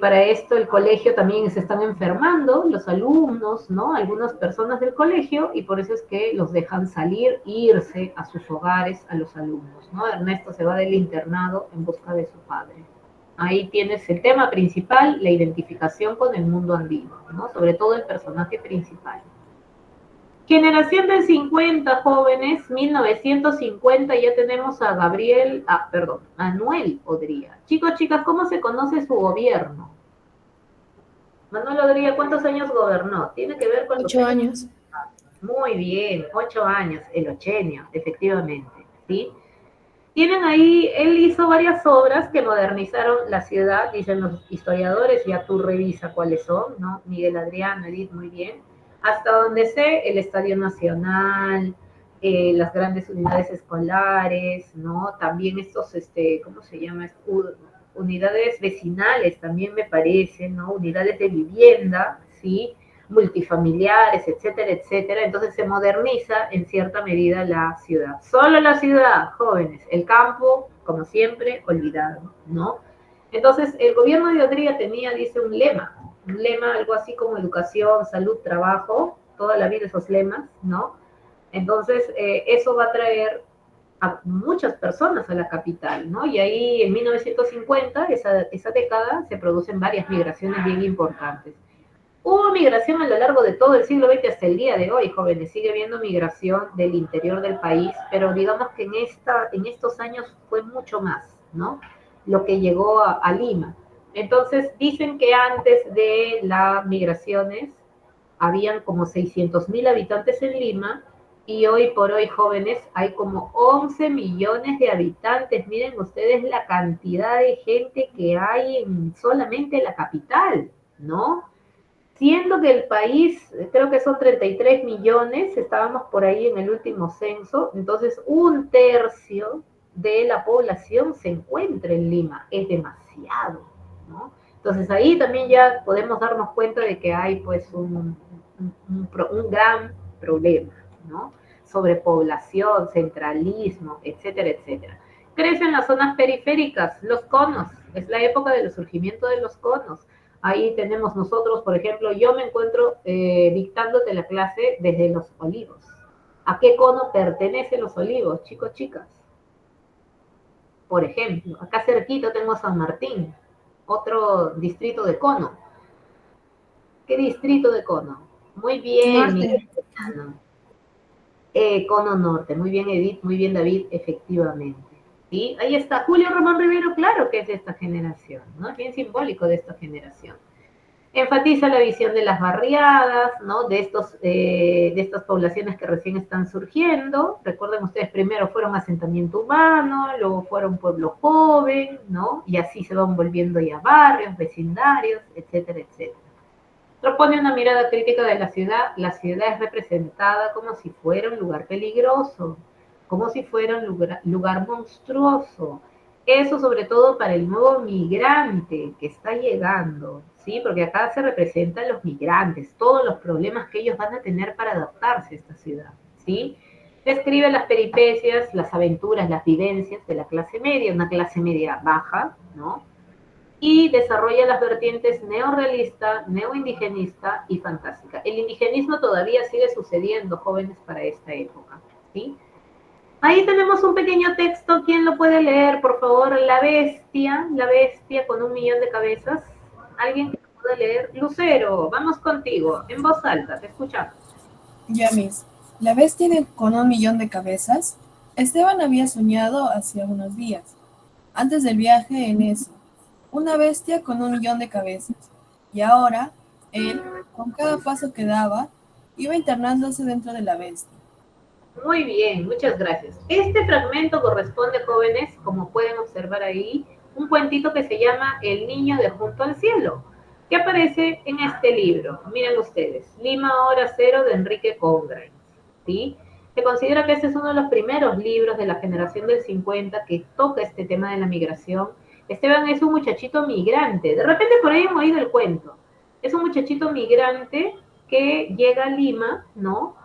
Para esto el colegio también se están enfermando, los alumnos, ¿no? Algunas personas del colegio, y por eso es que los dejan salir, irse a sus hogares a los alumnos, ¿no? Ernesto se va del internado en busca de su padre. Ahí tienes el tema principal, la identificación con el mundo andino, ¿no? Sobre todo el personaje principal. Generación del 50, jóvenes, 1950, ya tenemos a Manuel Odría. Chicos, chicas, ¿cómo se conoce su gobierno? Manuel Odría, ¿cuántos años gobernó? Tiene que ver con los 8 años. Muy bien, 8 años, el ochenio, efectivamente, ¿sí? Tienen ahí, él hizo varias obras que modernizaron la ciudad, dicen los historiadores, ya tú revisa cuáles son, ¿no? Miguel Adrián, Edith, muy bien. Hasta donde sé, el Estadio Nacional, las grandes unidades escolares, ¿no? También estos, ¿cómo se llama? Unidades vecinales también me parece, ¿no? Unidades de vivienda, ¿sí? Multifamiliares, etcétera, etcétera. Entonces se moderniza en cierta medida la ciudad. Solo la ciudad, jóvenes. El campo, como siempre, olvidado, ¿no? Entonces, el gobierno de Odría tenía, dice, un lema, algo así como educación, salud, trabajo, toda la vida esos lemas, ¿no? Entonces, eso va a traer a muchas personas a la capital, ¿no? Y ahí en 1950, esa década, se producen varias migraciones bien importantes. Hubo migración a lo largo de todo el siglo XX hasta el día de hoy, jóvenes. Sigue habiendo migración del interior del país, pero digamos que en estos años fue mucho más, ¿no? Lo que llegó a Lima. Entonces, dicen que antes de las migraciones habían como 600.000 habitantes en Lima, y hoy por hoy, jóvenes, hay como 11 millones de habitantes. Miren ustedes la cantidad de gente que hay solamente en la capital, ¿no? Siendo que el país, creo que son 33 millones, estábamos por ahí en el último censo, entonces 1/3 de la población se encuentra en Lima, es demasiado, ¿no? Entonces ahí también ya podemos darnos cuenta de que hay pues un gran problema, ¿no? Sobrepoblación, centralismo, etcétera, etcétera. Crecen las zonas periféricas, los conos, es la época del surgimiento de los conos. Ahí tenemos nosotros, por ejemplo, yo me encuentro dictándote la clase desde Los Olivos. ¿A qué cono pertenecen Los Olivos, chicos, chicas? Por ejemplo, acá cerquito tengo San Martín, otro distrito de cono. ¿Qué distrito de cono? Muy bien, Miguel. Cono Norte, muy bien, Edith, muy bien, David, efectivamente. ¿Sí? Ahí está Julio Ramón Rivero, claro que es de esta generación, ¿no? Es bien simbólico de esta generación. Enfatiza la visión de las barriadas, ¿no? De estas poblaciones que recién están surgiendo. Recuerden ustedes, primero fueron asentamiento humano, luego fueron pueblo joven, ¿no? Y así se van volviendo ya barrios, vecindarios, etcétera, etcétera. Propone una mirada crítica de la ciudad. La ciudad es representada como si fuera un lugar peligroso, como si fuera un lugar monstruoso. Eso sobre todo para el nuevo migrante que está llegando, ¿sí? Porque acá se representan los migrantes, todos los problemas que ellos van a tener para adaptarse a esta ciudad, ¿sí? Describe las peripecias, las aventuras, las vivencias de la clase media, una clase media baja, ¿no? Y desarrolla las vertientes neorrealista, neoindigenista y fantástica. El indigenismo todavía sigue sucediendo, jóvenes, para esta época, ¿sí? Ahí tenemos un pequeño texto. ¿Quién lo puede leer, por favor? La bestia con 1.000.000 de cabezas. ¿Alguien que lo pueda leer? Lucero, vamos contigo, en voz alta, te escuchamos. Ya mis, la bestia con 1.000.000 de cabezas. Esteban había soñado hacía unos días, antes del viaje en eso, una bestia con 1.000.000 de cabezas. Y ahora, él, con cada paso que daba, iba internándose dentro de la bestia. Muy bien, muchas gracias. Este fragmento corresponde, jóvenes, como pueden observar ahí, un cuentito que se llama El niño de junto al cielo, que aparece en este libro. Miren ustedes, Lima Hora Cero de Enrique Congreve, ¿sí? Se considera que este es uno de los primeros libros de la generación del 50 que toca este tema de la migración. Esteban es un muchachito migrante, de repente por ahí hemos oído el cuento. Es un muchachito migrante que llega a Lima, ¿no?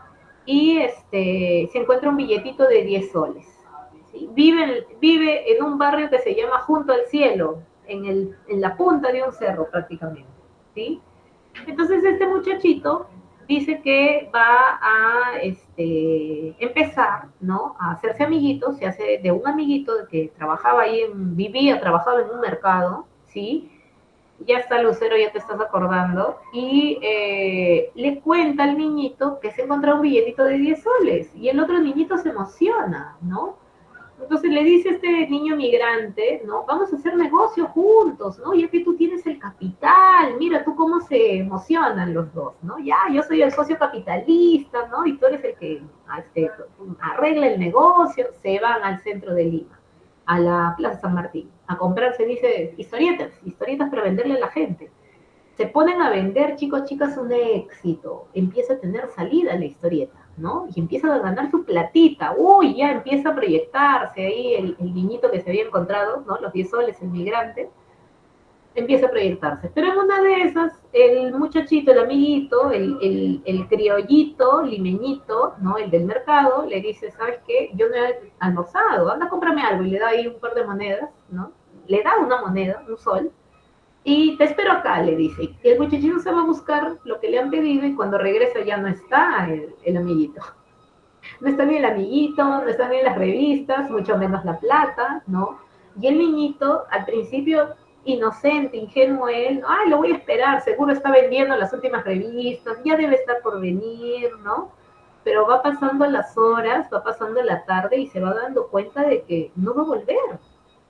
Y se encuentra un billetito de 10 soles. ¿Sí? Vive en un barrio que se llama Junto al Cielo, en la punta de un cerro prácticamente. ¿Sí? Entonces este muchachito dice que va a empezar, ¿no? A hacerse amiguito, se hace de un amiguito que trabajaba ahí, trabajaba en un mercado, ¿sí? Ya está Lucero, ya te estás acordando, y le cuenta al niñito que se encontró un billetito de 10 soles, y el otro niñito se emociona, ¿no? Entonces le dice este niño migrante, ¿no? Vamos a hacer negocio juntos, ¿no? Ya que tú tienes el capital, mira tú cómo se emocionan los dos, ¿no? Ya, yo soy el socio capitalista, ¿no? Y tú eres el que arregla el negocio. Se van al centro de Lima, a la Plaza San Martín, a comprarse, dice, historietas para venderle a la gente. Se ponen a vender, chicos, chicas, un éxito. Empieza a tener salida la historieta, ¿no? Y empieza a ganar su platita. Uy, ya empieza a proyectarse ahí el niñito que se había encontrado, ¿no? Los 10 soles, el migrante. Empieza a proyectarse. Pero en una de esas, el muchachito, el amiguito, el criollito, limeñito, ¿no? El del mercado, le dice, ¿sabes qué? Yo no he almorzado, anda, cómprame algo. Y le da ahí un par de monedas, ¿no? Le da una moneda, un sol, y te espero acá, le dice. Y el muchachito se va a buscar lo que le han pedido y cuando regresa ya no está el amiguito. No está ni el amiguito, no están ni las revistas, mucho menos la plata, ¿no? Y el niñito, al principio, inocente, ingenuo él, ay, lo voy a esperar, seguro está vendiendo las últimas revistas, ya debe estar por venir, ¿no? Pero va pasando las horas, va pasando la tarde y se va dando cuenta de que no va a volver,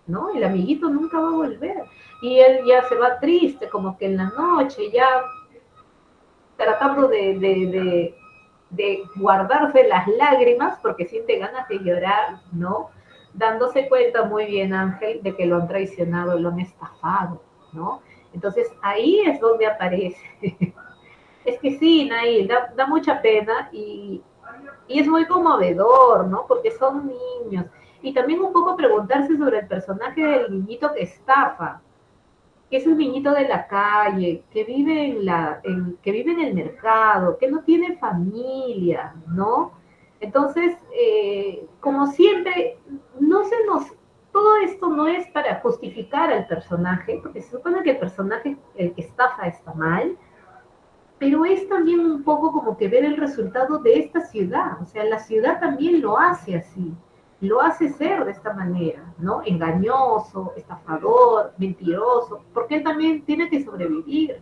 ¿no? El amiguito nunca va a volver. Y él ya se va triste, como que en la noche, ya tratando de guardarse las lágrimas porque siente ganas de llorar, ¿no? Dándose cuenta muy bien, Ángel, de que lo han traicionado, lo han estafado, ¿no? Entonces ahí es donde aparece. Es que sí, Nail, da mucha pena y es muy conmovedor, ¿no? Porque son niños. Y también un poco preguntarse sobre el personaje del niñito que estafa, que es un niñito de la calle, que vive que vive en el mercado, que no tiene familia, ¿no? Entonces, como siempre, no se nos, todo esto no es para justificar al personaje, porque se supone que el personaje, el que estafa, está mal, pero es también un poco como que ver el resultado de esta ciudad, o sea, la ciudad también lo hace así, lo hace ser de esta manera, ¿no? Engañoso, estafador, mentiroso, porque él también tiene que sobrevivir.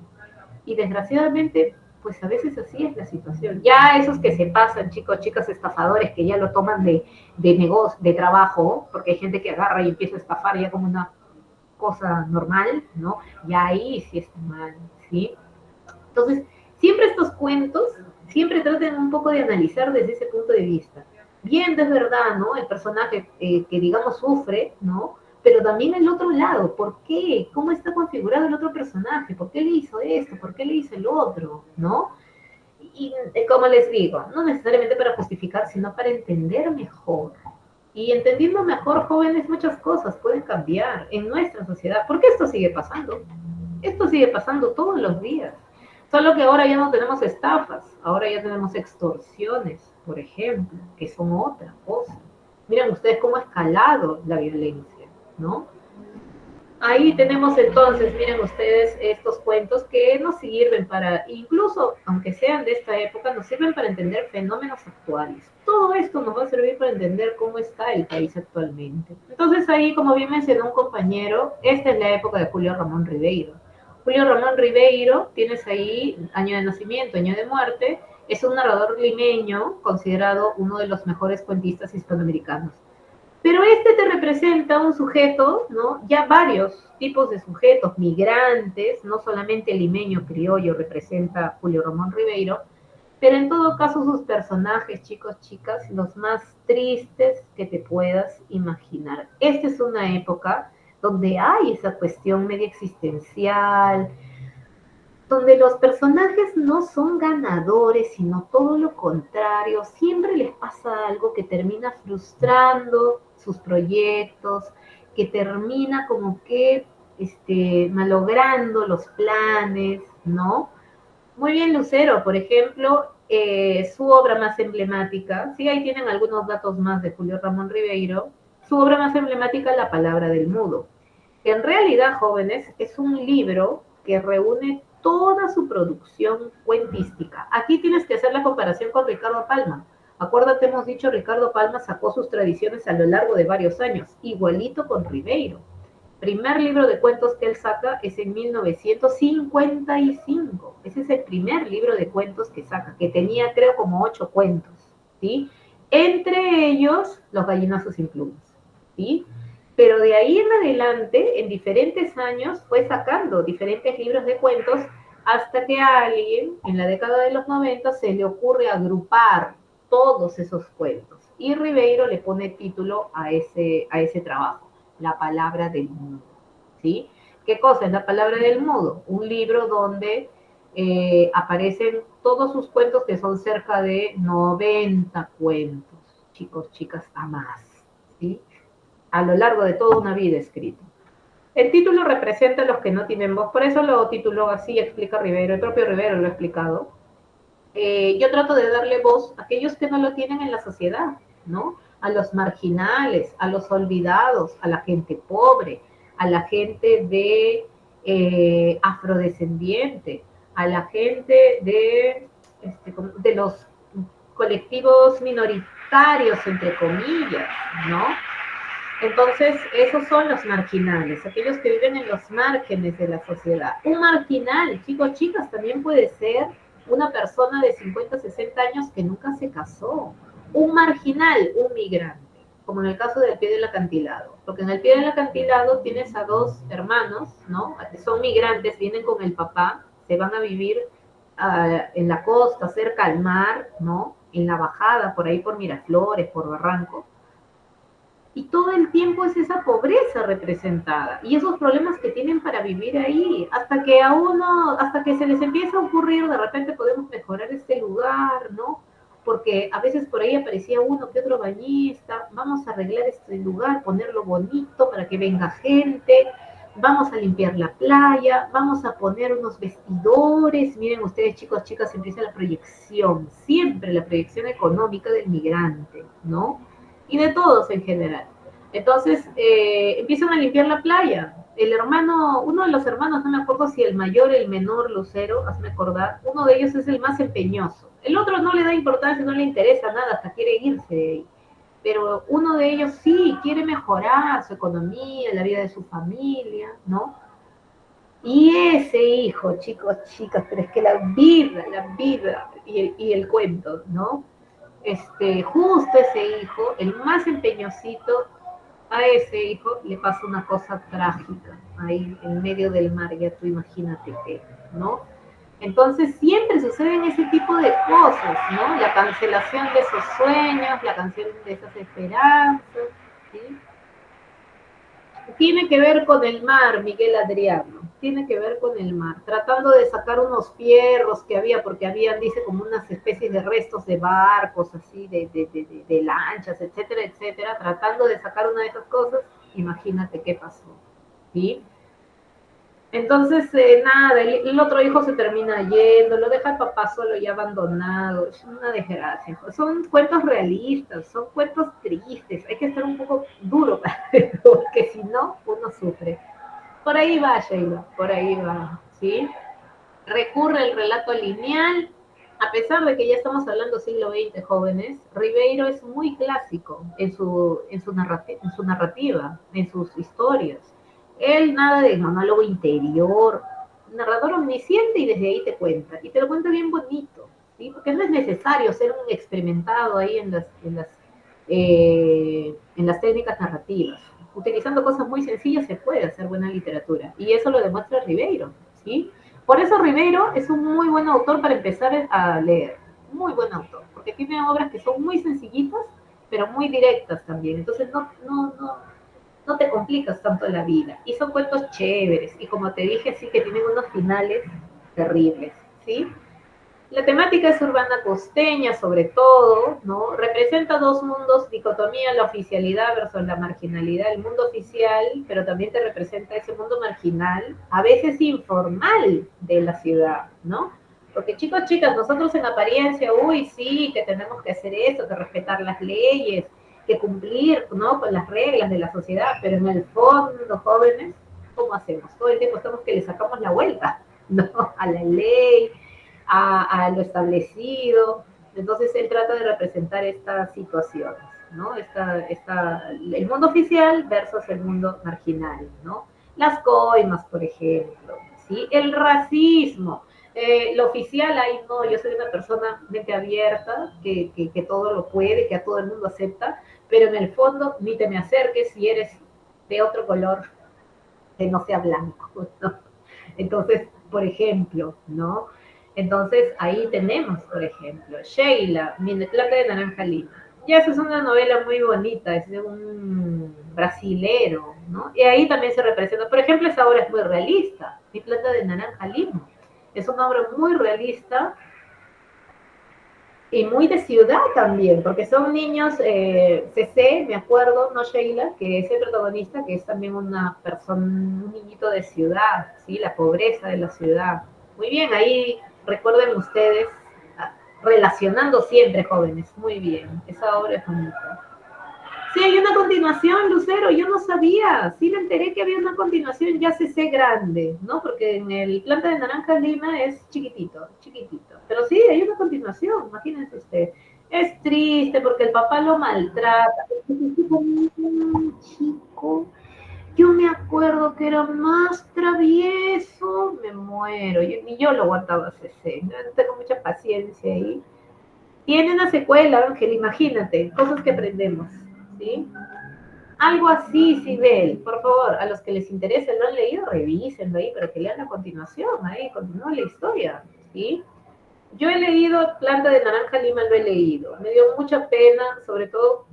Y desgraciadamente, pues a veces así es la situación. Ya esos que se pasan, chicos, chicas estafadores, que ya lo toman de negocio, de trabajo, porque hay gente que agarra y empieza a estafar ya como una cosa normal, ¿no? Ya ahí sí está mal, ¿sí? Entonces, siempre estos cuentos, siempre traten un poco de analizar desde ese punto de vista. Bien, es verdad, ¿no? El personaje que, digamos, sufre, ¿no? Pero también el otro lado, ¿por qué? ¿Cómo está configurado el otro personaje? ¿Por qué le hizo esto? ¿Por qué le hizo el otro? ¿No? Y como les digo, no necesariamente para justificar, sino para entender mejor. Y entendiendo mejor, jóvenes, muchas cosas pueden cambiar en nuestra sociedad. ¿Por qué esto sigue pasando? Esto sigue pasando todos los días. Solo que ahora ya no tenemos estafas, ahora ya tenemos extorsiones, por ejemplo, que son otra cosa. Miren ustedes cómo ha escalado la violencia, ¿no? Ahí tenemos entonces, miren ustedes, estos cuentos que nos sirven para, incluso aunque sean de esta época, nos sirven para entender fenómenos actuales. Todo esto nos va a servir para entender cómo está el país actualmente. Entonces ahí, como bien mencionó un compañero, esta es la época de Julio Ramón Ribeiro. Julio Ramón Ribeiro, tienes ahí año de nacimiento, año de muerte, es un narrador limeño considerado uno de los mejores cuentistas hispanoamericanos. Pero este te representa un sujeto, ¿no? Ya varios tipos de sujetos, migrantes, no solamente limeño, criollo, representa Julio Ramón Ribeiro, pero en todo caso sus personajes, chicos, chicas, los más tristes que te puedas imaginar. Esta es una época donde hay esa cuestión media existencial, donde los personajes no son ganadores, sino todo lo contrario, siempre les pasa algo que termina frustrando sus proyectos, que termina como que malogrando los planes, ¿no? Muy bien, Lucero, por ejemplo, su obra más emblemática, sí, ahí tienen algunos datos más de Julio Ramón Ribeiro, su obra más emblemática, La palabra del mudo, que en realidad, jóvenes, es un libro que reúne toda su producción cuentística. Aquí tienes que hacer la comparación con Ricardo Palma. Acuérdate, hemos dicho, Ricardo Palma sacó sus tradiciones a lo largo de varios años, igualito con Ribeiro. Primer libro de cuentos que él saca es en 1955. Ese es el primer libro de cuentos que saca, que tenía creo como 8 cuentos, ¿sí? Entre ellos, Los gallinazos sin plumas, ¿sí? Pero de ahí en adelante, en diferentes años, fue sacando diferentes libros de cuentos hasta que a alguien, en la década de los 90, se le ocurre agrupar todos esos cuentos. Y Ribeiro le pone título a ese trabajo, La palabra del mudo, ¿sí? ¿Qué cosa es La palabra del mudo? Un libro donde aparecen todos sus cuentos, que son cerca de 90 cuentos, chicos, chicas, a más, ¿sí? A lo largo de toda una vida escrito. El título representa a los que no tienen voz, por eso lo tituló así, explica Rivero, el propio Rivero lo ha explicado. Yo trato de darle voz a aquellos que no lo tienen en la sociedad, ¿no? A los marginales, a los olvidados, a la gente pobre, a la gente afrodescendiente, a la gente de los colectivos minoritarios, entre comillas, ¿no? Entonces, esos son los marginales, aquellos que viven en los márgenes de la sociedad. Un marginal, chicos, chicas, también puede ser una persona de 50, 60 años que nunca se casó. Un marginal, un migrante, como en el caso del Pie del Acantilado. Porque en el Pie del Acantilado tienes a dos hermanos, ¿no? Son migrantes, vienen con el papá, se van a vivir en la costa, cerca al mar, ¿no? En la bajada, por ahí por Miraflores, por Barranco, y todo el tiempo es esa pobreza representada y esos problemas que tienen para vivir ahí, hasta que se les empieza a ocurrir, de repente podemos mejorar este lugar, ¿no? Porque a veces por ahí aparecía uno que otro bañista, vamos a arreglar este lugar, ponerlo bonito para que venga gente, vamos a limpiar la playa, vamos a poner unos vestidores, miren ustedes, chicos, chicas, empieza la proyección, siempre la proyección económica del migrante, ¿no? Y de todos en general. Entonces, empiezan a limpiar la playa. El hermano, uno de los hermanos, no me acuerdo si el mayor, el menor, Lucero, hazme acordar, uno de ellos es el más empeñoso. El otro no le da importancia, no le interesa nada, hasta quiere irse de ahí. Pero uno de ellos sí quiere mejorar su economía, la vida de su familia, ¿no? Y ese hijo, chicos, chicas, pero es que la vida y el cuento, ¿no? Justo ese hijo, el más empeñosito, a ese hijo le pasa una cosa trágica ahí en medio del mar, ya tú imagínate qué, ¿no? Entonces siempre suceden ese tipo de cosas, ¿no? La cancelación de esos sueños, la cancelación de esas esperanzas, ¿sí? Tiene que ver con el mar, Miguel Adriano, tiene que ver con el mar, tratando de sacar unos fierros que había, porque habían, dice, como unas especies de restos de barcos, así, de lanchas, etcétera, etcétera, tratando de sacar una de esas cosas, imagínate qué pasó, ¿sí? Entonces, nada, el otro hijo se termina yendo, lo deja el papá solo y abandonado, es una desgracia. Son cuentos realistas, son cuentos tristes, hay que estar un poco duro para verlo, porque si no, uno sufre. Por ahí va, Sheila, por ahí va, ¿sí? Recurre el relato lineal, a pesar de que ya estamos hablando siglo XX, jóvenes, Ribeiro es muy clásico en su narrativa, en sus historias. Él nada de monólogo interior, narrador omnisciente y desde ahí te cuenta. Y te lo cuenta bien bonito, ¿sí? Porque no es necesario ser un experimentado ahí en las técnicas narrativas. Utilizando cosas muy sencillas se puede hacer buena literatura. Y eso lo demuestra Ribeiro, ¿sí? Por eso Ribeiro es un muy buen autor para empezar a leer. Muy buen autor, porque tiene obras que son muy sencillitas, pero muy directas también. Entonces no te complicas tanto la vida. Y son cuentos chéveres, y como te dije, sí que tienen unos finales terribles, ¿sí? La temática es urbana costeña, sobre todo, ¿no? Representa dos mundos, dicotomía, la oficialidad versus la marginalidad. El mundo oficial, pero también te representa ese mundo marginal, a veces informal de la ciudad, ¿no? Porque chicos, chicas, nosotros en apariencia, uy, sí, que tenemos que hacer eso, que respetar las leyes, que cumplir, ¿no? Con las reglas de la sociedad, pero en el fondo, jóvenes, ¿cómo hacemos? Todo el tiempo estamos que le sacamos la vuelta, ¿no? A la ley, a lo establecido. Entonces él trata de representar estas situaciones, ¿no? El mundo oficial versus el mundo marginal, ¿no? Las coimas, por ejemplo, ¿sí? El racismo. Lo oficial, ahí no, yo soy una persona mente abierta, que todo lo puede, que a todo el mundo acepta, pero en el fondo ni te me acerques si eres de otro color que no sea blanco, ¿no? Entonces, por ejemplo, ¿no? Entonces, ahí tenemos, por ejemplo, Sheila, Mi planta de naranja lima. Ya esa es una novela muy bonita, es de un brasilero, ¿no? Y ahí también se representa, por ejemplo, esa obra es muy realista, Mi planta de naranja lima. Es una obra muy realista y muy de ciudad también, porque son niños, CC, me acuerdo, no Sheila, que es el protagonista, que es también una persona, un niñito de ciudad, ¿sí? La pobreza de la ciudad. Muy bien, ahí recuerden ustedes, relacionando siempre, jóvenes, muy bien, esa obra es bonita. Sí, hay una continuación, Lucero, yo no sabía, sí me enteré que había una continuación ya CC grande, ¿no? Porque en el Planta de Naranja Lima es chiquitito, chiquitito. Pero sí, hay una continuación, imagínense usted. Es triste porque el papá lo maltrata. Un chico, yo me acuerdo que era más travieso, me muero, ni yo lo aguantaba CC, no tengo mucha paciencia ahí. Tiene una secuela, Ángel, imagínate, cosas que aprendemos, ¿sí? Algo así, Sibel, por favor, a los que les interese, lo han leído, revísenlo ahí, pero que lean a continuación, ahí continúa la historia, ¿sí? Yo he leído Planta de Naranja Lima, lo he leído, me dio mucha pena, sobre todo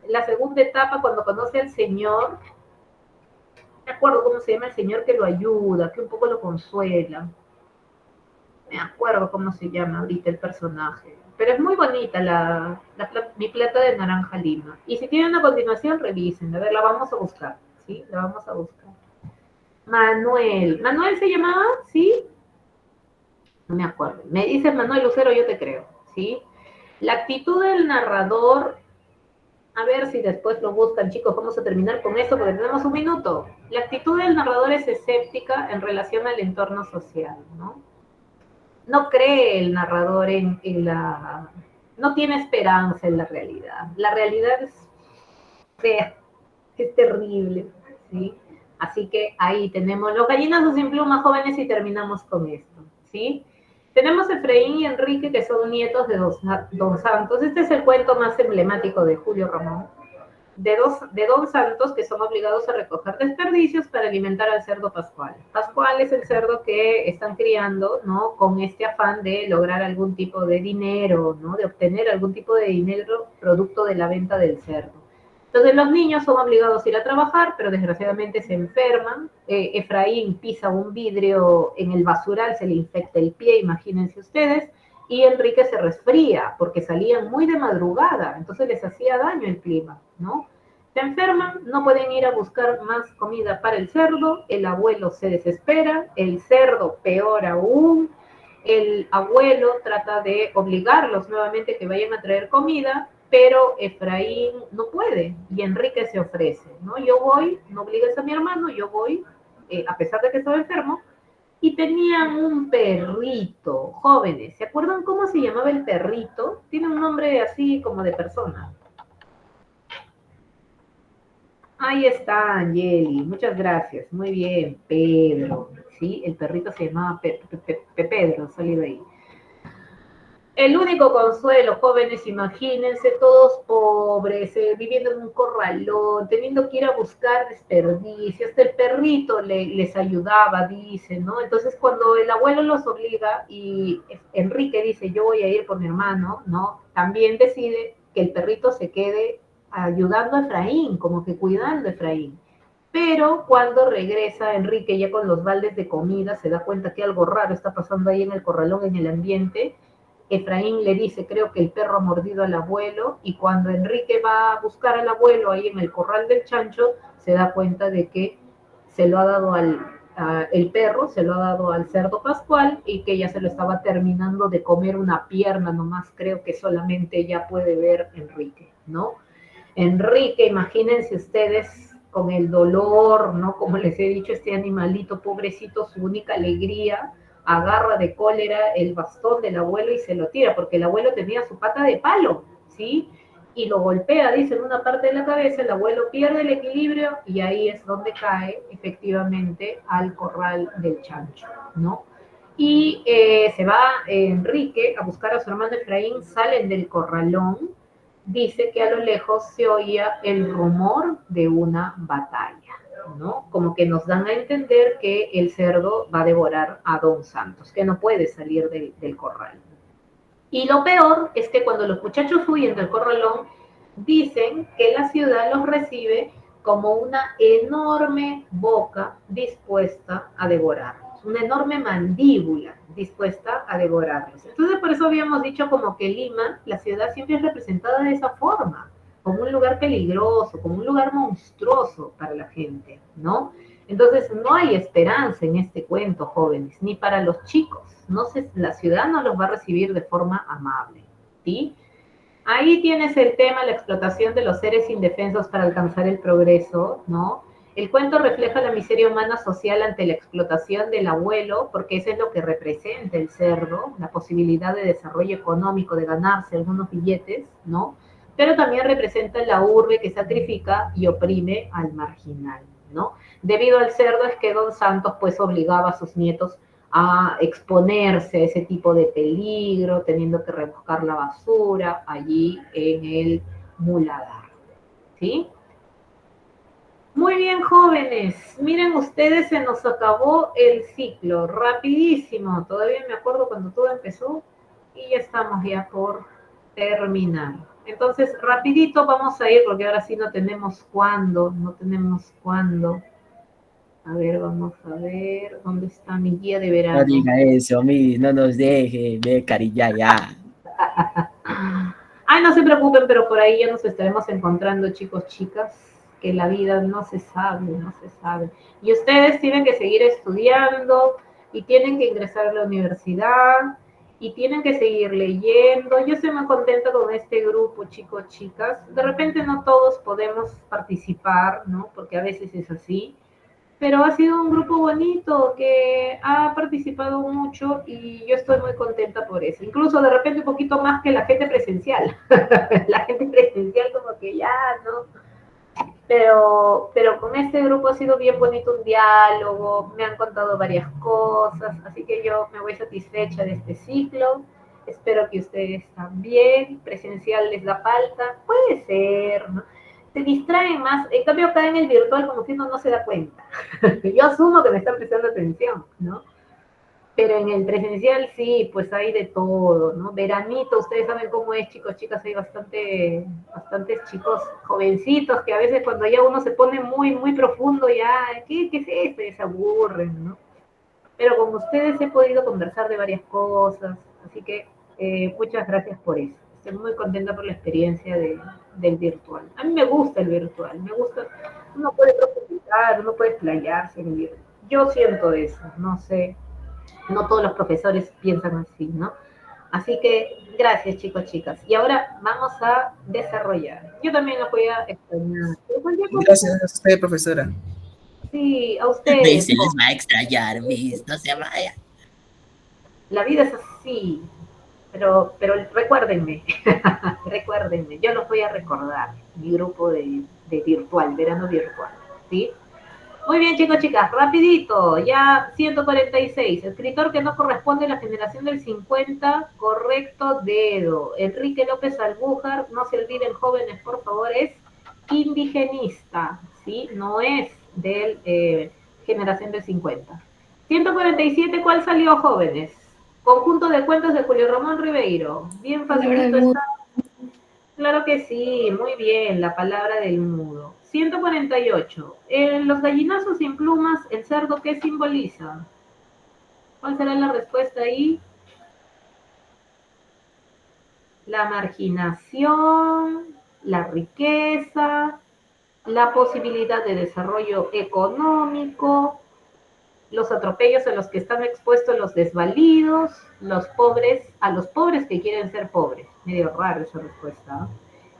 la segunda etapa, cuando conoce al señor, no me acuerdo cómo se llama el señor que lo ayuda, que un poco lo consuela, me acuerdo cómo se llama ahorita el personaje. Pero es muy bonita Mi plata de naranja lima. Y si tiene una continuación, revisen. A ver, la vamos a buscar. ¿Sí? La vamos a buscar. Manuel. ¿Manuel se llamaba? ¿Sí? No me acuerdo. Me dice Manuel Lucero, yo te creo. ¿Sí? La actitud del narrador. A ver si después lo buscan, chicos. Vamos a terminar con esto porque tenemos un minuto. La actitud del narrador es escéptica en relación al entorno social, ¿no? No cree el narrador no tiene esperanza en la realidad. La realidad es fea, es terrible, ¿sí? Así que ahí tenemos los gallinazos sin plumas jóvenes y terminamos con esto, ¿sí? Tenemos Efraín y Enrique, que son nietos de Don Santos. Este es el cuento más emblemático de Julio Ramón, de Don Santos, que son obligados a recoger desperdicios para alimentar al cerdo Pascual. Pascual es el cerdo que están criando, ¿no? Con este afán de lograr algún tipo de dinero, ¿no? De obtener algún tipo de dinero producto de la venta del cerdo. Entonces los niños son obligados a ir a trabajar, pero desgraciadamente se enferman. Efraín pisa un vidrio en el basural, se le infecta el pie, imagínense ustedes, y Enrique se resfría porque salían muy de madrugada, entonces les hacía daño el clima, ¿no? Se enferman, no pueden ir a buscar más comida para el cerdo, el abuelo se desespera, el cerdo peor aún, el abuelo trata de obligarlos nuevamente que vayan a traer comida, pero Efraín no puede y Enrique se ofrece, ¿no? Yo voy, no obligues a mi hermano, yo voy, a pesar de que estaba enfermo, y tenían un perrito, jóvenes. ¿Se acuerdan cómo se llamaba el perrito? Tiene un nombre así como de persona. Ahí está, Angeli. Muchas gracias. Muy bien, Pedro. Sí, el perrito se llamaba Pedro, salió de ahí. El único consuelo, jóvenes, imagínense, todos pobres, viviendo en un corralón, teniendo que ir a buscar desperdicios, hasta el perrito les ayudaba, dice, ¿no? Entonces cuando el abuelo los obliga y Enrique dice, yo voy a ir por mi hermano, ¿no? También decide que el perrito se quede ayudando a Efraín, como que cuidando a Efraín. Pero cuando regresa Enrique ya con los baldes de comida, se da cuenta que algo raro está pasando ahí en el corralón, en el ambiente. Efraín le dice, creo que el perro ha mordido al abuelo, y cuando Enrique va a buscar al abuelo ahí en el corral del chancho, se da cuenta de que se lo ha dado el perro, se lo ha dado al cerdo Pascual, y que ya se lo estaba terminando de comer una pierna nomás, creo que solamente ya puede ver Enrique, ¿no? Enrique, imagínense ustedes con el dolor, ¿no? Como les he dicho, este animalito pobrecito, su única alegría, agarra de cólera el bastón del abuelo y se lo tira, porque el abuelo tenía su pata de palo, ¿sí? Y lo golpea, dice, en una parte de la cabeza, el abuelo pierde el equilibrio y ahí es donde cae efectivamente al corral del chancho, ¿no? Y se va Enrique a buscar a su hermano Efraín, salen del corralón, dice que a lo lejos se oía el rumor de una batalla, ¿no? Como que nos dan a entender que el cerdo va a devorar a Don Santos, que no puede salir del corral. Y lo peor es que cuando los muchachos huyen del corralón, dicen que la ciudad los recibe como una enorme boca dispuesta a devorarlos, una enorme mandíbula dispuesta a devorarlos. Entonces, por eso habíamos dicho como que Lima, la ciudad siempre es representada de esa forma, como un lugar peligroso, como un lugar monstruoso para la gente, ¿no? Entonces, no hay esperanza en este cuento, jóvenes, ni para los chicos. La ciudad no los va a recibir de forma amable, ¿sí? Ahí tienes el tema, la explotación de los seres indefensos para alcanzar el progreso, ¿no? El cuento refleja la miseria humana social ante la explotación del abuelo, porque eso es lo que representa el cerdo, la posibilidad de desarrollo económico, de ganarse algunos billetes, ¿no? Pero también representa la urbe que sacrifica y oprime al marginal, ¿no? Debido al cerdo es que Don Santos pues obligaba a sus nietos a exponerse a ese tipo de peligro, teniendo que rebuscar la basura allí en el muladar, ¿sí? Muy bien, jóvenes. Miren ustedes, se nos acabó el ciclo, rapidísimo. Todavía me acuerdo cuando todo empezó y ya estamos ya por terminar. Entonces, rapidito vamos a ir porque ahora sí no tenemos cuándo, no tenemos cuándo. A ver, vamos a ver, ¿dónde está mi guía de verano? No diga eso, Miss, no nos deje, ve, carilla, ya. Ay, no se preocupen, pero por ahí ya nos estaremos encontrando, chicos, chicas, que la vida no se sabe, no se sabe. Y ustedes tienen que seguir estudiando y tienen que ingresar a la universidad y tienen que seguir leyendo. Yo estoy muy contenta con este grupo, chicos, chicas. De repente no todos podemos participar, ¿no? Porque a veces es así. Pero ha sido un grupo bonito que ha participado mucho y yo estoy muy contenta por eso. Incluso de repente un poquito más que la gente presencial. La gente presencial como que ya, ¿no? Pero con este grupo ha sido bien bonito un diálogo, me han contado varias cosas, así que yo me voy satisfecha de este ciclo. Espero que ustedes también. Presencial les da falta, puede ser, ¿no? Se distraen más, en cambio acá en el virtual como que uno no se da cuenta. Yo asumo que me están prestando atención, ¿no? Pero en el presencial sí, pues hay de todo, ¿no? Veranito, ustedes saben cómo es, chicos, chicas, hay bastantes chicos jovencitos que a veces cuando ya uno se pone muy, muy profundo, ya, ¿qué es esto? Y se aburren, ¿no? Pero con ustedes he podido conversar de varias cosas, así que muchas gracias por eso. Estoy muy contenta por la experiencia del virtual. A mí me gusta el virtual, me gusta, uno puede profundizar, uno puede explayarse en el virtual. Yo siento eso, no sé, no todos los profesores piensan así, ¿no? Así que gracias, chicos, chicas. Y ahora vamos a desarrollar. Yo también los voy a extrañar. Gracias a usted, profesora. Sí, a Me ustedes. se les va a extrañar, Miss, no se vaya. La vida es así. Pero recuérdenme, recuérdenme, yo los voy a recordar, mi grupo de virtual, verano virtual, ¿sí? Muy bien, chicos, chicas, rapidito, ya 146, escritor que no corresponde a la generación del 50, correcto dedo. Enrique López Albújar, no se olviden, jóvenes, por favor, es indigenista, ¿sí? No es de generación del 50. 147, ¿cuál salió, jóvenes? Conjunto de cuentos de Julio Ramón Ribeiro. Bien facilito está. Claro que sí, muy bien, la palabra del mudo. 148. En los gallinazos sin plumas, ¿el cerdo qué simboliza? ¿Cuál será la respuesta ahí? La marginación, la riqueza, la posibilidad de desarrollo económico, los atropellos a los que están expuestos los desvalidos, los pobres, a los pobres que quieren ser pobres. Medio raro esa respuesta.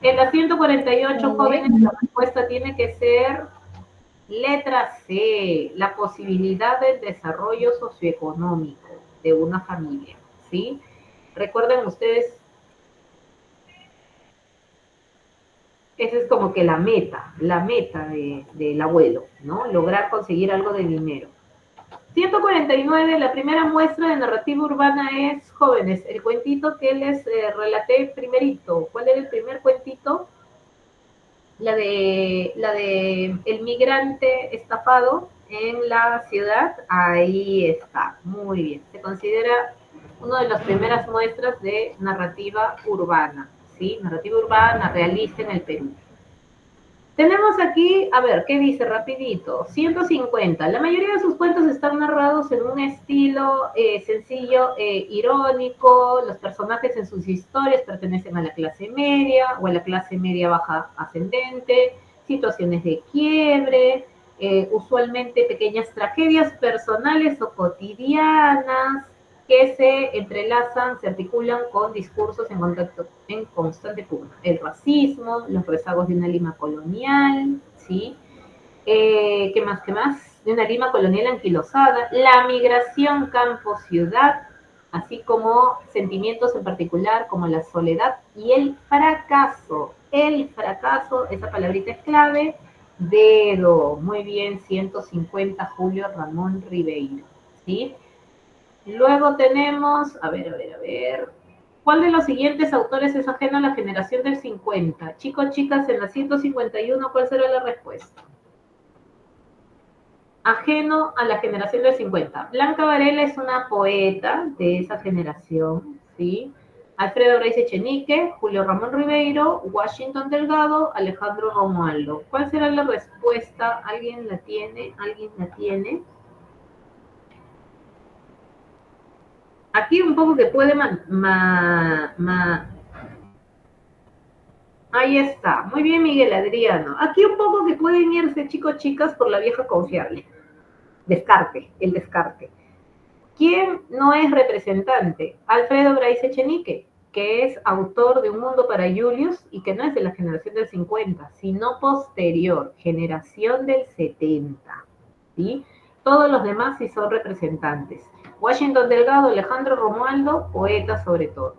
En las 148 jóvenes la respuesta tiene que ser letra C, la posibilidad del desarrollo socioeconómico de una familia, ¿sí? Recuerden ustedes, esa es como que la meta del abuelo, ¿no? Lograr conseguir algo de dinero. 149, la primera muestra de narrativa urbana es Jóvenes, el cuentito que les relaté primerito. ¿Cuál era el primer cuentito? La de el migrante estafado en la ciudad. Ahí está, muy bien. Se considera una de las primeras muestras de narrativa urbana, ¿sí? Narrativa urbana realista en el Perú. Tenemos aquí, a ver, ¿qué dice rapidito? 150. La mayoría de sus cuentos están narrados en un estilo sencillo, irónico. Los personajes en sus historias pertenecen a la clase media o a la clase media baja ascendente. Situaciones de quiebre, usualmente pequeñas tragedias personales o cotidianas que se entrelazan, se articulan con discursos en contacto, en constante pugna. El racismo, los rezagos de una Lima colonial, ¿sí? ¿Qué más? ¿Qué más? De una Lima colonial anquilosada, la migración campo-ciudad, así como sentimientos en particular como la soledad y el fracaso. El fracaso, esa palabrita es clave. Dedo, muy bien, 150, Julio Ramón Ribeiro, ¿sí? Luego tenemos, a ver. ¿Cuál de los siguientes autores es ajeno a la generación del 50? Chicos, chicas, en la 151, ¿cuál será la respuesta? Ajeno a la generación del 50. Blanca Varela es una poeta de esa generación, ¿sí? Alfredo Bryce Echenique, Julio Ramón Ribeiro, Washington Delgado, Alejandro Romualdo. ¿Cuál será la respuesta? ¿Alguien la tiene? ¿Alguien la tiene? Aquí un poco que puede ahí está. Muy bien, Miguel Adriano. Aquí un poco que pueden irse chicos, chicas, por la vieja confiable. Descarte, el descarte. ¿Quién no es representante? Alfredo Bryce Echenique, que es autor de Un Mundo para Julius y que no es de la generación del 50, sino posterior, generación del 70. ¿Sí? Todos los demás sí son representantes. Washington Delgado, Alejandro Romualdo, poeta sobre todo.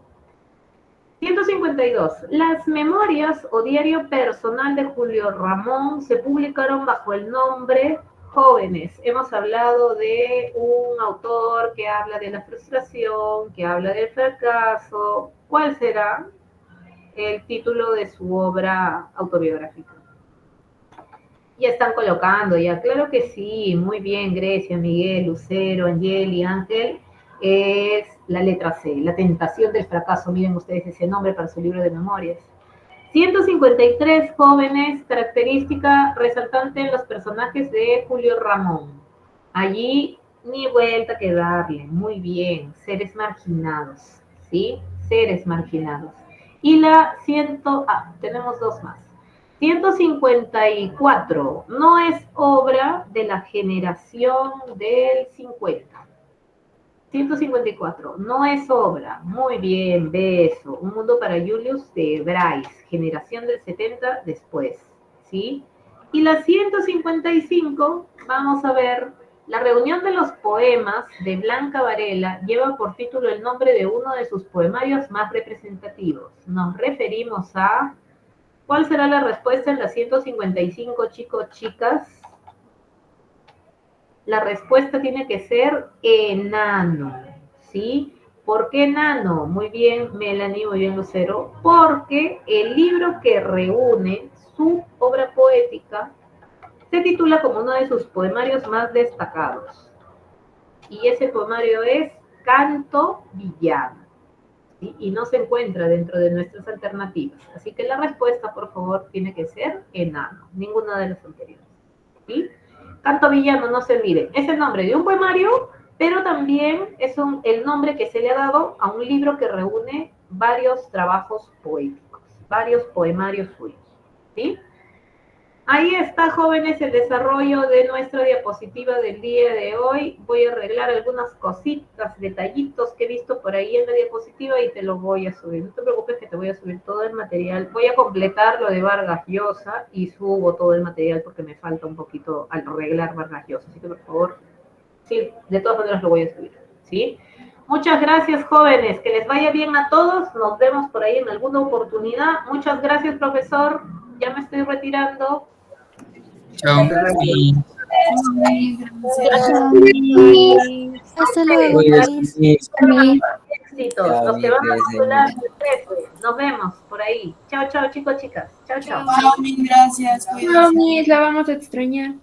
152. Las memorias o diario personal de Julio Ramón se publicaron bajo el nombre Jóvenes. Hemos hablado de un autor que habla de la frustración, que habla del fracaso. ¿Cuál será el título de su obra autobiográfica? Ya están colocando, ya, claro que sí, muy bien, Grecia, Miguel, Lucero, Angeli, Ángel, es la letra C, La tentación del fracaso, miren ustedes ese nombre para su libro de memorias. 153 jóvenes, característica resaltante en los personajes de Julio Ramón. Allí ni vuelta que darle, muy bien, seres marginados, ¿sí? Seres marginados. Y la tenemos dos más. 154, no es obra de la generación del 50. 154, no es obra. Muy bien, beso. Un mundo para Julius de Bryce, generación del 70 después, ¿sí? Y la 155, vamos a ver, la reunión de los poemas de Blanca Varela lleva por título el nombre de uno de sus poemarios más representativos. Nos referimos a... ¿Cuál será la respuesta en la 155, chicos, chicas? La respuesta tiene que ser enano, ¿sí? ¿Por qué enano? Muy bien, Melanie, muy bien, Lucero. Porque el libro que reúne su obra poética se titula como uno de sus poemarios más destacados. Y ese poemario es Canto Villano, ¿sí? Y no se encuentra dentro de nuestras alternativas. Así que la respuesta, por favor, tiene que ser enano, ninguna de las anteriores. ¿Sí? Canto villano, no se olvide, es el nombre de un poemario, pero también es el nombre que se le ha dado a un libro que reúne varios trabajos poéticos, varios poemarios suyos. ¿Sí? Ahí está, jóvenes, el desarrollo de nuestra diapositiva del día de hoy. Voy a arreglar algunas cositas, detallitos que he visto por ahí en la diapositiva y te lo voy a subir. No te preocupes que te voy a subir todo el material. Voy a completar lo de Vargas Llosa y subo todo el material porque me falta un poquito al arreglar Vargas Llosa. Así que, por favor, sí, de todas maneras lo voy a subir, ¿sí? Muchas gracias, jóvenes. Que les vaya bien a todos. Nos vemos por ahí en alguna oportunidad. Muchas gracias, profesor. Ya me estoy retirando. Chao. Y Hasta luego. Éxitos. Los que van a postular, nos vemos por ahí. Chao, chao, chicos, chicas. Chao, chao. Chao, mil gracias. Mami, la vamos a extrañar.